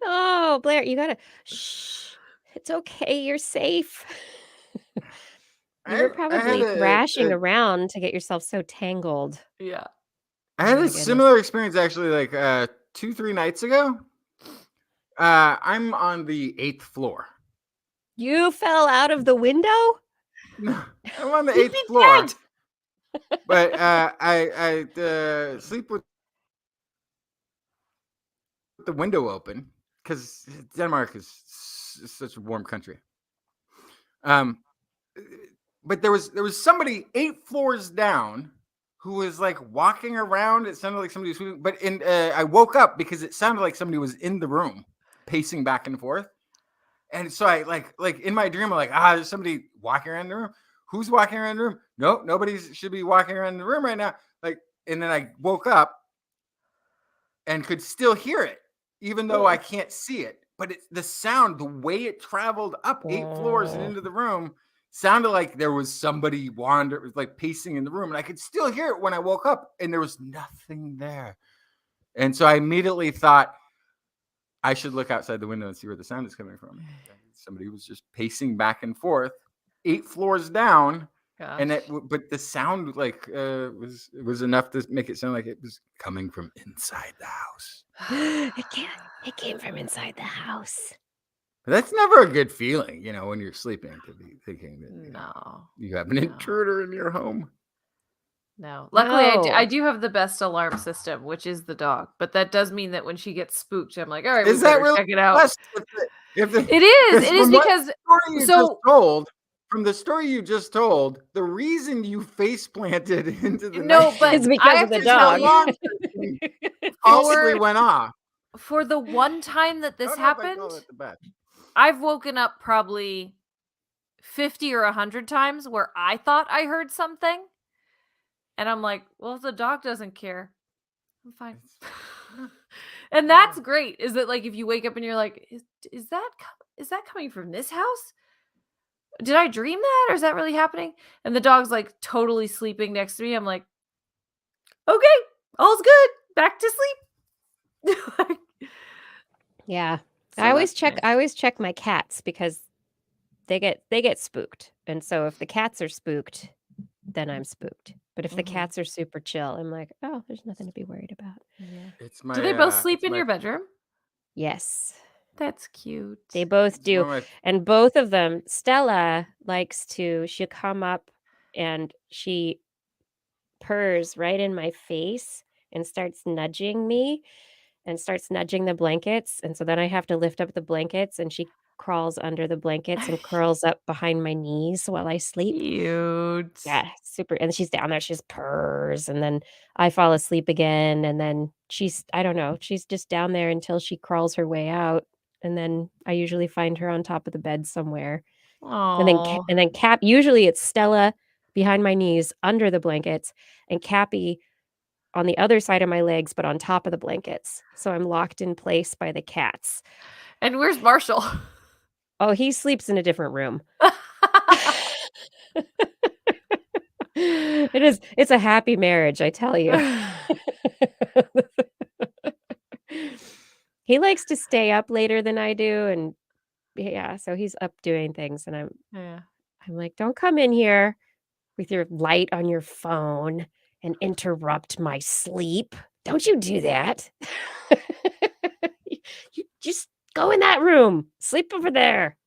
Oh, Blair, you gotta shh. It's okay. You're safe. You were probably thrashing around to get yourself so tangled. Yeah. I had a similar experience actually, like 2-3 nights ago. I'm on the 8th floor. You fell out of the window? No, I'm on the 8th floor. But I sleep with the window open. because Denmark is such a warm country. But there was somebody 8 floors down who was like walking around. It sounded like somebody was sweeping, but I woke up because it sounded like somebody was in the room pacing back and forth. And so I like in my dream, I'm like, there's somebody walking around the room. Who's walking around the room? Nope, nobody should be walking around the room right now. Like, and then I woke up and could still hear it, even though I can't see it. But the sound, the way it traveled up 8 floors and into the room, sounded like there was somebody like pacing in the room. And I could still hear it when I woke up, and there was nothing there. And so I immediately thought I should look outside the window and see where the sound is coming from. Somebody was just pacing back and forth 8 floors down. Gosh. But the sound was enough to make it sound like it was coming from inside the house. It came from inside the house. But that's never a good feeling, when you're sleeping, to be thinking that you have an intruder in your home. No. Luckily, I do have the best alarm system, which is the dog. But that does mean that when she gets spooked, I'm like, all right, we better check it out. It is because from the story you just told, the reason you face planted into the but it's because of the dog. Possibly went off. For the one time that this happened, I've woken up probably 50 or 100 times where I thought I heard something. And I'm like, well, if the dog doesn't care, I'm fine. And that's great. Is that like if you wake up and you're like, is that coming from this house? Did I dream that, or is that really happening? And the dog's like totally sleeping next to me. I'm like, okay, all's good. Back to sleep. Yeah. So I always check my cats because they get spooked. And so if the cats are spooked, then I'm spooked. But if the cats are super chill, I'm like, oh, there's nothing to be worried about. Yeah. Do they both sleep in your bedroom? Yes. That's cute. They both do. And both of them, Stella she'll come up and she purrs right in my face and starts nudging me and starts nudging the blankets. And so then I have to lift up the blankets and she crawls under the blankets and curls up behind my knees while I sleep. Cute. Yeah, super. And she's down there, she just purrs, and then I fall asleep again, and then she's just down there until she crawls her way out, and then I usually find her on top of the bed somewhere. Aww. And then Cap, usually it's Stella behind my knees under the blankets, and Cappy on the other side of my legs, but on top of the blankets. So I'm locked in place by the cats. And where's Marshall? Oh, he sleeps in a different room. It's a happy marriage, I tell you. He likes to stay up later than I do, and so he's up doing things, and I'm like, don't come in here with your light on your phone and interrupt my sleep. Don't you do that. You just go in that room. Sleep over there.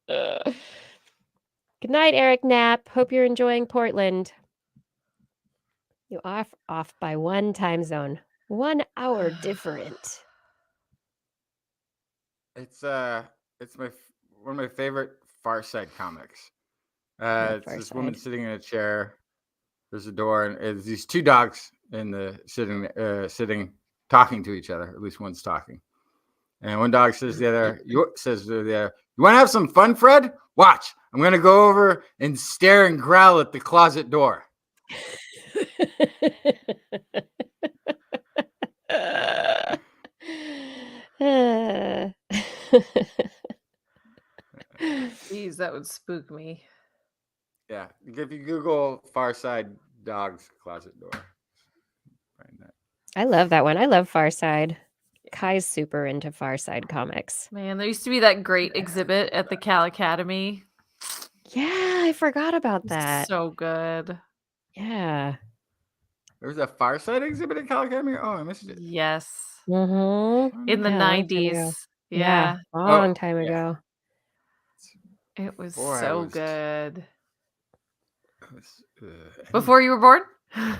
Good night, Eric Knapp. Hope you're enjoying Portland. You are off by 1 time zone. 1 hour different. It's one of my favorite Far Side comics. It's this woman sitting in a chair. There's a door, and it's these 2 dogs in the sitting, talking to each other. At least one's talking. And one dog says to the other, you want to have some fun, Fred? Watch. I'm going to go over and stare and growl at the closet door. Jeez, that would spook me. Yeah. If you Google Far Side dogs closet door, find that. I love that one. I love Far Side. Kai's super into Far Side comics. Man, there used to be that great exhibit at the Cal Academy. Yeah, I forgot about that. So good. Yeah. There was a Far Side exhibit at Cal Academy? Oh, I missed it. Yes. Mm-hmm. In the 90s. Yeah. Long time ago. It was so good. Before you were born? Yeah,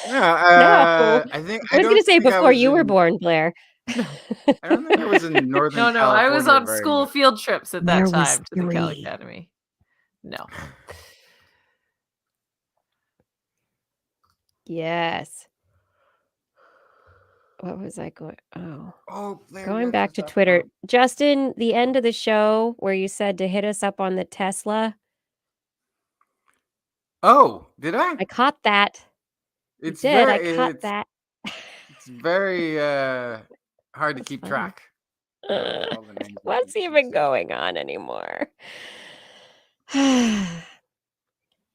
No. I was going to say before you were born, Blair. I don't think I was in Northern No, I was California on very school much. field trips at that There was time to the Cal 3. Academy. No. Yes. What was I going? Oh, Blair, going back to Twitter. Justin, the end of the show where you said to hit us up on the Tesla. Oh, did I? I caught that. It's you did. very, I caught that. It's very hard to keep funny. track. All the names What's that you even said. going on anymore?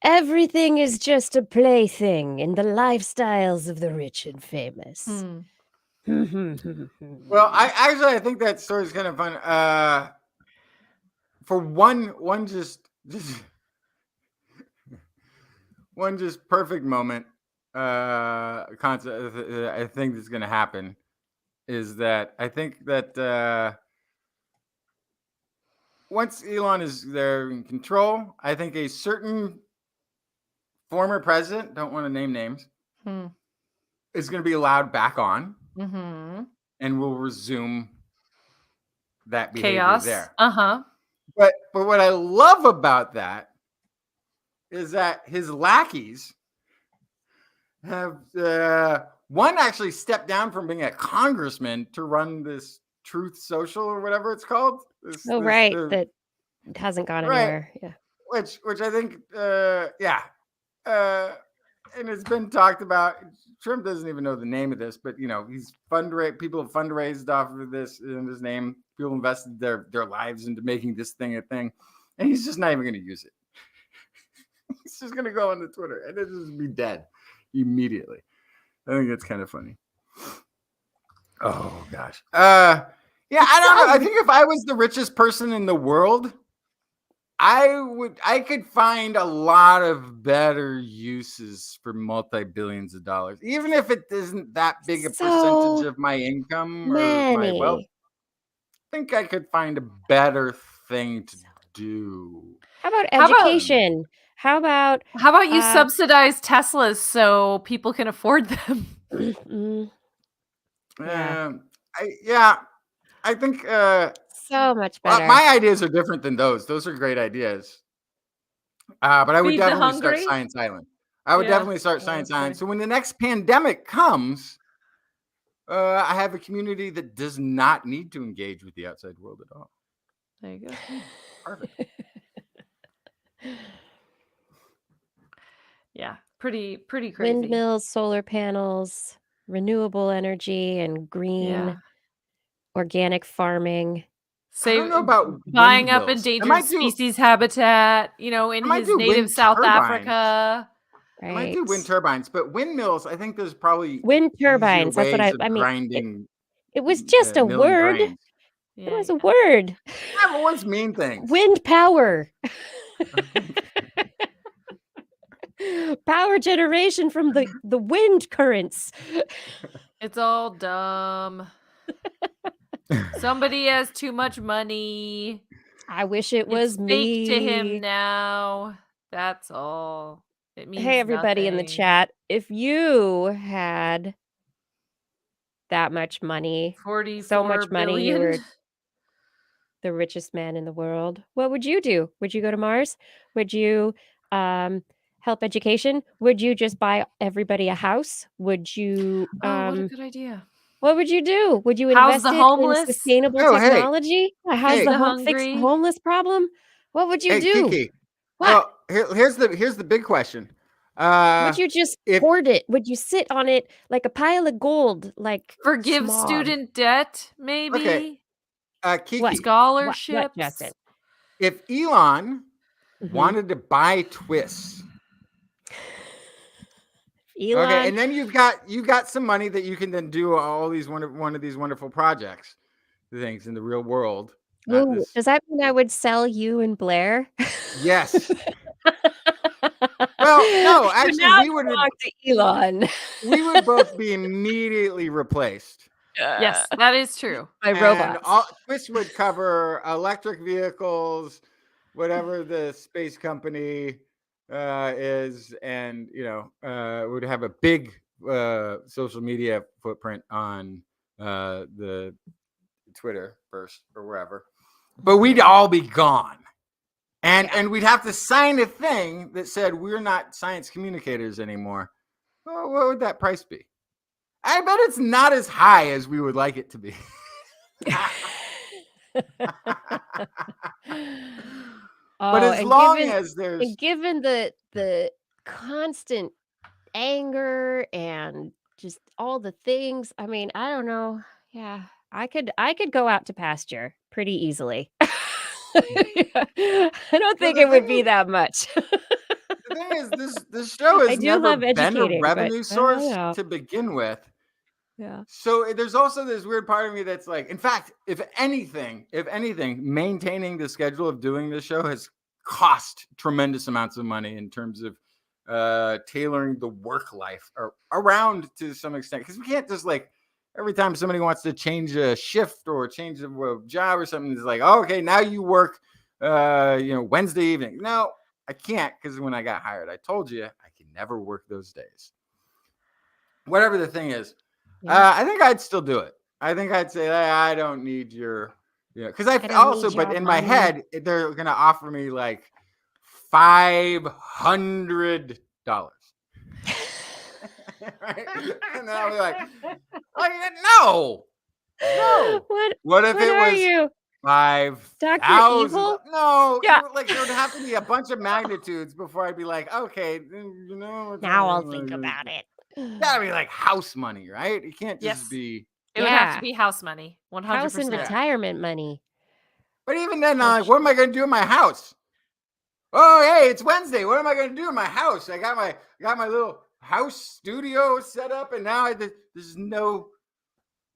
Everything is just a plaything in the lifestyles of the rich and famous. Well, I think that story is kind of fun. For one just one just perfect moment concept I think that's going to happen is that I think that once Elon is there in control, I think a certain former president, don't want to name names, is going to be allowed back on and will resume that behavior Chaos. there. But what I love about that is that his lackeys have one actually stepped down from being a congressman to run this Truth Social or whatever it's called. That hasn't gone anywhere. Yeah. Which I think, and it's been talked about. Trump doesn't even know the name of this, but he's people have fundraised off of this in his name. People invested their lives into making this thing a thing, and he's just not even going to use it. He's just going to go on the Twitter and it'll just be dead immediately. I think that's kind of funny. Oh gosh. I don't know. I think if I was the richest person in the world, I could find a lot of better uses for multi-billions of dollars, even if it isn't that big a percentage of my income or my wealth. I think I could find a better thing to do. How about education? How about you subsidize Teslas so people can afford them? I think so much better. My ideas are different than those. Those are great ideas. But I would definitely start Science Island. I would definitely start Science Island. So when the next pandemic comes, I have a community that does not need to engage with the outside world at all. There you go. Perfect. Yeah, pretty crazy. Windmills, solar panels, renewable energy, and green organic farming. I don't know about buying up endangered species habitat, in his native South Africa. Right. I might do wind turbines, but windmills, I think there's probably wind turbines. That's what I mean. Grinding. It was just a word. It was a word. Yeah, but words mean things. Wind power. Power generation from the wind currents. It's all dumb. Somebody has too much money. I wish it was me. Fake to him now. That's all. It means hey, everybody in the chat, if you had that much money, so much money, you were the richest man in the world, what would you do? Would you go to Mars? Would you help education? Would you just buy everybody a house? Would you what a good idea. What would you do? Would you invest in sustainable technology? How's fix the homeless problem? What would you do? Kiki. What? Well, here's the big question. Would you just hoard it? Would you sit on it like a pile of gold, like forgive student debt, maybe? Okay. Kiki. Scholarships. What, Justin? If Elon wanted to buy TWIS. Elon. Okay, and then you've got some money that you can then do all these one of these wonderful projects, things in the real world. Ooh, does that mean I would sell you and Blair? Yes. Well, no, actually, we would talk to Elon. We would both be immediately replaced. Yes, that is true. By robots. TWIS would cover electric vehicles, whatever the space company is, and would have a big social media footprint on the Twitter first or wherever, but we'd all be gone. And we'd have to sign a thing that said we're not science communicators anymore. Well, what would that price be? I bet it's not as high as we would like it to be. But as long as there's given the constant anger and just all the things, I mean, I don't know. Yeah, I could go out to pasture pretty easily. I don't think it would be that much. The thing is, this show has never been a revenue source to begin with. Yeah. So there's also this weird part of me that's like, in fact, if anything, maintaining the schedule of doing this show has cost tremendous amounts of money in terms of tailoring the work life around to some extent, because we can't just like every time somebody wants to change a shift or change a job or something, it's like, oh, okay, now you work Wednesday evening. No, I can't, because when I got hired, I told you I can never work those days. Whatever the thing is, I think I'd still do it. I think I'd say, I don't need your, because I also, but in my head, they're going to offer me like $500. Right? And then I'll be like, no. What if it was 5,000? No, like there would have to be a bunch of magnitudes before I'd be like, okay, now I'll think about it. Gotta be like house money, right? It can't just be. It would have to be house money, 100%. House and retirement money. But even then, what am I going to do in my house? Oh, hey, it's Wednesday. What am I going to do in my house? I got my little house studio set up, and now there's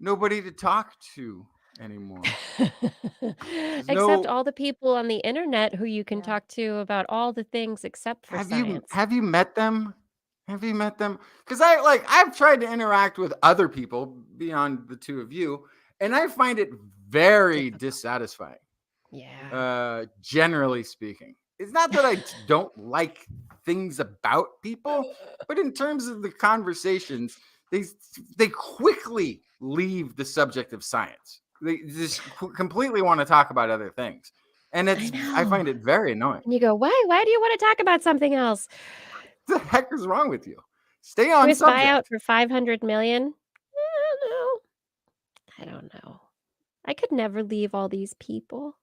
nobody to talk to anymore. Except all the people on the internet who you can talk to about all the things except for science. Have you met them? Because I've tried to interact with other people beyond the two of you, and I find it very dissatisfying. Yeah. Generally speaking, it's not that I don't like things about people, but in terms of the conversations, they quickly leave the subject of science. They just completely want to talk about other things, and I find it very annoying. And you go, why? Why do you want to talk about something else? What the heck is wrong with you? Stay on TWIS subject. Buyout for $500 million? I don't know. I could never leave all these people.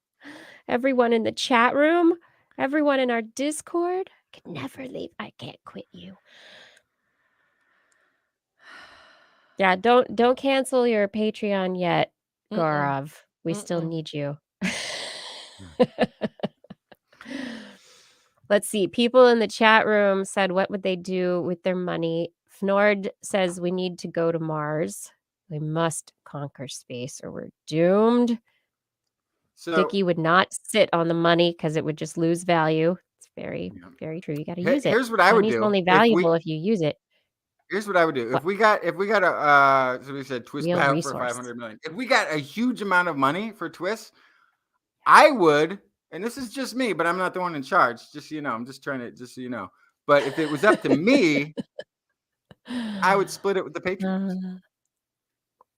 Everyone in the chat room, everyone in our Discord. I could never leave. I can't quit you. Yeah, don't cancel your Patreon yet, Gaurav. We still need you. Let's see. People in the chat room said, what would they do with their money? Fnord says we need to go to Mars. We must conquer space or we're doomed. So Kiki would not sit on the money because it would just lose value. It's very, very true. You got to use it. Here's what I would do. Money's only valuable if you use it. Here's what I would do. If we got a so we said TWIS buyout for $500 million. If we got a huge amount of money for TWIS, I would. And this is just me, but I'm not the one in charge. Just so you know, I'm just trying to, just so you know. But if it was up to me, I would split it with the patrons.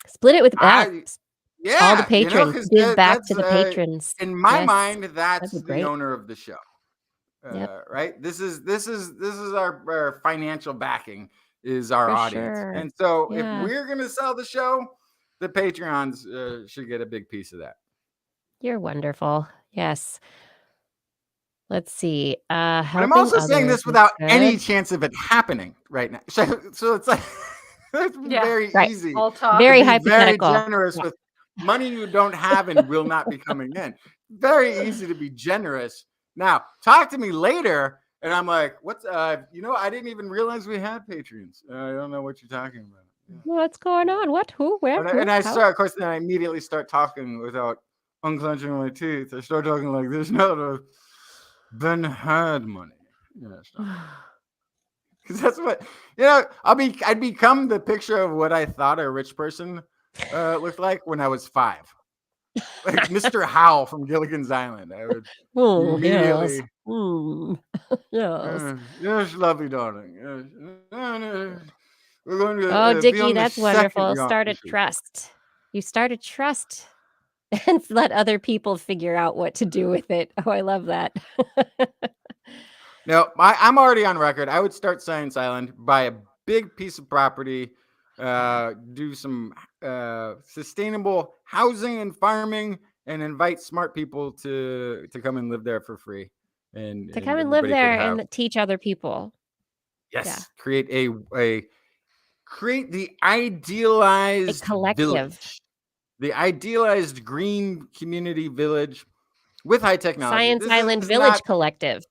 Split it with all the patrons. Give back to the patrons. In my mind, that's the owner of the show. Right? This is our financial backing is our audience. Sure. And so if we're gonna sell the show, the Patreons should get a big piece of that. You're wonderful. Yes. Let's see. I'm also saying this without any chance of it happening right now. So it's like it's very easy. Very hypothetical. Very generous with money you don't have and will not be coming in. Very easy to be generous. Now, talk to me later, and I'm like, what's I didn't even realize we had Patreons. I don't know what you're talking about. What's going on? What? Who? Where? And I start, of course, then I immediately start talking without unclenching my teeth. I start talking like there's not been had money. Because that's what I'd become the picture of what I thought a rich person looked like when I was 5. Like Mr. Howell from Gilligan's Island. I would immediately. Yes. Yes, lovely darling. Yes. We're going to, Dickie, that's wonderful. Start a trust. You start a trust and let other people figure out what to do with it. Oh, I love that. No, I'm already on record. I would start Science Island, buy a big piece of property, do some sustainable housing and farming, and invite smart people to come and live there for free. And to come and live there and teach other people. Yes, yeah. Create the idealized collective village, the idealized green community village with high technology. Science Island Village Collective.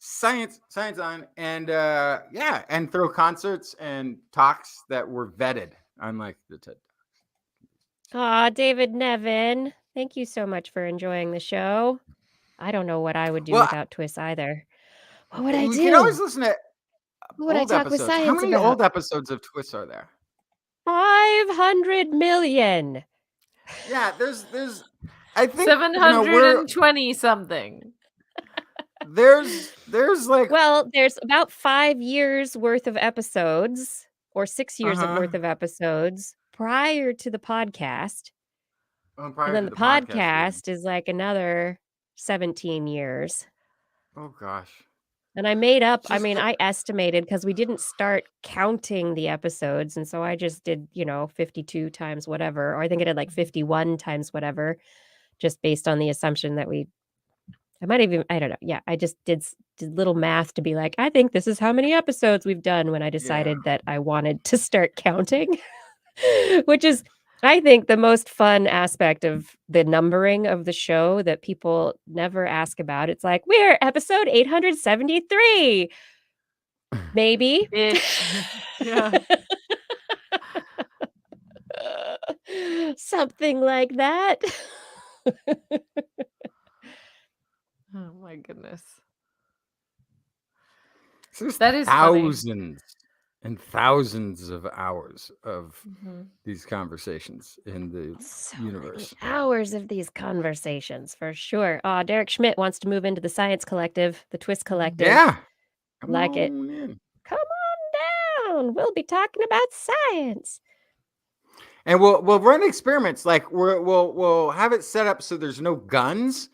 Science on, and and throw concerts and talks that were vetted, unlike the TED Talks. Aw, David Nevin, thank you so much for enjoying the show. I don't know what I would do without TWIS either. What would I do? You can always listen to what would I talk episodes. With science How many about? old episodes of TWIS are there? 500 million. Yeah, there's I think 720 something. There's like, well, there's about 5 years worth of episodes or 6 years worth of episodes prior to the podcast. And then the podcast is like another 17 years. Oh gosh. And I made up, I estimated because we didn't start counting the episodes. And so I just did, 52 times whatever, or I think I did like 51 times whatever, just based on the assumption that I don't know. Yeah, I just did little math to be like, I think this is how many episodes we've done when I decided that I wanted to start counting, which is, I think, the most fun aspect of the numbering of the show that people never ask about. It's like, we're episode 873. Maybe. Yeah. Something like that. Oh my goodness. So that is thousands funny. And thousands of hours of these conversations in the universe. Hours of these conversations, for sure. Derek Schmidt wants to move into the Science Collective, the TWIS Collective. Yeah. Come on down. We'll be talking about science. And we'll run experiments. Like we'll have it set up so there's no guns.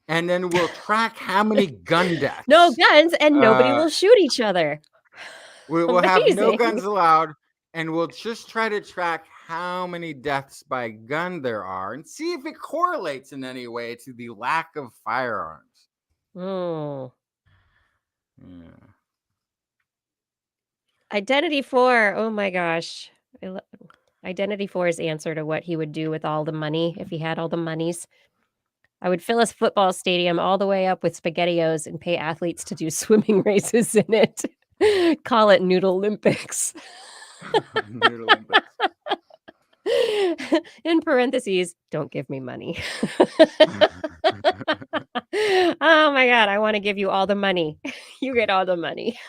And then we'll track how many gun deaths. No guns, and nobody will shoot each other. We'll have no guns allowed, and we'll just try to track how many deaths by gun there are and see if it correlates in any way to the lack of firearms. Oh. Yeah. Identity 4. Oh my gosh. Identity 4's answer to what he would do with all the money if he had all the monies. I would fill a football stadium all the way up with SpaghettiOs and pay athletes to do swimming races in it. Call it Noodle Olympics. Noodle Olympics. In parentheses, don't give me money. Oh my God, I want to give you all the money. You get all the money.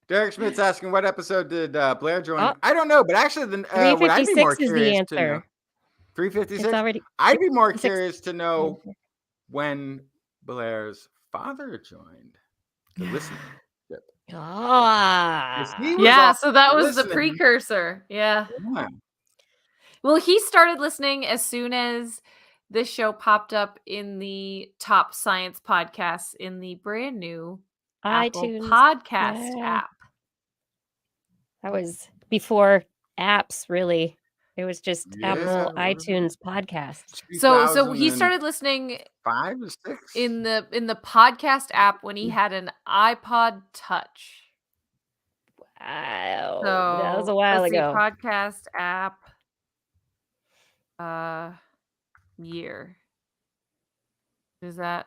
Derek Schmidt's asking, what episode did Blair join? I don't know, but actually, what I'd be more curious is the answer. To know, 356. I'd be more curious to know when Blair's father joined the listening. So that was the precursor. Yeah. Well, he started listening as soon as this show popped up in the top science podcasts in the brand new iTunes podcast app. That was before apps, really. It was just Apple iTunes podcast. So he started listening 5 or 6 in the podcast app when he had an iPod Touch. Wow, that was a while ago. Podcast app year. Is that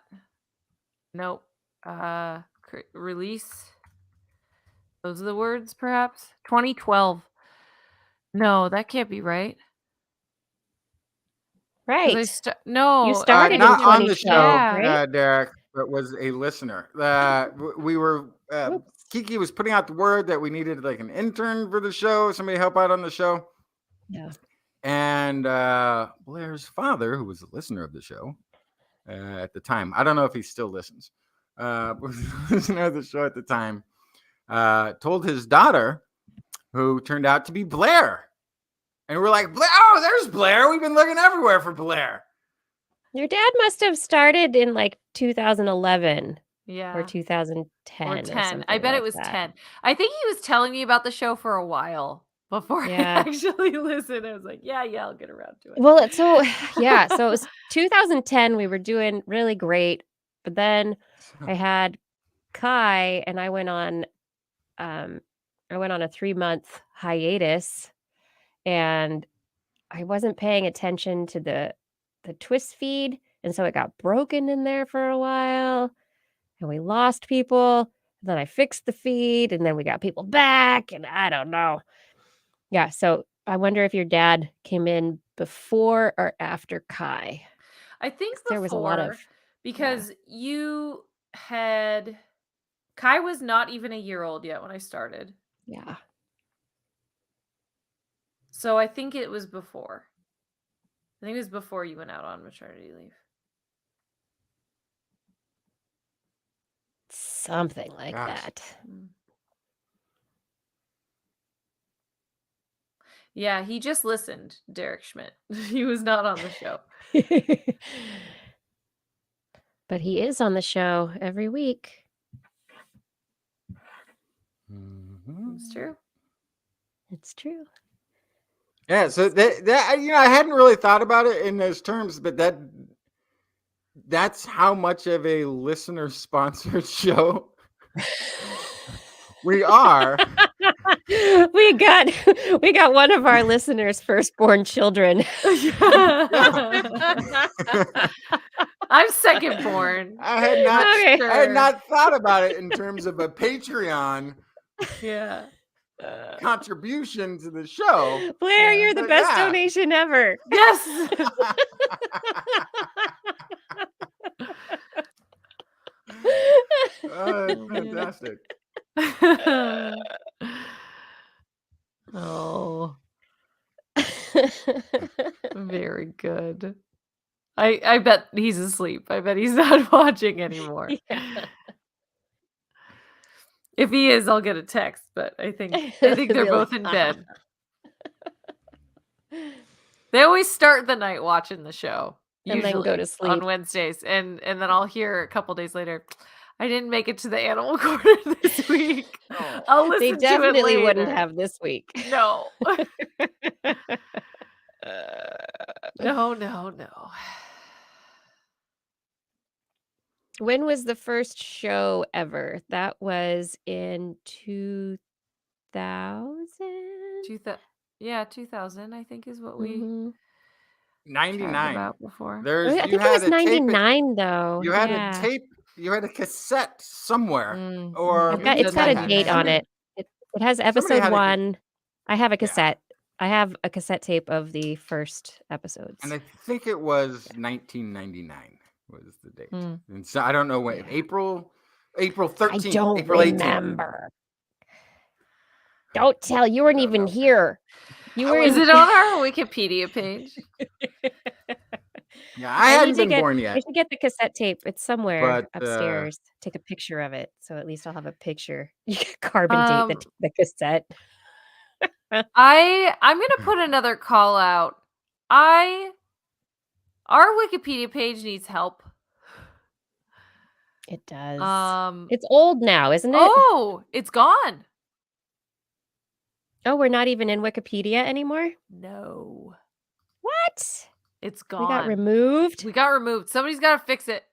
nope? Release. Those are the words, perhaps. 2012. No, that can't be right. Right. You started not in on the show, right? Derek, but was a listener. We were Kiki was putting out the word that we needed like an intern for the show, somebody help out on the show. Yeah. And Blair's father, who was a listener of the show at the time, I don't know if he still listens, was a listener of the show at the time, told his daughter, who turned out to be Blair, And we're like, oh, there's Blair. We've been looking everywhere for Blair. Your dad must have started in like 2011. Yeah. Or 2010. Or 10. I bet like it was that. 10. I think he was telling me about the show for a while before I actually listened. I was like, yeah, I'll get around to it. Well, so yeah, so it was 2010. We were doing really great, but then I had Kai, and I went on a 3-month hiatus, and I wasn't paying attention to the TWIS feed, and so it got broken in there for a while, and we lost people. Then I fixed the feed, and then we got people back, and I don't know. Yeah, so I wonder if your dad came in before or after Kai. I think before, there was a lot of because you had Kai was not even a year old yet when I started. Yeah. So I think it was before. I think it was before you went out on maternity leave. Something like that. Yeah, he just listened, Derek Schmidt. He was not on the show. But he is on the show every week. It's true. It's true. Yeah, so that I hadn't really thought about it in those terms, but that's how much of a listener-sponsored show we are. we got one of our listeners' firstborn children. I'm second born. I had not thought about it in terms of a Patreon contribution to the show. Blair, you're the best donation ever. Yes. Fantastic. Oh. Very good. I bet he's asleep. I bet he's not watching anymore. Yeah. If he is, I'll get a text, but I think they're both in bed. They always start the night watching the show. And then go to sleep on Wednesdays. And then I'll hear a couple days later, I didn't make it to the animal corner this week. I'll listen to it later. They definitely wouldn't have this week. No. No. When was the first show ever? That was in 2000? 2000, I think, is what we 99 about before. I think it was 99 though. You had a tape. You had a cassette somewhere, or it's got a date on it. It has episode 1. I have a cassette. I have a cassette tape of the first episodes, and I think it was 1999 was the date. And so I don't know when. April 13th. I don't April remember. 18th. Don't tell. You weren't even here. Is it on our Wikipedia page? Yeah, I hadn't been born yet. I should get the cassette tape. It's somewhere upstairs. Take a picture of it, so at least I'll have a picture. You can carbon date the cassette. I'm gonna put another call out. Our Wikipedia page needs help. It does. It's old now, isn't it? Oh, it's gone. Oh, we're not even in Wikipedia anymore? No. What? It's gone. We got removed? Somebody's got to fix it.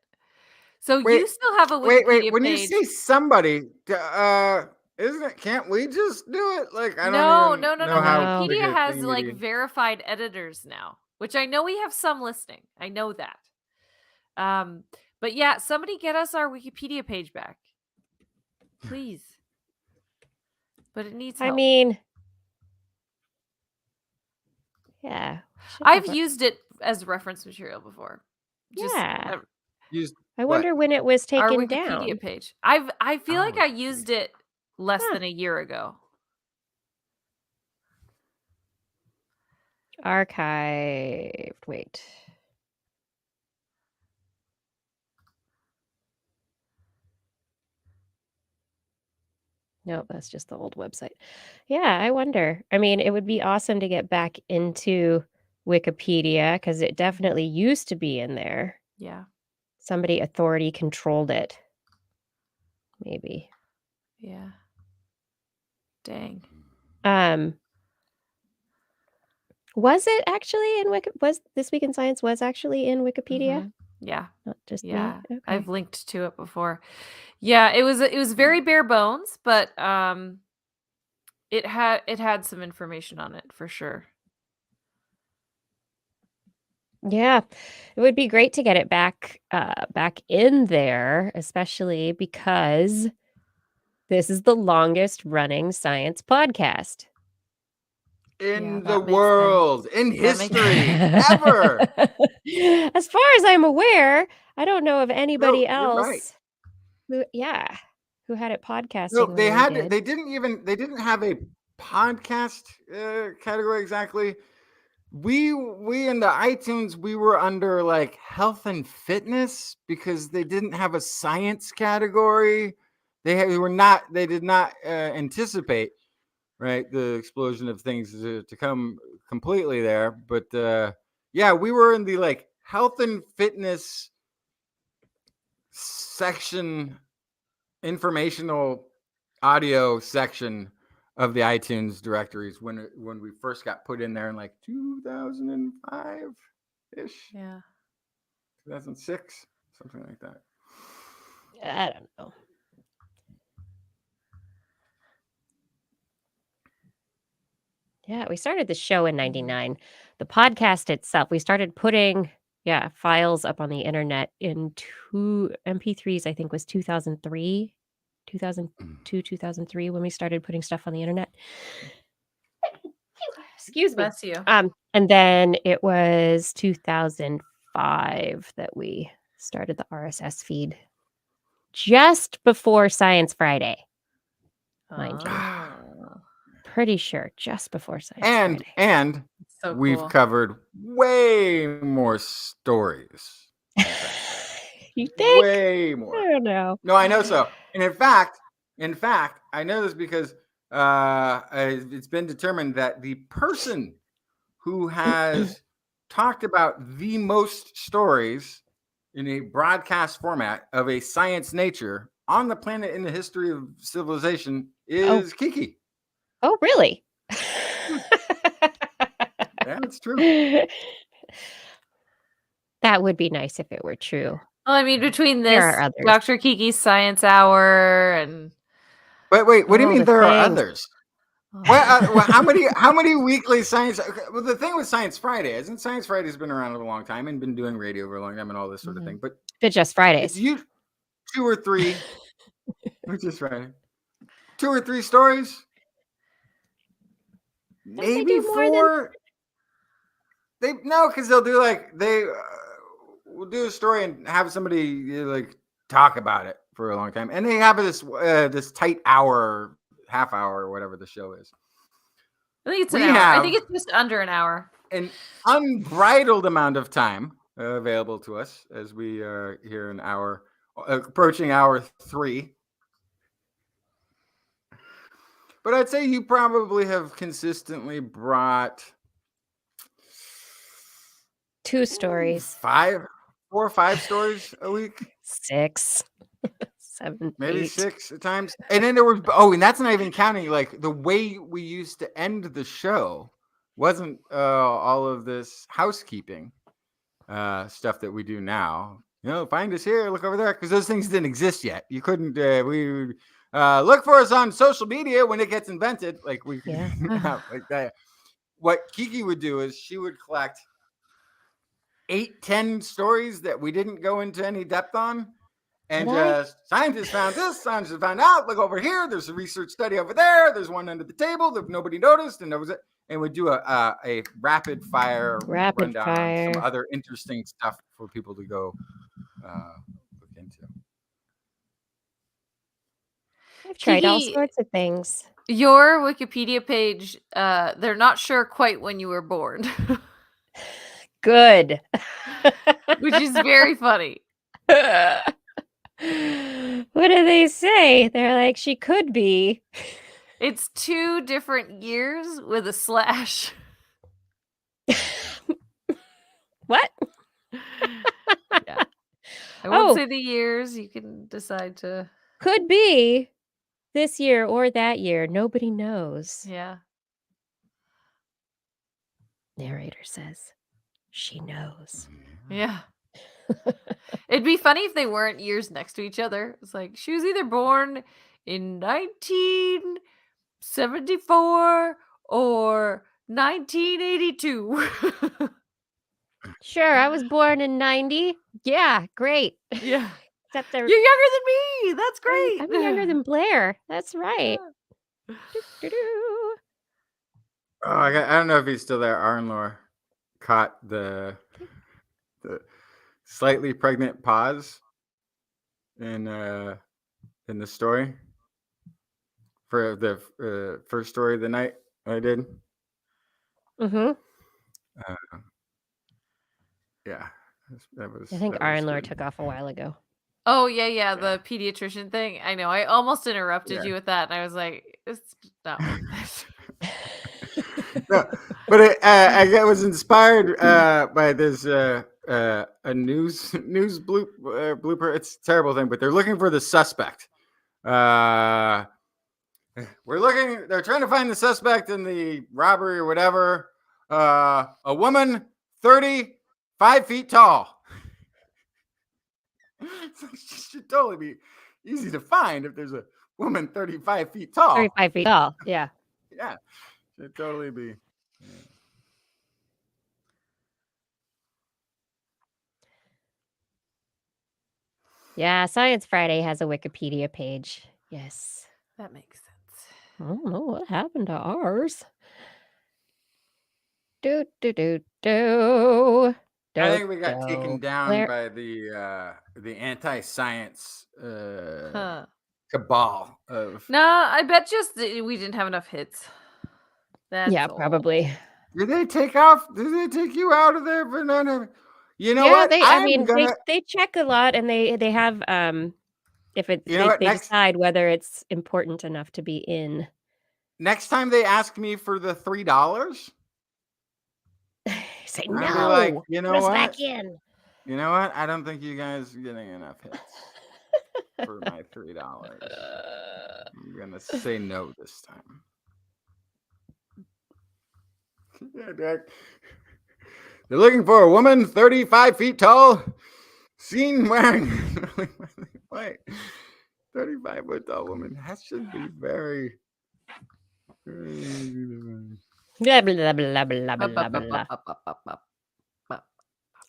So you still have a Wikipedia page. When you say somebody, isn't it? Can't we just do it? Like, I don't No. know how Wikipedia has like verified editors now, which I know we have some listening. I know that. But yeah, somebody get us our Wikipedia page back, please. But it needs help. I mean, yeah. I've used it as reference material before. I wonder when it was taken our Wikipedia down. Page. I feel like I used it less than a year ago. Archived. Wait. No, that's just the old website. Yeah, I wonder. I mean, it would be awesome to get back into Wikipedia because it definitely used to be in there. Yeah. Somebody authority controlled it. Maybe. Yeah. Dang. Was it actually in was This Week in Science was actually in Wikipedia? Yeah. Not just Yeah. me? Okay. I've linked to it before. Yeah, it was very bare bones, but it had some information on it for sure. Yeah. It would be great to get it back in there, especially because this is the longest running science podcast. In that the makes world, in That makes history, ever. As far as I'm aware, I don't know of anybody No, you're right. else who had it podcasting No, when they we had. did. They didn't have a podcast category exactly. We in the iTunes, we were under like health and fitness because they didn't have a science category. They did not anticipate, right, the explosion of things to come completely there. But yeah, we were in the like health and fitness section, informational audio section of the iTunes directories when we first got put in there in like 2005 ish. Yeah. 2006, something like that. I don't know. Yeah, we started the show in 99. The podcast itself, we started putting files up on the internet in 2 MP3s, I think was 2003, 2002, 2003 when we started putting stuff on the internet. Excuse me. Bless you. And then it was 2005 that we started the RSS feed just before Science Friday. Mind you. Pretty sure just before Science Friday. And So we've cool. covered way more stories. You think? Way more. I don't know. No, I know so. And in fact, I know this because it's been determined that the person who has talked about the most stories in a broadcast format of a science nature on the planet in the history of civilization is Kiki. Oh, really? Yeah, it's true. That would be nice if it were true. Well, I mean, between this, There are others. Dr. Kiki's Science Hour, and Wait, what do you mean there are things. others? Well, how many weekly science? Well, the thing with Science Friday isn't Science Friday's been around a long time and been doing radio for a long time and all this sort of thing. But just Fridays. it's you 2 or 3. Just Friday. 2 or 3 stories. Maybe 4. Because they'll do we'll do a story and have somebody like talk about it for a long time, and they have this tight hour, half hour, or whatever the show is. I think it's an hour. I think it's just under an hour. An unbridled amount of time available to us as we are here in approaching hour 3. But I'd say you probably have consistently brought 2 stories. 4 or 5 stories a week. 6. 7, maybe 8. 6 at times. And then there was and that's not even counting like the way we used to end the show wasn't all of this housekeeping stuff that we do now. Find us here, look over there, because those things didn't exist yet. You couldn't we look for us on social media when it gets invented. Like we like that. What Kiki would do is she would collect 8-10 stories that we didn't go into any depth on. And scientists found this, scientists found out, look over here, there's a research study over there, there's one under the table that nobody noticed, and that was it. And we'd do a rapid fire rundown on some other interesting stuff for people to go look into. I've tried all sorts of things. Your Wikipedia page, they're not sure quite when you were born. Good. Which is very funny. What do they say? They're like, she could be. It's 2 different years with a slash. What? Yeah. I won't say the years. You can decide to. Could be this year or that year. Nobody knows. Yeah. Narrator says she knows. Yeah. It'd be funny if they weren't years next to each other. It's like she was either born in 1974 or 1982. Sure, I was born in 90. Yeah, great. Yeah. Except You're younger than me. That's great. I'm younger than Blair. That's right. Yeah. Doo-doo-doo. Oh, I don't know if he's still there. Arnlor caught the slightly pregnant pause in the story for the first story of the night I did. Mm-hmm. Yeah, that was. I think that was Arnlor good. took off a while ago. Oh, yeah, the pediatrician thing. I know. I almost interrupted Yeah. you with that, and I was like, it's not like this. No, but I was inspired by this a news blooper. It's a terrible thing, but they're looking for the suspect. They're trying to find the suspect in the robbery or whatever. A woman 35 feet tall. She should totally be easy to find if there's a woman 35 feet tall. 35 feet tall. Yeah. Yeah, should totally be. Yeah, Science Friday has a Wikipedia page. Yes. That makes sense. I don't know what happened to ours. Do do do do. I think we got taken down Blair. by the anti-science Huh. cabal of. No, I bet just we didn't have enough hits. That's Yeah, all. probably. Did they take off? Did they take you out of there for none? You know Yeah, what? they check a lot, and they have if it's You know what? they decide whether it's important enough to be in. Next time they ask me for the $3, Say I'll no. be like, you know Put us what? back in. You know what? I don't think you guys are getting enough hits for my $3. I'm gonna say no this time. Yeah, Jack. They're looking for a woman 35 feet tall, seen wearing wait, 35 foot tall woman. That should be very. Blah, blah, blah, blah, blah, blah.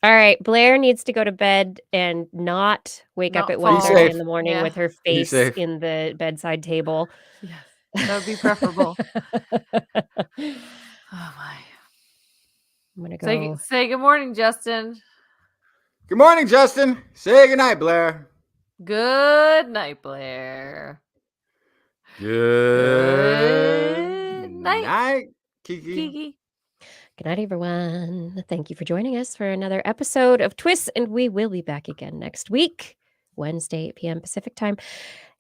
All right, Blair needs to go to bed and not wake up at 1:30 in the morning with her face in the bedside table. Yes, that would be preferable. Oh my. I'm gonna go. Say good morning, Justin. Good morning, Justin. Say good night, Blair. Good night, Blair. Good night, Kiki. Good night, everyone. Thank you for joining us for another episode of TWIS, and we will be back again next week, Wednesday, 8 p.m. Pacific time.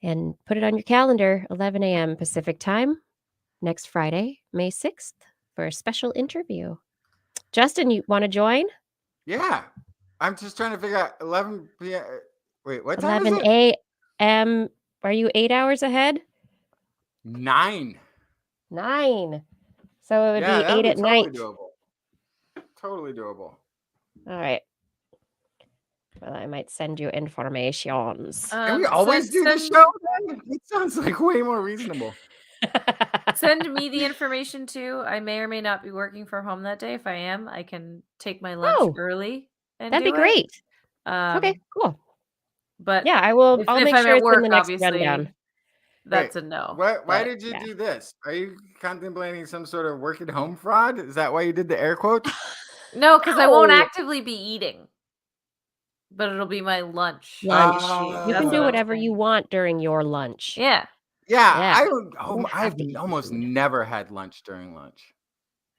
And put it on your calendar, 11 a.m. Pacific time, next Friday, May 6th, for a special interview. Justin, you want to join? Yeah. I'm just trying to figure out 11 p.m. Wait, what time 11 is it? a.m. Are you 8 hours ahead? 9. 9. So it would be 8 at night. Totally doable. All right. Well, I might send you informations. Can we always do the show then? It sounds like way more reasonable. Send me the information too. I may or may not be working from home that day. If I am, I can take my lunch early. And that'd be great. Okay, cool. But yeah, I will. I'll make sure it's in the next rundown. That's a no. Why did you do this? Are you contemplating some sort of work at home fraud? Is that why you did the air quotes? No, because I won't actively be eating. But it'll be my lunch. You can do whatever you want during your lunch. Yeah. I've almost never had lunch during lunch.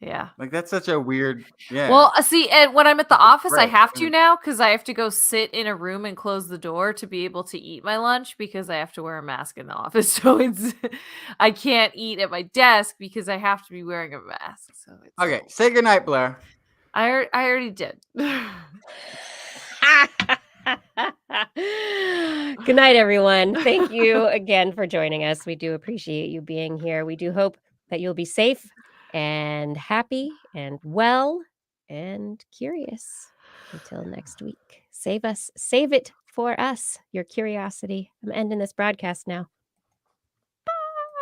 Yeah. Like, that's such a weird, yeah. Well, see, and when I'm at the office, I have to now because I have to go sit in a room and close the door to be able to eat my lunch because I have to wear a mask in the office. So I can't eat at my desk because I have to be wearing a mask. So it's okay. Say goodnight, Blair. I already did. Good night, everyone. Thank you again for joining us. We do appreciate you being here. We do hope that you'll be safe and happy and well and curious. Until next week, save it for us, your curiosity. I'm ending this broadcast now.